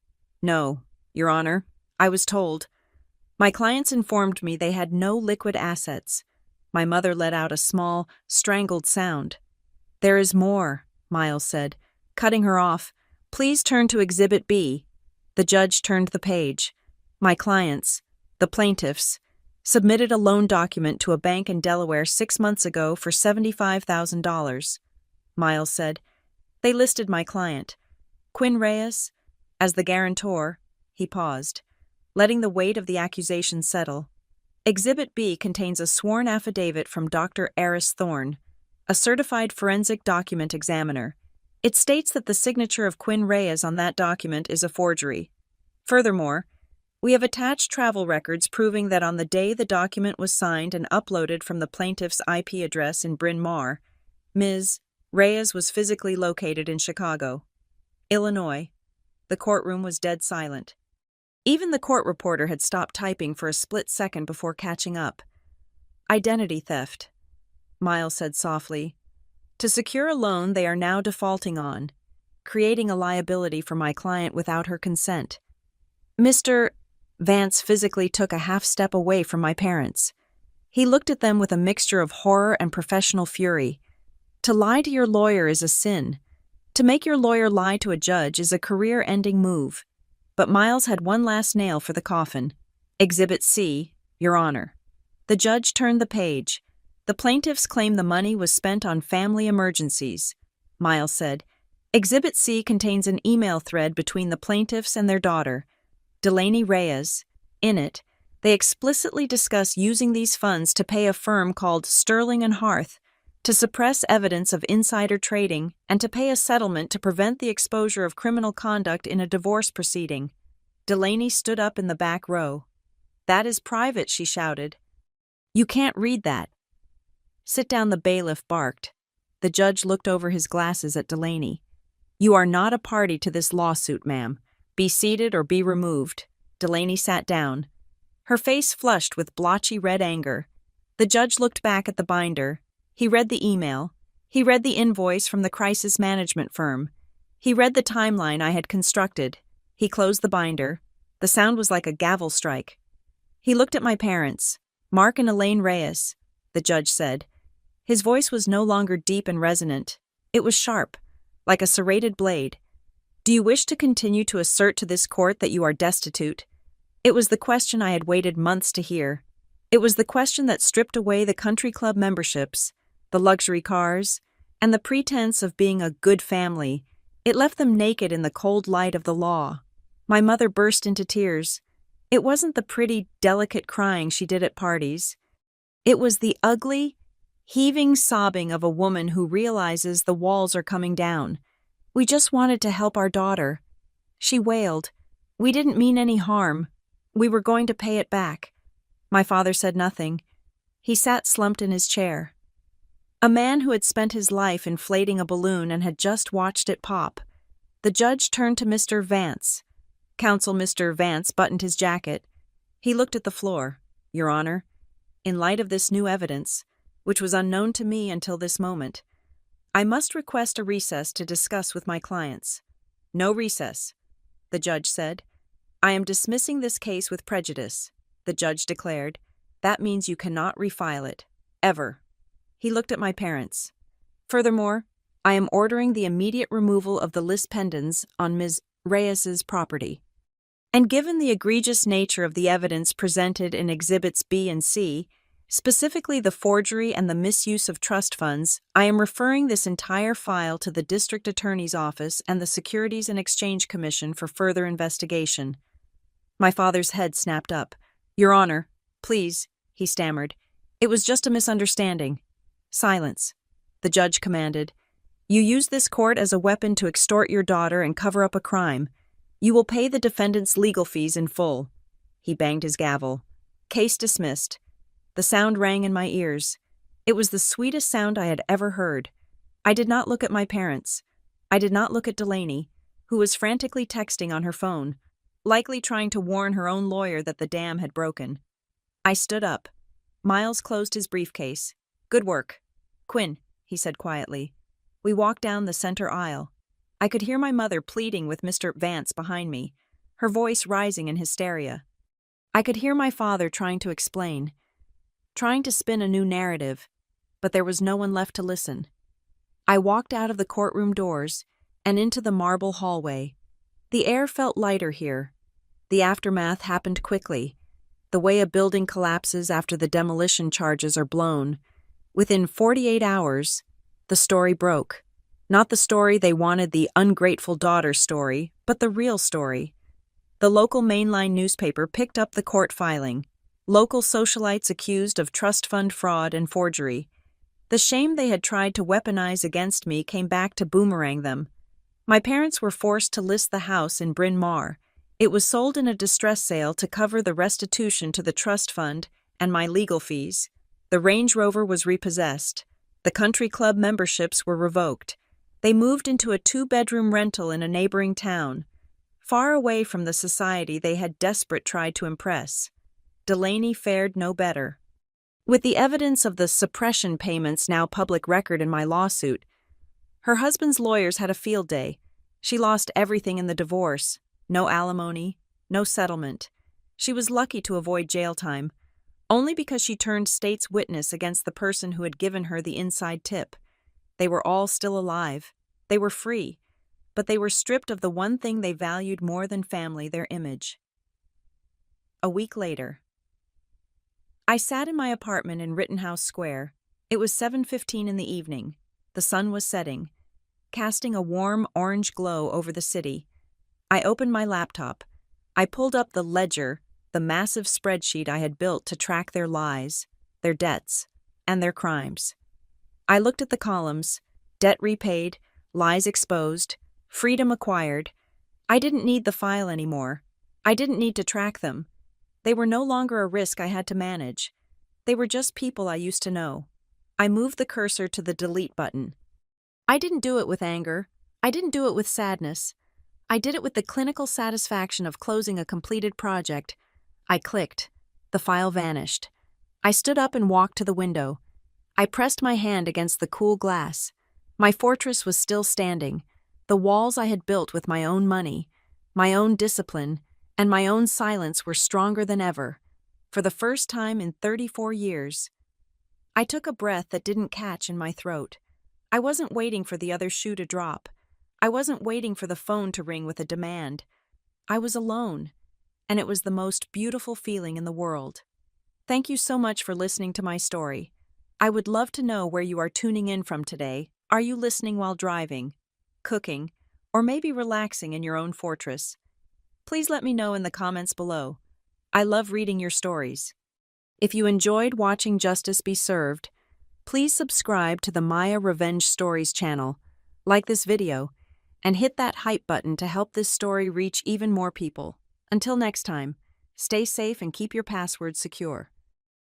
No, Your Honor, I was told. My clients informed me they had no liquid assets. My mother let out a small, strangled sound. There is more, Miles said, cutting her off. Please turn to Exhibit B. The judge turned the page. My clients, the plaintiffs, submitted a loan document to a bank in Delaware 6 months ago for $75,000. Miles said, they listed my client, Quinn Reyes, as the guarantor. He paused, letting the weight of the accusation settle. Exhibit B contains a sworn affidavit from Dr. Eris Thorne, a certified forensic document examiner. It states that the signature of Quinn Reyes on that document is a forgery. Furthermore, we have attached travel records proving that on the day the document was signed and uploaded from the plaintiff's IP address in Bryn Mawr, Ms. Reyes was physically located in Chicago, Illinois. The courtroom was dead silent. Even the court reporter had stopped typing for a split second before catching up. Identity theft, Miles said softly. To secure a loan they are now defaulting on, creating a liability for my client without her consent. Mr. Vance physically took a half step away from my parents. He looked at them with a mixture of horror and professional fury. To lie to your lawyer is a sin. To make your lawyer lie to a judge is a career-ending move. But Miles had one last nail for the coffin. Exhibit C, Your Honor. The judge turned the page. The plaintiffs claim the money was spent on family emergencies. Miles said, Exhibit C contains an email thread between the plaintiffs and their daughter, Delaney Reyes. In it, they explicitly discuss using these funds to pay a firm called Sterling and Hearth, to suppress evidence of insider trading, and to pay a settlement to prevent the exposure of criminal conduct in a divorce proceeding. Delaney stood up in the back row. That is private, she shouted. You can't read that. Sit down, the bailiff barked. The judge looked over his glasses at Delaney. You are not a party to this lawsuit, ma'am. Be seated or be removed. Delaney sat down. Her face flushed with blotchy red anger. The judge looked back at the binder. He read the email. He read the invoice from the crisis management firm. He read the timeline I had constructed. He closed the binder. The sound was like a gavel strike. He looked at my parents, Mark and Elaine Reyes, the judge said. His voice was no longer deep and resonant. It was sharp, like a serrated blade. Do you wish to continue to assert to this court that you are destitute? It was the question I had waited months to hear. It was the question that stripped away the country club memberships, the luxury cars, and the pretense of being a good family. It left them naked in the cold light of the law. My mother burst into tears. It wasn't the pretty, delicate crying she did at parties. It was the ugly, heaving sobbing of a woman who realizes the walls are coming down. We just wanted to help our daughter. She wailed. We didn't mean any harm. We were going to pay it back. My father said nothing. He sat slumped in his chair. A man who had spent his life inflating a balloon and had just watched it pop. The judge turned to Mr. Vance. Counsel Mr. Vance buttoned his jacket. He looked at the floor. Your Honor, in light of this new evidence, which was unknown to me until this moment, I must request a recess to discuss with my clients. No recess, the judge said. I am dismissing this case with prejudice, the judge declared. That means you cannot refile it. Ever. He looked at my parents. Furthermore, I am ordering the immediate removal of the lis pendens on Ms. Reyes's property. And given the egregious nature of the evidence presented in Exhibits B and C, specifically the forgery and the misuse of trust funds, I am referring this entire file to the District Attorney's Office and the Securities and Exchange Commission for further investigation. My father's head snapped up. Your Honor, please, he stammered. It was just a misunderstanding. Silence, the judge commanded. You use this court as a weapon to extort your daughter and cover up a crime. You will pay the defendant's legal fees in full. He banged his gavel. Case dismissed. The sound rang in my ears. It was the sweetest sound I had ever heard. I did not look at my parents. I did not look at Delaney, who was frantically texting on her phone, likely trying to warn her own lawyer that the dam had broken. I stood up. Miles closed his briefcase. Good work. Quinn, he said quietly. We walked down the center aisle. I could hear my mother pleading with Mr. Vance behind me, her voice rising in hysteria. I could hear my father trying to explain, trying to spin a new narrative, but there was no one left to listen. I walked out of the courtroom doors and into the marble hallway. The air felt lighter here. The aftermath happened quickly, the way a building collapses after the demolition charges are blown. Within 48 hours, the story broke. Not the story they wanted, the ungrateful daughter story, but the real story. The local mainline newspaper picked up the court filing. Local socialites accused of trust fund fraud and forgery. The shame they had tried to weaponize against me came back to boomerang them. My parents were forced to list the house in Bryn Mawr. It was sold in a distress sale to cover the restitution to the trust fund and my legal fees. The Range Rover was repossessed. The country club memberships were revoked. They moved into a 2-bedroom rental in a neighboring town, far away from the society they had desperate tried to impress. Delaney fared no better. With the evidence of the suppression payments now public record in my lawsuit, her husband's lawyers had a field day. She lost everything in the divorce. No alimony, no settlement. She was lucky to avoid jail time, only because she turned state's witness against the person who had given her the inside tip. They were all still alive. They were free, but they were stripped of the one thing they valued more than family, their image. A week later, I sat in my apartment in Rittenhouse Square. It was 7:15 in the evening. The sun was setting, casting a warm orange glow over the city. I opened my laptop. I pulled up the ledger, the massive spreadsheet I had built to track their lies, their debts, and their crimes. I looked at the columns: debt repaid, lies exposed, freedom acquired. I didn't need the file anymore. I didn't need to track them. They were no longer a risk I had to manage. They were just people I used to know. I moved the cursor to the delete button. I didn't do it with anger. I didn't do it with sadness. I did it with the clinical satisfaction of closing a completed project. I clicked. The file vanished. I stood up and walked to the window. I pressed my hand against the cool glass. My fortress was still standing. The walls I had built with my own money, my own discipline, and my own silence were stronger than ever. For the first time in 34 years, I took a breath that didn't catch in my throat. I wasn't waiting for the other shoe to drop. I wasn't waiting for the phone to ring with a demand. I was alone, and it was the most beautiful feeling in the world. Thank you so much for listening to my story. I would love to know where you are tuning in from today. Are you listening while driving, cooking, or maybe relaxing in your own fortress? Please let me know in the comments below. I love reading your stories. If you enjoyed watching Justice Be Served, please subscribe to the Maya Revenge Stories channel, like this video, and hit that hype button to help this story reach even more people. Until next time, stay safe and keep your passwords secure.